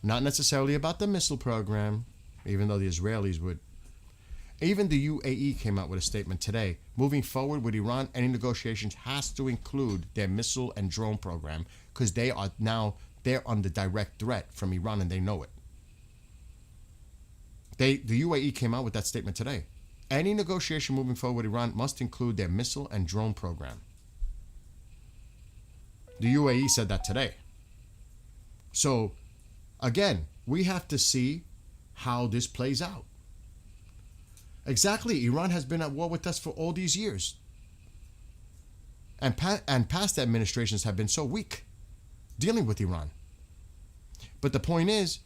Not necessarily about the missile program, even though the Israelis would. Even the UAE came out with a statement today. Moving forward with Iran, any negotiations has to include their missile and drone program because they're under direct threat from Iran and they know it. The UAE came out with that statement today. Any negotiation moving forward with Iran must include their missile and drone program. The UAE said that today. So, again, we have to see how this plays out. Exactly, Iran has been at war with us for all these years. And past administrations have been so weak dealing with Iran. But the point is,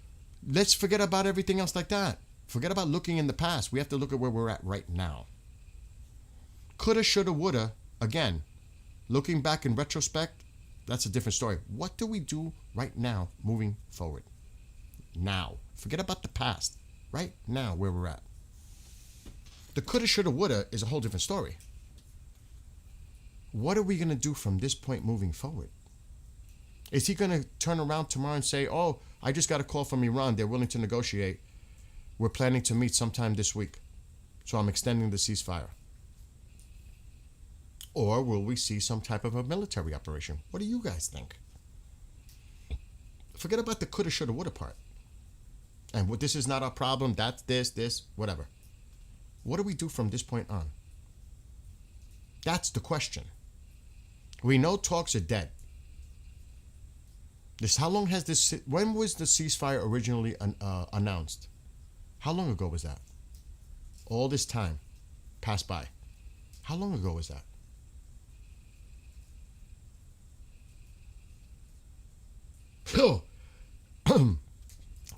let's forget about everything else like that. Forget about looking in the past. We have to look at where we're at right now. Coulda, shoulda, woulda. Again, looking back in retrospect, that's a different story. What do we do right now moving forward? Now. Forget about the past. Right now, where we're at. The coulda, shoulda, woulda is a whole different story. What are we going to do from this point moving forward? Is he going to turn around tomorrow and say, oh, I just got a call from Iran. They're willing to negotiate. We're planning to meet sometime this week. So I'm extending the ceasefire. Or will we see some type of a military operation? What do you guys think? Forget about the coulda, shoulda, woulda part. And this is not our problem. That's this, whatever. What do we do from this point on? That's the question. We know talks are dead. When was the ceasefire originally announced? How long ago was that? All this time passed by. How long ago was that?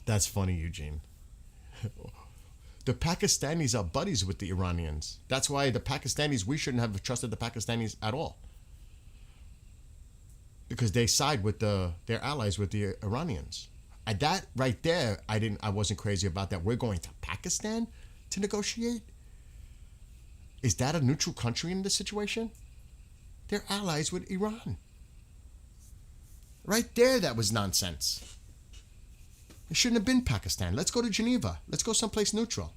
That's funny, Eugene. The Pakistanis are buddies with the Iranians. That's why the Pakistanis, we shouldn't have trusted the Pakistanis at all. Because they side with their allies with the Iranians. That right there, I wasn't crazy about that. We're going to Pakistan to negotiate? Is that a neutral country in this situation? They're allies with Iran. Right there, that was nonsense. It shouldn't have been Pakistan. Let's go to Geneva. Let's go someplace neutral.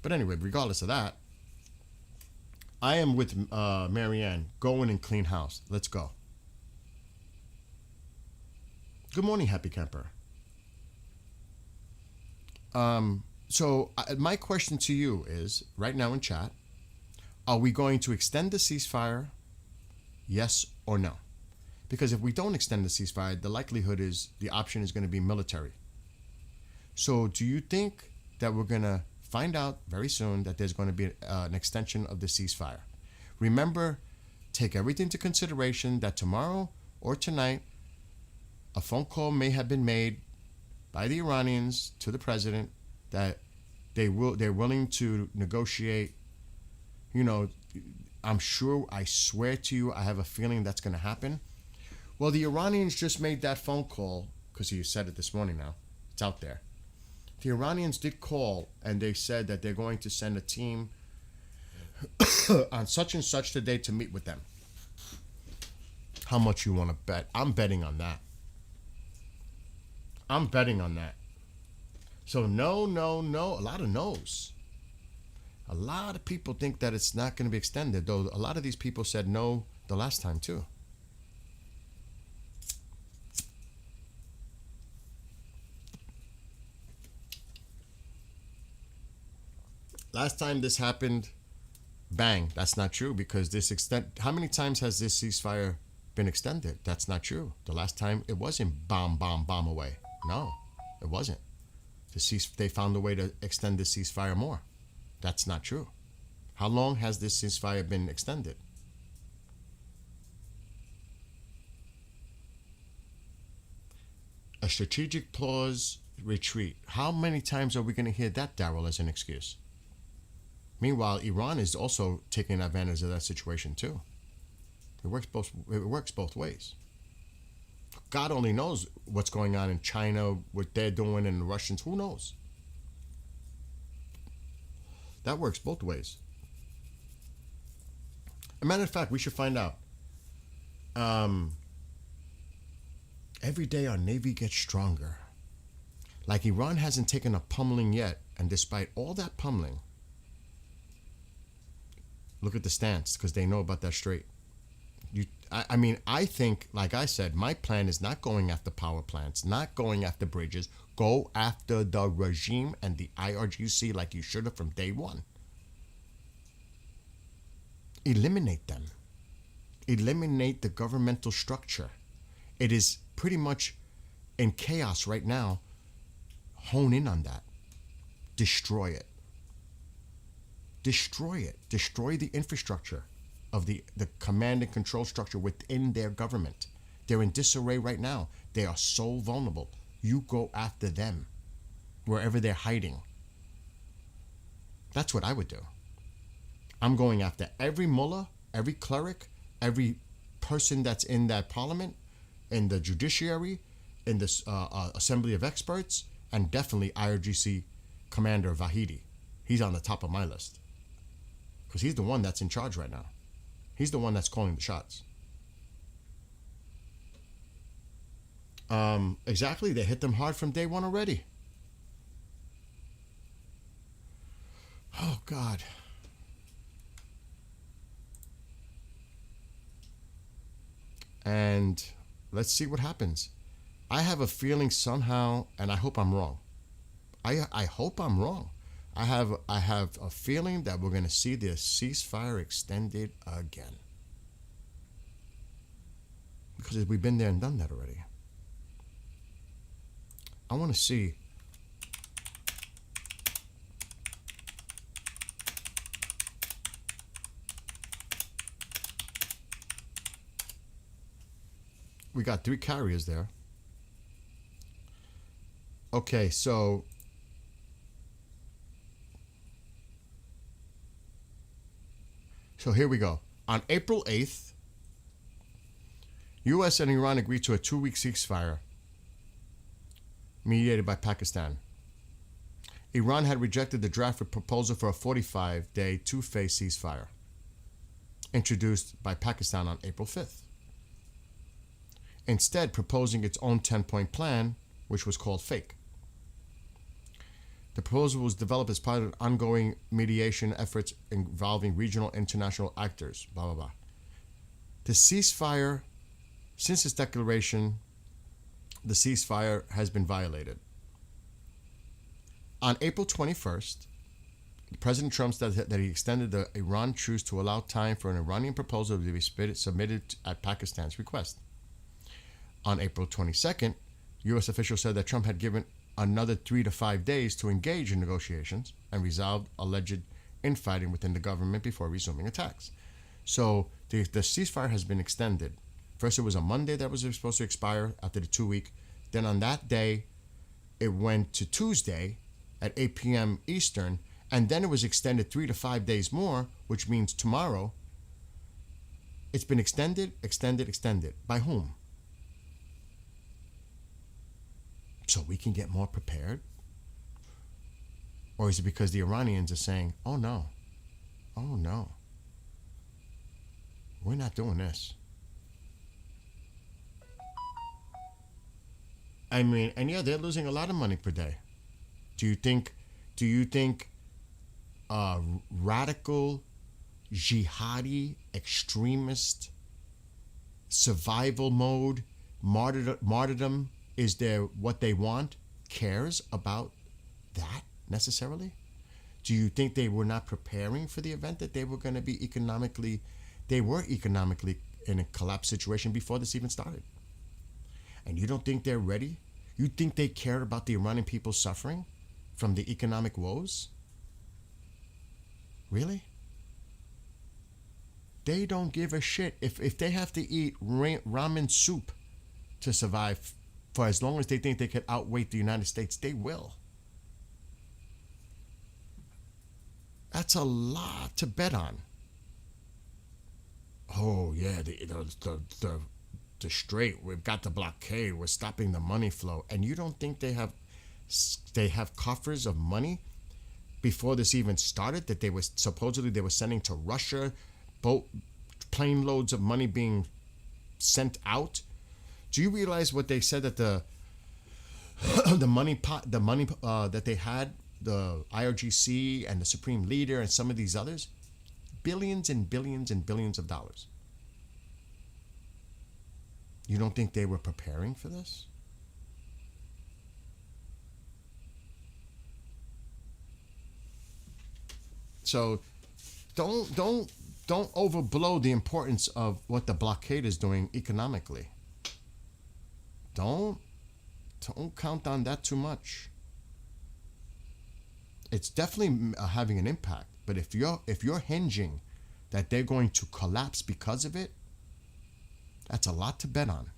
But anyway, regardless of that, I am with Marianne. Go in and clean house. Let's go. Good morning, Happy Camper. So my question to you is, right now in chat, are we going to extend the ceasefire? Yes or no? Because if we don't extend the ceasefire, the likelihood is the option is going to be military. So do you think that we're going to find out very soon that there's going to be an extension of the ceasefire? Remember, take everything into consideration that tomorrow or tonight, a phone call may have been made by the Iranians to the president that they're willing to negotiate. You know, I'm sure, I swear to you, I have a feeling that's going to happen. Well, the Iranians just made that phone call, because he said it this morning now. It's out there. The Iranians did call, and they said that they're going to send a team on such and such today to meet with them. How much you want to bet? I'm betting on that. I'm betting on that. So no. A lot of no's. A lot of people think that it's not going to be extended, though a lot of these people said no the last time too. Last time this happened, bang, that's not true, because how many times has this ceasefire been extended? That's not true. The last time it wasn't bomb away. No, it wasn't. They found a way to extend the ceasefire more. That's not true. How long has this ceasefire been extended? A strategic pause retreat. How many times are we going to hear that, Daryl, as an excuse? Meanwhile, Iran is also taking advantage of that situation too. It works both ways. God only knows what's going on in China, what they're doing, and the Russians. Who knows? That works both ways. As a matter of fact, we should find out. Every day our Navy gets stronger. Like Iran hasn't taken a pummeling yet, and despite all that pummeling, look at the stance, because they know about that strait. I think, like I said, my plan is not going after power plants, not going after bridges. Go after the regime and the IRGC like you should have from day one. Eliminate them. Eliminate the governmental structure. It is pretty much in chaos right now. Hone in on that. Destroy it. Destroy it. Destroy the infrastructure of the command and control structure within their government. They're in disarray right now. They are so vulnerable. You go after them wherever they're hiding. That's what I would do. I'm going after every mullah, every cleric, every person that's in that parliament, in the judiciary, in this assembly of experts, and definitely IRGC Commander Vahidi. He's on the top of my list, because he's the one that's in charge right now. He's the one that's calling the shots. Exactly. They hit them hard from day one already. Oh, God. And let's see what happens. I have a feeling somehow, and I hope I'm wrong. I hope I'm wrong. I have a feeling that we're going to see the ceasefire extended again. Because we've been there and done that already. I want to see. We got 3 carriers there. Okay, so here we go. On April 8th, U.S. and Iran agreed to a 2-week ceasefire mediated by Pakistan. Iran had rejected the draft proposal for a 45-day, 2-phase ceasefire introduced by Pakistan on April 5th. Instead, proposing its own 10-point plan, which was called FAKE. The proposal was developed as part of ongoing mediation efforts involving regional international actors, blah, blah, blah. The ceasefire, since its declaration, the ceasefire has been violated. On April 21st, President Trump said that he extended the Iran truce to allow time for an Iranian proposal to be submitted at Pakistan's request. On April 22nd, U.S. officials said that Trump had given another 3 to 5 days to engage in negotiations and resolve alleged infighting within the government before resuming attacks. So the ceasefire has been extended. First, it was a Monday that was supposed to expire after the 2-week. Then on that day, it went to Tuesday at 8 p.m. Eastern, and then it was extended 3 to 5 days more, which means tomorrow. It's been extended. By whom? so we can get more prepared? Or is it because the Iranians are saying, oh no, we're not doing this? I mean, and yeah, they're losing a lot of money per day. Do you think radical, jihadi, extremist, survival mode, martyrdom is what they want, cares about that necessarily? Do you think they were not preparing for the event, that they were going to be economically in a collapse situation before this even started? And you don't think they're ready? You think they care about the Iranian people suffering from the economic woes? Really? They don't give a shit. If they have to eat ramen soup to survive for as long as they think they could outweigh the United States, they will. That's a lot to bet on. Oh yeah, the strait. We've got the blockade. We're stopping the money flow. And you don't think they have coffers of money before this even started that they were supposedly sending to Russia, plane loads of money being sent out? Do you realize what they said that the money that they had, the IRGC and the Supreme Leader and some of these others, billions and billions and billions of dollars? You don't think they were preparing for this? So don't overblow the importance of what the blockade is doing economically. Don't count on that too much. It's definitely having an impact, but if you're hinging that they're going to collapse because of it, that's a lot to bet on.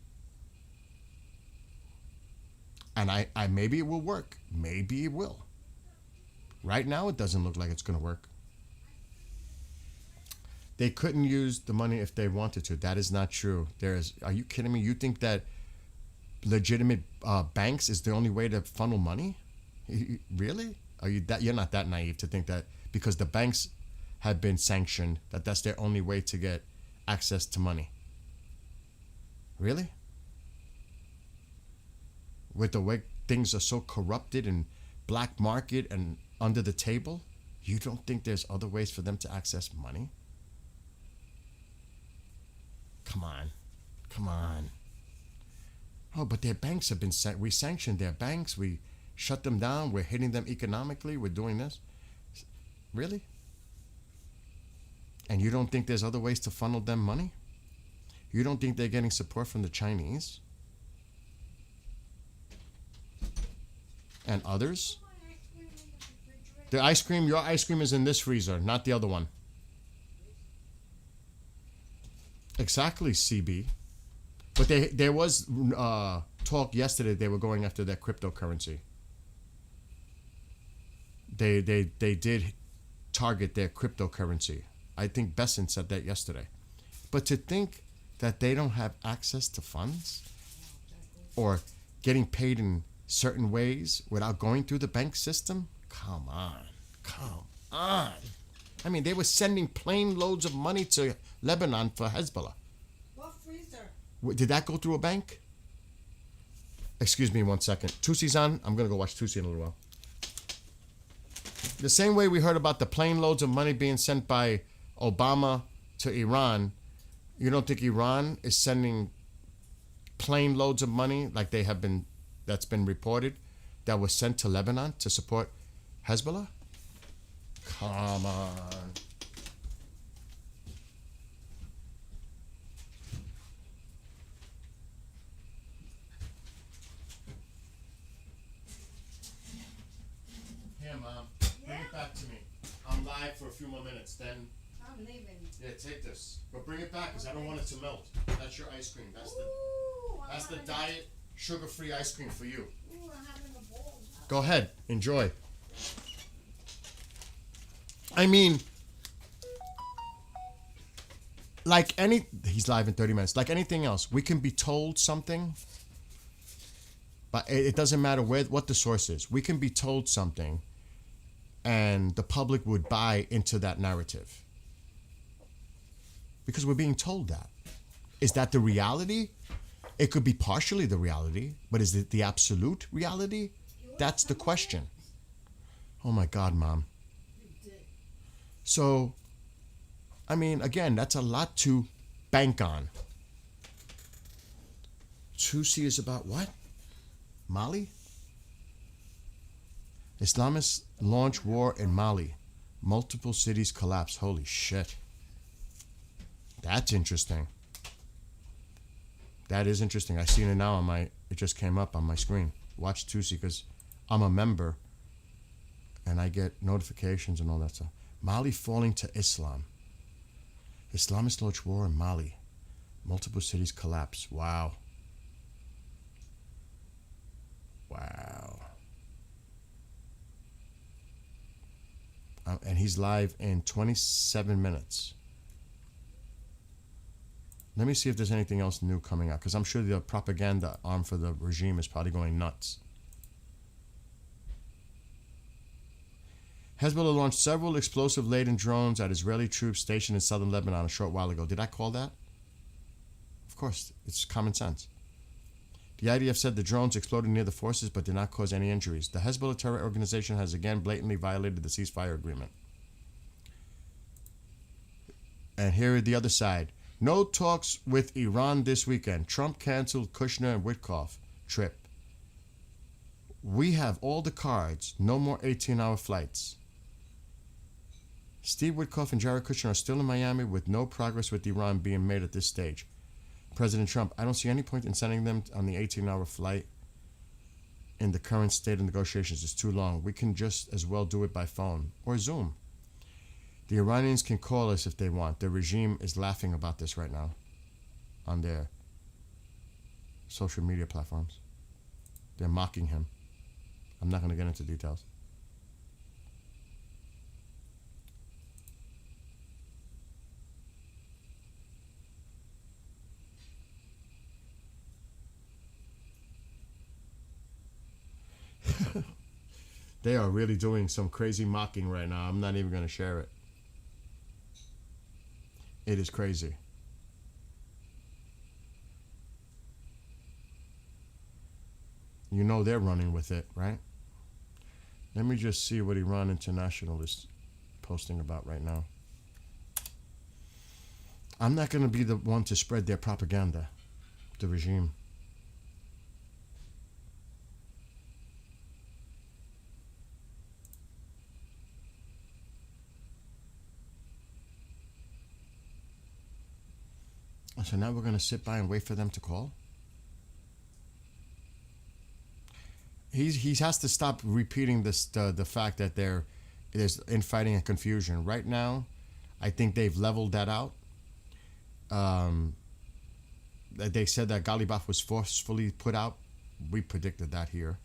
And I maybe it will work. Maybe it will. Right now, it doesn't look like it's going to work. They couldn't use the money if they wanted to. That is not true. Are you kidding me? You think that legitimate banks is the only way to funnel money? Really? You're not that naive to think that because the banks have been sanctioned, that's their only way to get access to money? Really? With the way things are so corrupted and black market and under the table, you don't think there's other ways for them to access money? Come on. Oh, but their banks have been we sanctioned their banks. We shut them down. We're hitting them economically. We're doing this. Really? And you don't think there's other ways to funnel them money? You don't think they're getting support from the Chinese? And others? Your ice cream is in this freezer, not the other one. Exactly, CB. But there was talk yesterday they were going after their cryptocurrency. They did target their cryptocurrency. I think Besson said that yesterday. But to think that they don't have access to funds or getting paid in certain ways without going through the bank system? Come on. I mean, they were sending plane loads of money to Lebanon for Hezbollah. What freezer? Did that go through a bank? Excuse me 1 second. Tusi's on. I'm going to go watch Tusi in a little while. The same way we heard about the plane loads of money being sent by Obama to Iran, you don't think Iran is sending plane loads of money like that's been reported, that was sent to Lebanon to support Hezbollah? Come on. Here, Mom. Bring it back to me. I'm live for a few more minutes. Then. I'm leaving. Yeah, take this. But bring it back because I don't want it to melt. That's your ice cream. That's the diet sugar-free ice cream for you. Ooh, I'm having a bowl. Go ahead. Enjoy. I mean, he's live in 30 minutes. Like anything else, we can be told something But it doesn't matter what the source is. We can be told something, and the public would buy into that narrative. Because we're being told that. Is that the reality? It could be partially the reality, but is it the absolute reality? That's the question. Oh my God, Mom. So, I mean, again, that's a lot to bank on. Tutsi is about what? Mali? Islamists launch war in Mali. Multiple cities collapse. Holy shit. That's interesting. That is interesting. I seen it now on it just came up on my screen. Watch Tutsi because I'm a member and I get notifications and all that stuff. Mali falling to Islam. Islamists launch war in Mali. Multiple cities collapse. Wow. Wow. And he's live in 27 minutes. Let me see if there's anything else new coming out, because I'm sure the propaganda arm for the regime is probably going nuts. Hezbollah launched several explosive-laden drones at Israeli troops stationed in southern Lebanon a short while ago. Did I call that? Of course, it's common sense. The IDF said the drones exploded near the forces but did not cause any injuries. The Hezbollah terror organization has again blatantly violated the ceasefire agreement. And here are the other side. No talks with Iran this weekend. Trump canceled Kushner and Witkoff trip. We have all the cards. No more 18-hour flights. Steve Witkoff and Jared Kushner are still in Miami with no progress with Iran being made at this stage. President Trump, I don't see any point in sending them on the 18-hour flight in the current state of negotiations. It's too long. We can just as well do it by phone or Zoom. The Iranians can call us if they want. The regime is laughing about this right now on their social media platforms. They're mocking him. I'm not going to get into details. They are really doing some crazy mocking right now. I'm not even going to share it. It is crazy. You know they're running with it, right? Let me just see what Iran International is posting about right now. I'm not going to be the one to spread their propaganda, the regime. So now we're going to sit by and wait for them to call? He has to stop repeating this the fact that there's infighting and confusion. Right now, I think they've leveled that out. They said that Galibaf was forcefully put out. We predicted that here.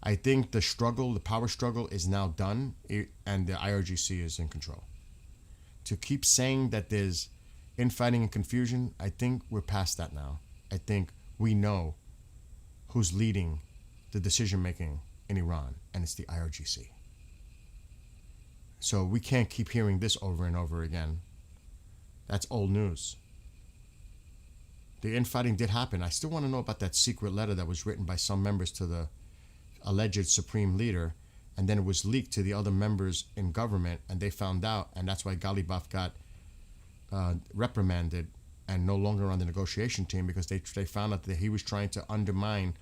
I think the power struggle is now done, and the IRGC is in control. To keep saying that there's infighting and confusion, I think we're past that now. I think we know who's leading the decision-making in Iran, and it's the IRGC. So we can't keep hearing this over and over again. That's old news. The infighting did happen. I still want to know about that secret letter that was written by some members to the alleged supreme leader, and then it was leaked to the other members in government, and they found out, and that's why Galibaf got reprimanded and no longer on the negotiation team, because they found out that he was trying to undermine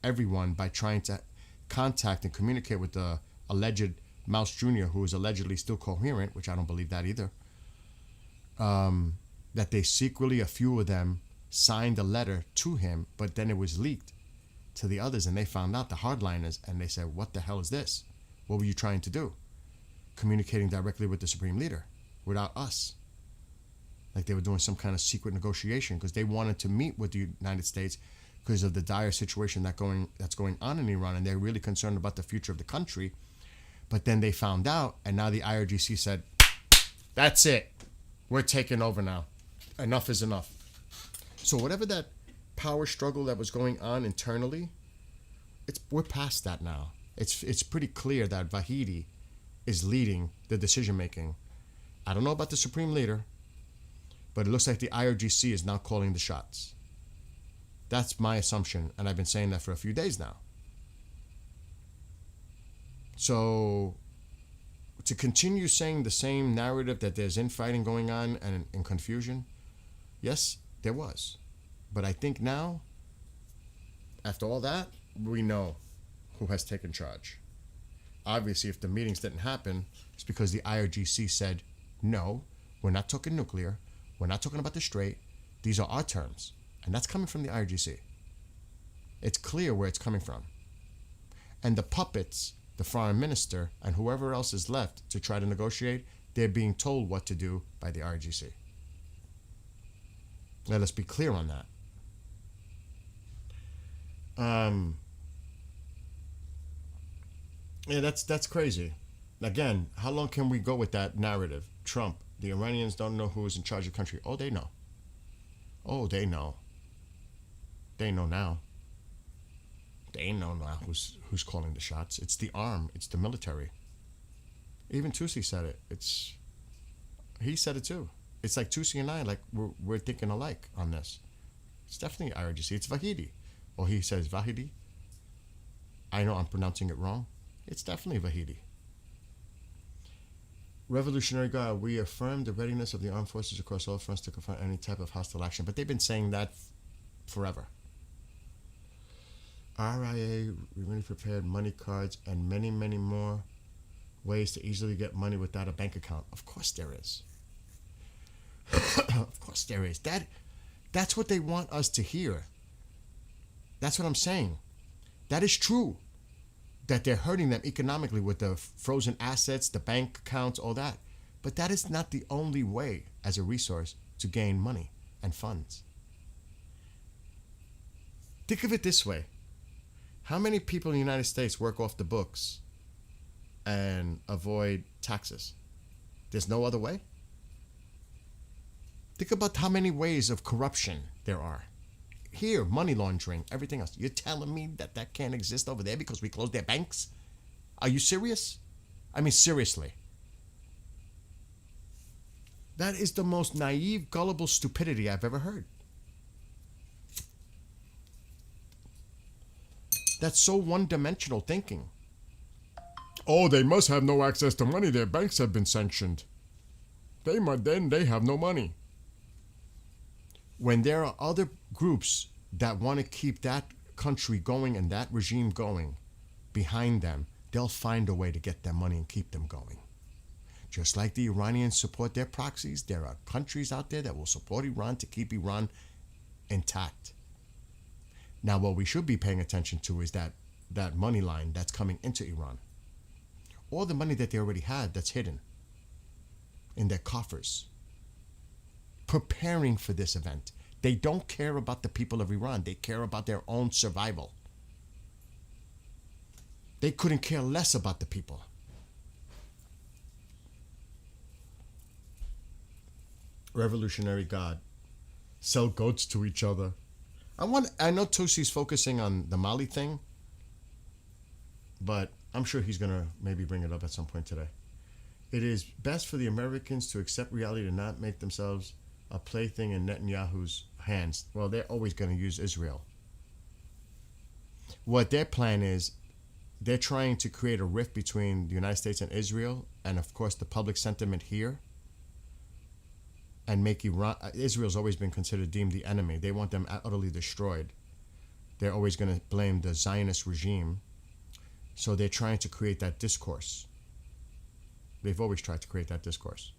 everyone by trying to contact and communicate with the alleged Mouse Jr., who is allegedly still coherent, which I don't believe that either. That they secretly, a few of them, signed a letter to him, but then it was leaked to the others, and they found out, the hardliners, and they said, what the hell is this? What were you trying to do? Communicating directly with the supreme leader without us. Like they were doing some kind of secret negotiation because they wanted to meet with the United States because of the dire situation that's going on in Iran, and they're really concerned about the future of the country. But then they found out, and now the IRGC said, that's it. We're taking over now. Enough is enough. So whatever that power struggle that was going on internally we're past that now. It's pretty clear that Vahidi is leading the decision making. I don't know about the supreme leader, but it looks like the IRGC is now calling the shots. That's my assumption, and I've been saying that for a few days now. So to continue saying the same narrative that there's infighting going on and confusion, yes, there was. But I think now, after all that, we know who has taken charge. Obviously, if the meetings didn't happen, it's because the IRGC said, no, we're not talking nuclear. We're not talking about the Strait. These are our terms. And that's coming from the IRGC. It's clear where it's coming from. And the puppets, the foreign minister, and whoever else is left to try to negotiate, they're being told what to do by the IRGC. Let us be clear on that. Yeah, that's crazy. Again, how long can we go with that narrative? Trump, the Iranians don't know who is in charge of the country. Oh, they know. Oh, they know. They know now. They know now who's calling the shots. It's the arm. It's the military. Even Tusi said it. He said it too. It's like Tusi and I, like we're thinking alike on this. It's definitely IRGC. It's Vahidi. Or he says Vahidi. I know I'm pronouncing it wrong. It's definitely Vahidi. Revolutionary Guard, we affirm the readiness of the armed forces across all fronts to confront any type of hostile action. But they've been saying that forever. RIA, we really prepared money cards and many, many more ways to easily get money without a bank account. Of course there is. Of course there is. That's what they want us to hear. That's what I'm saying. That is true. That they're hurting them economically with the frozen assets, the bank accounts, all that. But that is not the only way as a resource to gain money and funds. Think of it this way. How many people in the United States work off the books and avoid taxes? There's no other way? Think about how many ways of corruption there are. Here, money laundering, everything else. You're telling me that can't exist over there because we closed their banks? Are you serious? I mean, seriously. That is the most naive, gullible stupidity I've ever heard. That's so one-dimensional thinking. Oh, they must have no access to money. Their banks have been sanctioned. They have no money. When there are other groups that want to keep that country going and that regime going behind them, they'll find a way to get their money and keep them going. Just like the Iranians support their proxies, there are countries out there that will support Iran to keep Iran intact. Now, what we should be paying attention to is that money line that's coming into Iran. All the money that they already had that's hidden in their coffers, preparing for this event. They don't care about the people of Iran. They care about their own survival. They couldn't care less about the people. Revolutionary God. Sell goats to each other. I know Tusi's focusing on the Mali thing, but I'm sure he's going to maybe bring it up at some point today. It is best for the Americans to accept reality and not make themselves a plaything in Netanyahu's hands. Well, they're always going to use Israel. What their plan is, they're trying to create a rift between the United States and Israel, and of course the public sentiment here, and make Iran. Israel's always been deemed the enemy. They want them utterly destroyed. They're always going to blame the Zionist regime. So they're trying to create that discourse. They've always tried to create that discourse.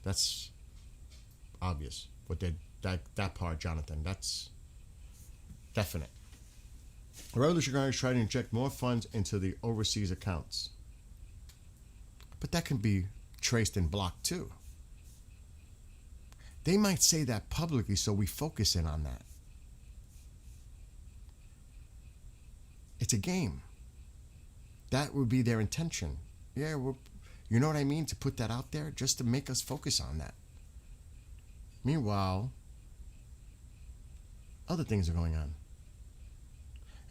That's obvious. But that part, Jonathan, that's definite. The revolutionaries try to inject more funds into the overseas accounts. But that can be traced and blocked too. They might say that publicly, so we focus in on that. It's a game. That would be their intention. Yeah, you know what I mean? To put that out there, just to make us focus on that. Meanwhile, other things are going on.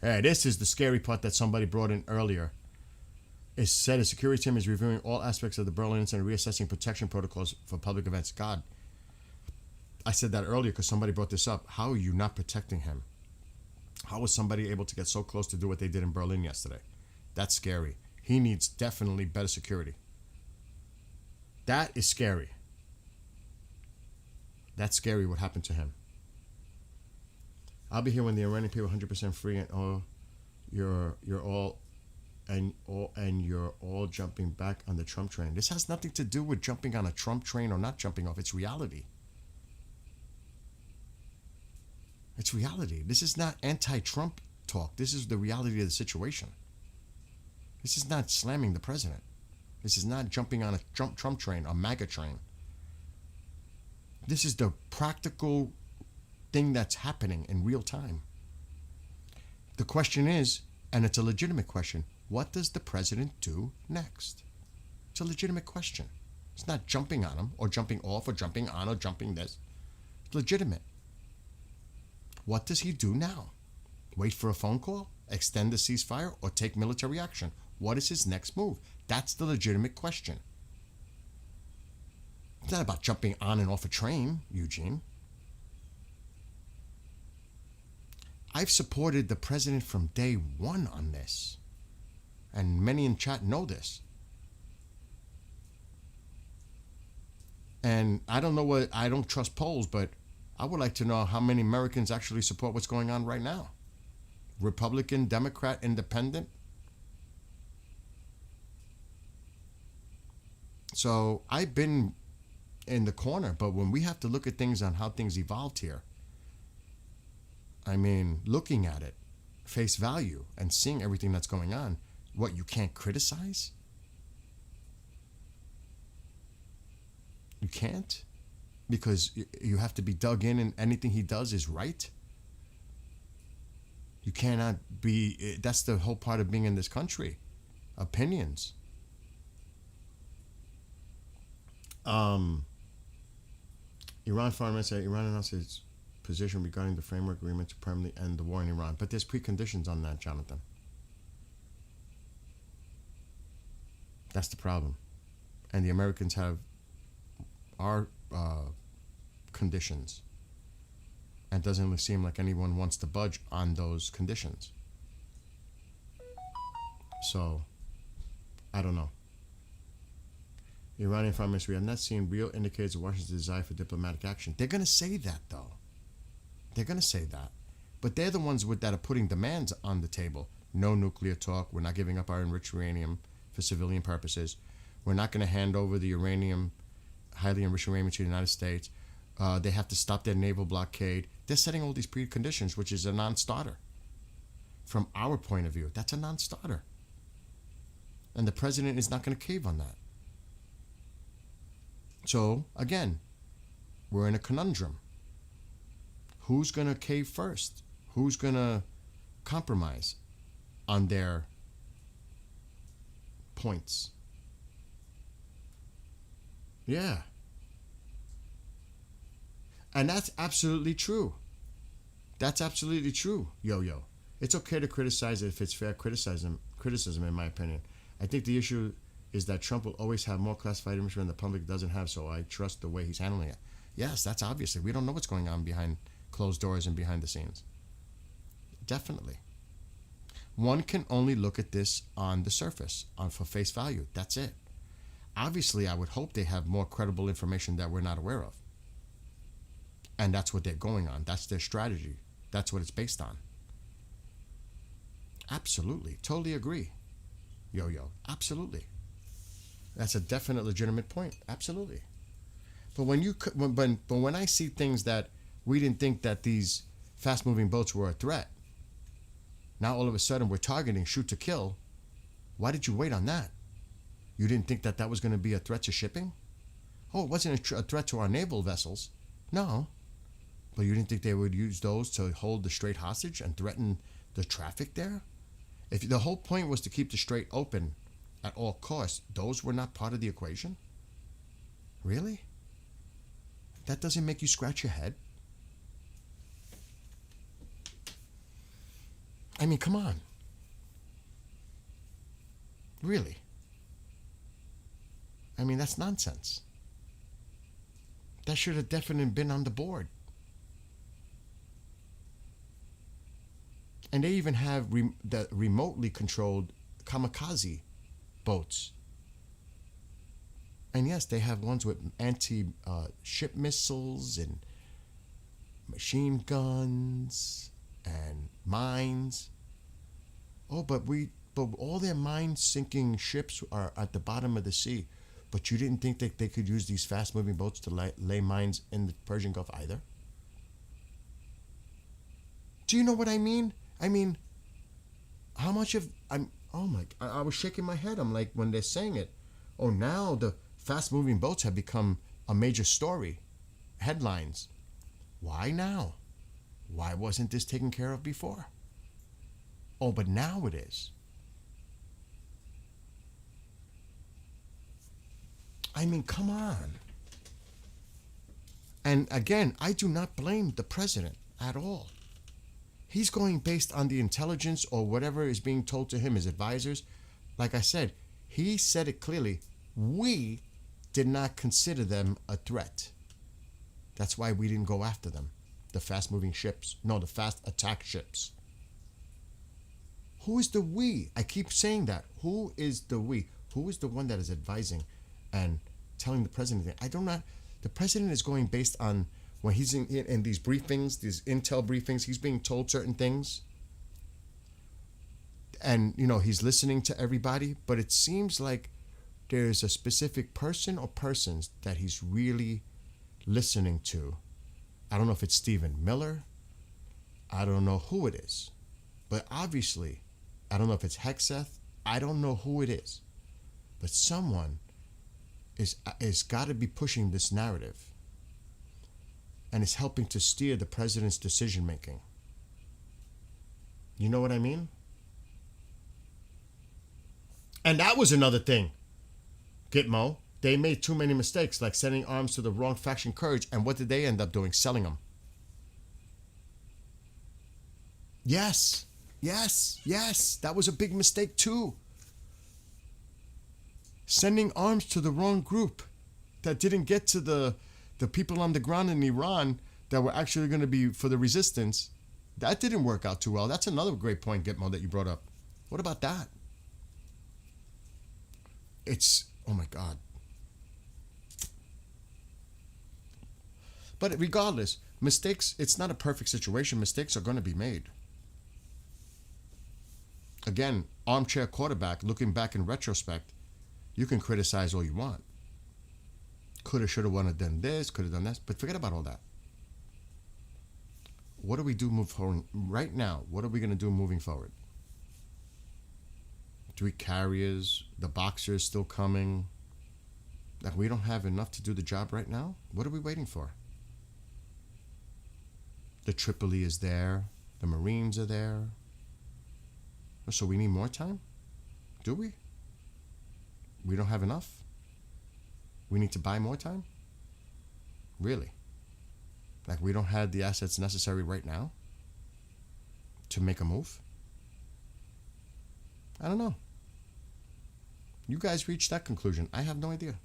Hey, this is the scary part that somebody brought in earlier. It said a security team is reviewing all aspects of the Berlin incident and reassessing protection protocols for public events. God, I said that earlier because somebody brought this up. How are you not protecting him? How was somebody able to get so close to do what they did in Berlin yesterday? That's scary. He needs definitely better security. That is scary. That's scary what happened to him. I'll be here when the Iranian people are 100% free and you're all jumping back on the Trump train. This has nothing to do with jumping on a Trump train or not jumping off. It's reality. It's reality. This is not anti-Trump talk. This is the reality of the situation. This is not slamming the president. This is not jumping on a Trump train or MAGA train. This is the practical thing that's happening in real time. The question is, and it's a legitimate question, what does the president do next? It's a legitimate question. It's not jumping on him or jumping off or jumping on or jumping this. It's legitimate. What does he do now? Wait for a phone call? Extend the ceasefire? Or take military action? What is his next move? That's the legitimate question. It's not about jumping on and off a train, Eugene. I've supported the president from day one on this. And many in chat know this. And I don't know what, I don't trust polls, but I would like to know how many Americans actually support what's going on right now. Republican, Democrat, Independent. So I've been in the corner, but when we have to look at things on how things evolved here, I mean, looking at it, face value, and seeing everything that's going on, what, you can't criticize? You can't? Because you have to be dug in and anything he does is right? You cannot be, that's the whole part of being in this country. Opinions. Iran foreign minister said Iran announced its position regarding the framework agreement to permanently end the war in Iran. But there's preconditions on that, Jonathan. That's the problem. And the Americans have our conditions. And it doesn't seem like anyone wants to budge on those conditions. So, I don't know. The Iranian foreign minister, we have not seen real indicators of Washington's desire for diplomatic action. They're going to say that, though. They're going to say that. But they're the ones that are putting demands on the table. No nuclear talk. We're not giving up our enriched uranium for civilian purposes. We're not going to hand over the uranium, highly enriched uranium, to the United States. They have to stop their naval blockade. They're setting all these preconditions, which is a non-starter. From our point of view, that's a non-starter. And the president is not going to cave on that. So, again, we're in a conundrum. Who's going to cave first? Who's going to compromise on their points? Yeah. And that's absolutely true. That's absolutely true, Yo-Yo. It's okay to criticize it if it's fair criticism, in my opinion. I think the issue is that Trump will always have more classified information than the public doesn't have, so I trust the way he's handling it. Yes, that's obviously. We don't know what's going on behind closed doors and behind the scenes. Definitely. One can only look at this on the surface, for face value. That's it. Obviously, I would hope they have more credible information that we're not aware of. And that's what they're going on. That's their strategy. That's what it's based on. Absolutely. Totally agree. Yo-Yo. Absolutely. That's a definite legitimate point. Absolutely. But when I see things that we didn't think that these fast-moving boats were a threat, now all of a sudden we're targeting shoot to kill. Why did you wait on that? You didn't think that that was going to be a threat to shipping? Oh, it wasn't a threat to our naval vessels. No. But you didn't think they would use those to hold the Strait hostage and threaten the traffic there? If the whole point was to keep the Strait open at all costs, those were not part of the equation? Really? That doesn't make you scratch your head? I mean, come on. Really? I mean, that's nonsense. That should have definitely been on the board. And they even have the remotely controlled kamikaze boats. And yes, they have ones with anti-ship missiles and machine guns and mines. Oh, but all their mine-sinking ships are at the bottom of the sea. But you didn't think that they could use these fast-moving boats to lay mines in the Persian Gulf either? Do you know what I mean? I mean, how much of I was shaking my head. I'm like, when they're saying it, oh, now the fast-moving boats have become a major story, headlines. Why now? Why wasn't this taken care of before? Oh, but now it is. I mean, come on. And again, I do not blame the president at all. He's going based on the intelligence or whatever is being told to him, his advisors. Like I said, he said it clearly. We did not consider them a threat. That's why we didn't go after them. The fast-moving ships. No, the fast attack ships. Who is the we? I keep saying that. Who is the we? Who is the one that is advising and telling the president? The president is going based on when he's in these briefings, these intel briefings, he's being told certain things. And, he's listening to everybody, but it seems like there's a specific person or persons that he's really listening to. I don't know if it's Stephen Miller. I don't know who it is. But obviously, I don't know if it's Hexeth. I don't know who it is. But someone is got to be pushing this narrative and is helping to steer the president's decision making. You know what I mean? And that was another thing, Gitmo. They made too many mistakes, like sending arms to the wrong faction courage. And what did they end up doing? Selling them. Yes. That was a big mistake too. Sending arms to the wrong group that didn't get to the people on the ground in Iran that were actually going to be for the resistance. That didn't work out too well. That's another great point, Gitmo, that you brought up. What about that? Oh my God. But regardless, mistakes, it's not a perfect situation. Mistakes are going to be made. Again, armchair quarterback, looking back in retrospect, you can criticize all you want. Coulda, shoulda, woulda done this, coulda done this, but forget about all that. What do we do move forward right now? What are we going to do moving forward? 3 carriers, the Boxers still coming. Like, we don't have enough to do the job right now? What are we waiting for? The Tripoli is there. The Marines are there. So we need more time? Do we? We don't have enough? We need to buy more time? Really? Like, we don't have the assets necessary right now to make a move? I don't know. You guys reached that conclusion. I have no idea.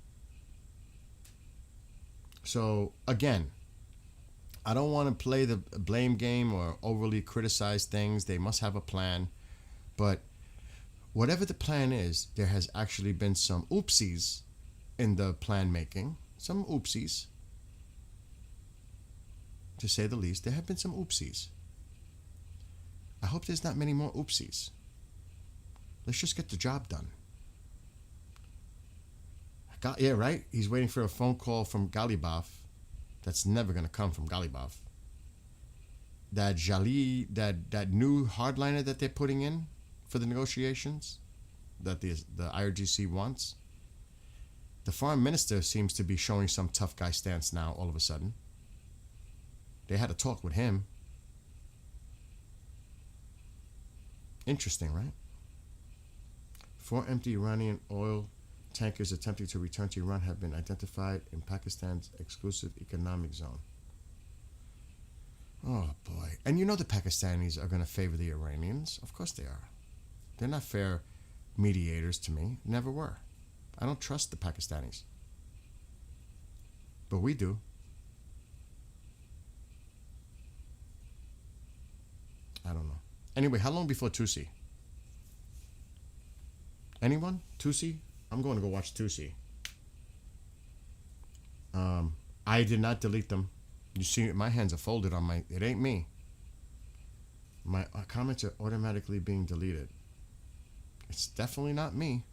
So, again, I don't want to play the blame game or overly criticize things. They must have a plan. But whatever the plan is, there has actually been some oopsies in the plan making. Some oopsies. To say the least, there have been some oopsies. I hope there's not many more oopsies. Let's just get the job done. Yeah, right? He's waiting for a phone call from Galibaf. That's never going to come from Galibaf. That new hardliner that they're putting in for the negotiations, that the IRGC wants. The foreign minister seems to be showing some tough guy stance now all of a sudden. They had a talk with him. Interesting, right? 4 empty Iranian oil tankers attempting to return to Iran have been identified in Pakistan's exclusive economic zone. Oh, boy. And you know the Pakistanis are going to favor the Iranians. Of course they are. They're not fair mediators to me. Never were. I don't trust the Pakistanis. But we do. I don't know. Anyway, how long before Tusi? Anyone? Tusi? I'm going to go watch Tusi. I did not delete them. You see, my hands are folded on my... It ain't me. My comments are automatically being deleted. It's definitely not me.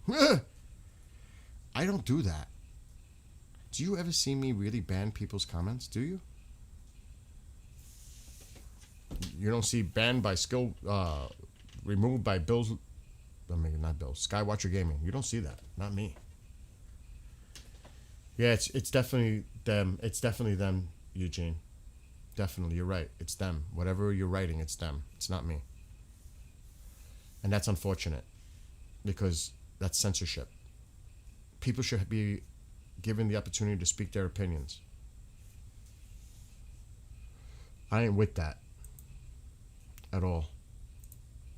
I don't do that. Do you ever see me really ban people's comments? Do you? You don't see banned by skill... removed by Bill's... I mean, not Bill. Skywatcher Gaming. You don't see that. Not me. Yeah, it's definitely them. It's definitely them, Eugene. Definitely, you're right. It's them. Whatever you're writing, it's them. It's not me. And that's unfortunate because that's censorship. People should be given the opportunity to speak their opinions. I ain't with that at all.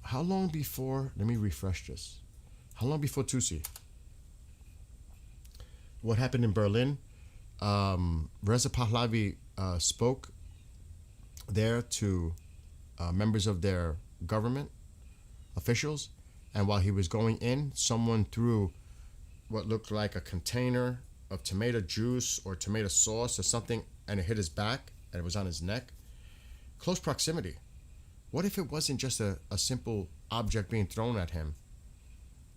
How long before... Let me refresh this. How long before Tusi? What happened in Berlin? Reza Pahlavi spoke there to members of their government officials, and while he was going in, someone threw what looked like a container of tomato juice or tomato sauce or something, and it hit his back, and it was on his neck. Close proximity. What if it wasn't just a simple object being thrown at him,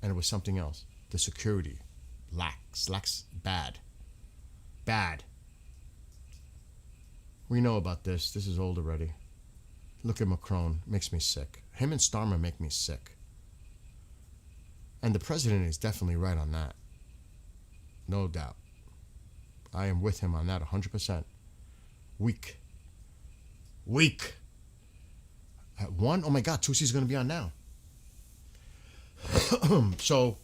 and it was something else? The security lacks bad. We know about this. This is old already. Look at Macron. Makes me sick. Him and Starmer make me sick. And the president is definitely right on that. No doubt. I am with him on that 100%. Weak. At 1? Oh my God, Tusi's going to be on now. So,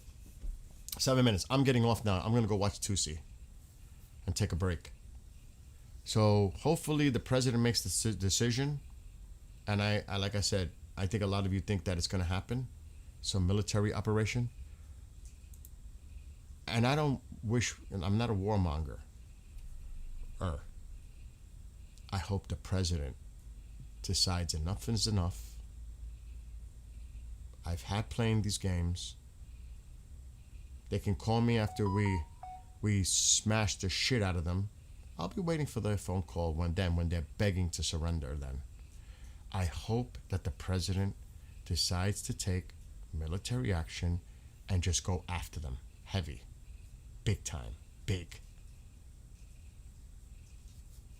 7 minutes. I'm getting off now. I'm going to go watch Tusi and take a break. So, hopefully the president makes the decision. And I like I said, I think a lot of you think that it's going to happen. Some military operation. And I don't wish... I'm not a warmonger. I hope the president decides enough is enough. I've had playing these games. They can call me after we smash the shit out of them. I'll be waiting for their phone call when they're begging to surrender then. I hope that the president decides to take military action and just go after them. Heavy. Big time. Big.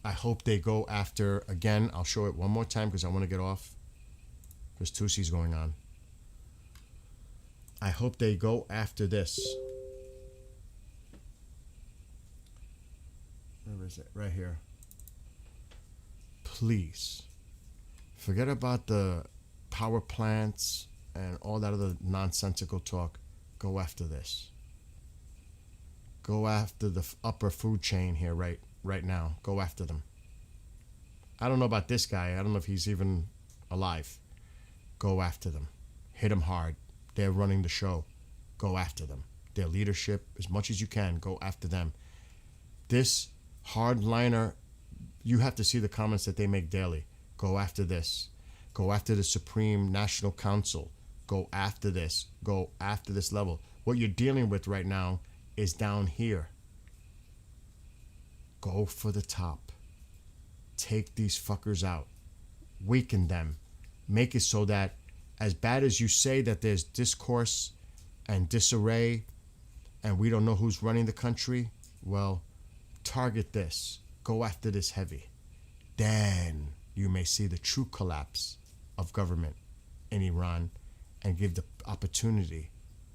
I hope they go after, again, I'll show it one more time because I want to get off. Because Tusi's going on. I hope they go after this. Where is it? Right here. Please. Forget about the power plants and all that other nonsensical talk. Go after this. Go after the upper food chain here right now. Go after them. I don't know about this guy. I don't know if he's even alive. Go after them. Hit them hard. They're running the show. Go after them. Their leadership, as much as you can, go after them. This hardliner, you have to see the comments that they make daily. Go after this. Go after the Supreme National Council. Go after this. Go after this level. What you're dealing with right now is down here. Go for the top. Take these fuckers out. Weaken them. Make it so that as bad as you say that there's discourse and disarray and we don't know who's running the country, well, target this. Go after this heavy. Then you may see the true collapse of government in Iran and give the opportunity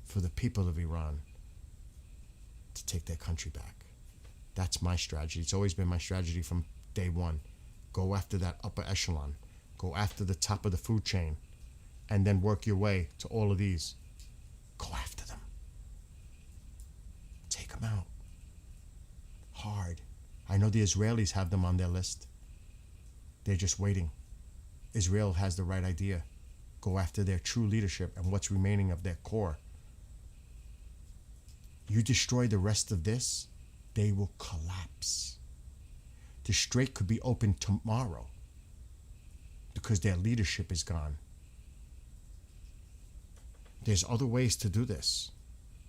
for the people of Iran to take their country back. That's my strategy. It's always been my strategy from day one. Go after that upper echelon. Go after the top of the food chain. And then work your way to all of these. Go after them. Take them out. Hard. I know the Israelis have them on their list. They're just waiting. Israel has the right idea. Go after their true leadership and what's remaining of their core. You destroy the rest of this, they will collapse. The strait could be open tomorrow because their leadership is gone. There's other ways to do this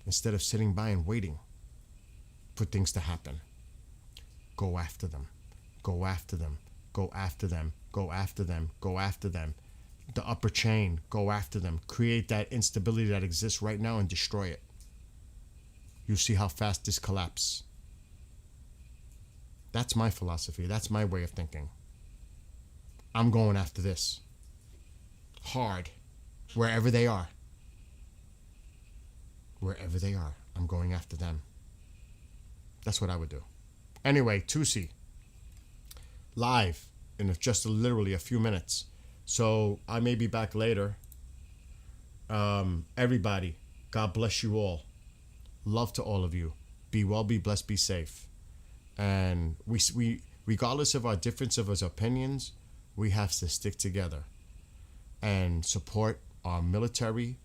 instead of sitting by and waiting for things to happen. Go after them. Go after them. Go after them. Go after them. Go after them. The upper chain, go after them. Create that instability that exists right now and destroy it. You'll see how fast this collapses. That's my philosophy. That's my way of thinking. I'm going after this. Hard. Wherever they are. Wherever they are, I'm going after them. That's what I would do. Anyway, Tusi. Live in just literally a few minutes. So I may be back later. Everybody, God bless you all. Love to all of you. Be well, be blessed, be safe. And we regardless of our difference of our opinions, we have to stick together and support our military.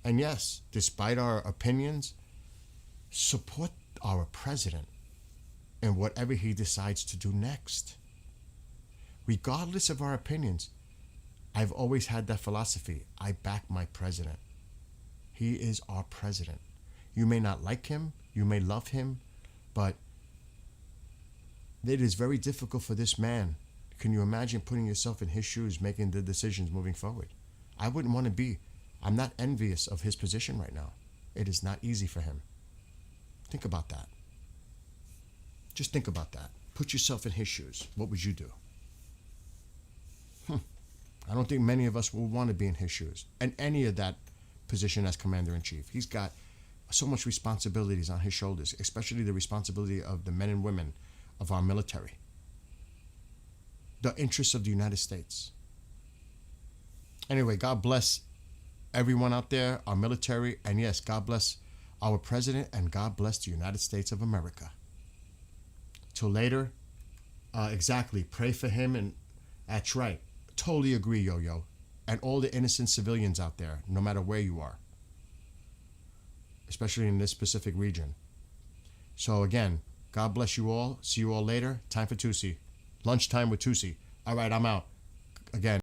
And yes, despite our opinions, support our president and whatever he decides to do next. Regardless of our opinions, I've always had that philosophy. I back my president. He is our president. You may not like him, you may love him, but it is very difficult for this man. Can you imagine putting yourself in his shoes, making the decisions moving forward? I wouldn't want to be. I'm not envious of his position right now. It is not easy for him. Think about that. Just think about that. Put yourself in his shoes. What would you do? I don't think many of us will want to be in his shoes. And any of that position as commander-in-chief. He's got so much responsibilities on his shoulders, especially the responsibility of the men and women of our military. The interests of the United States. Anyway, God bless everyone out there, our military, and yes, God bless our president, and God bless the United States of America. Till later, exactly, pray for him, and that's right. Totally agree, Yo-Yo. And all the innocent civilians out there, no matter where you are. Especially in this specific region. So again, God bless you all. See you all later. Time for Tusi. Lunchtime with Tusi. All right, I'm out. Again.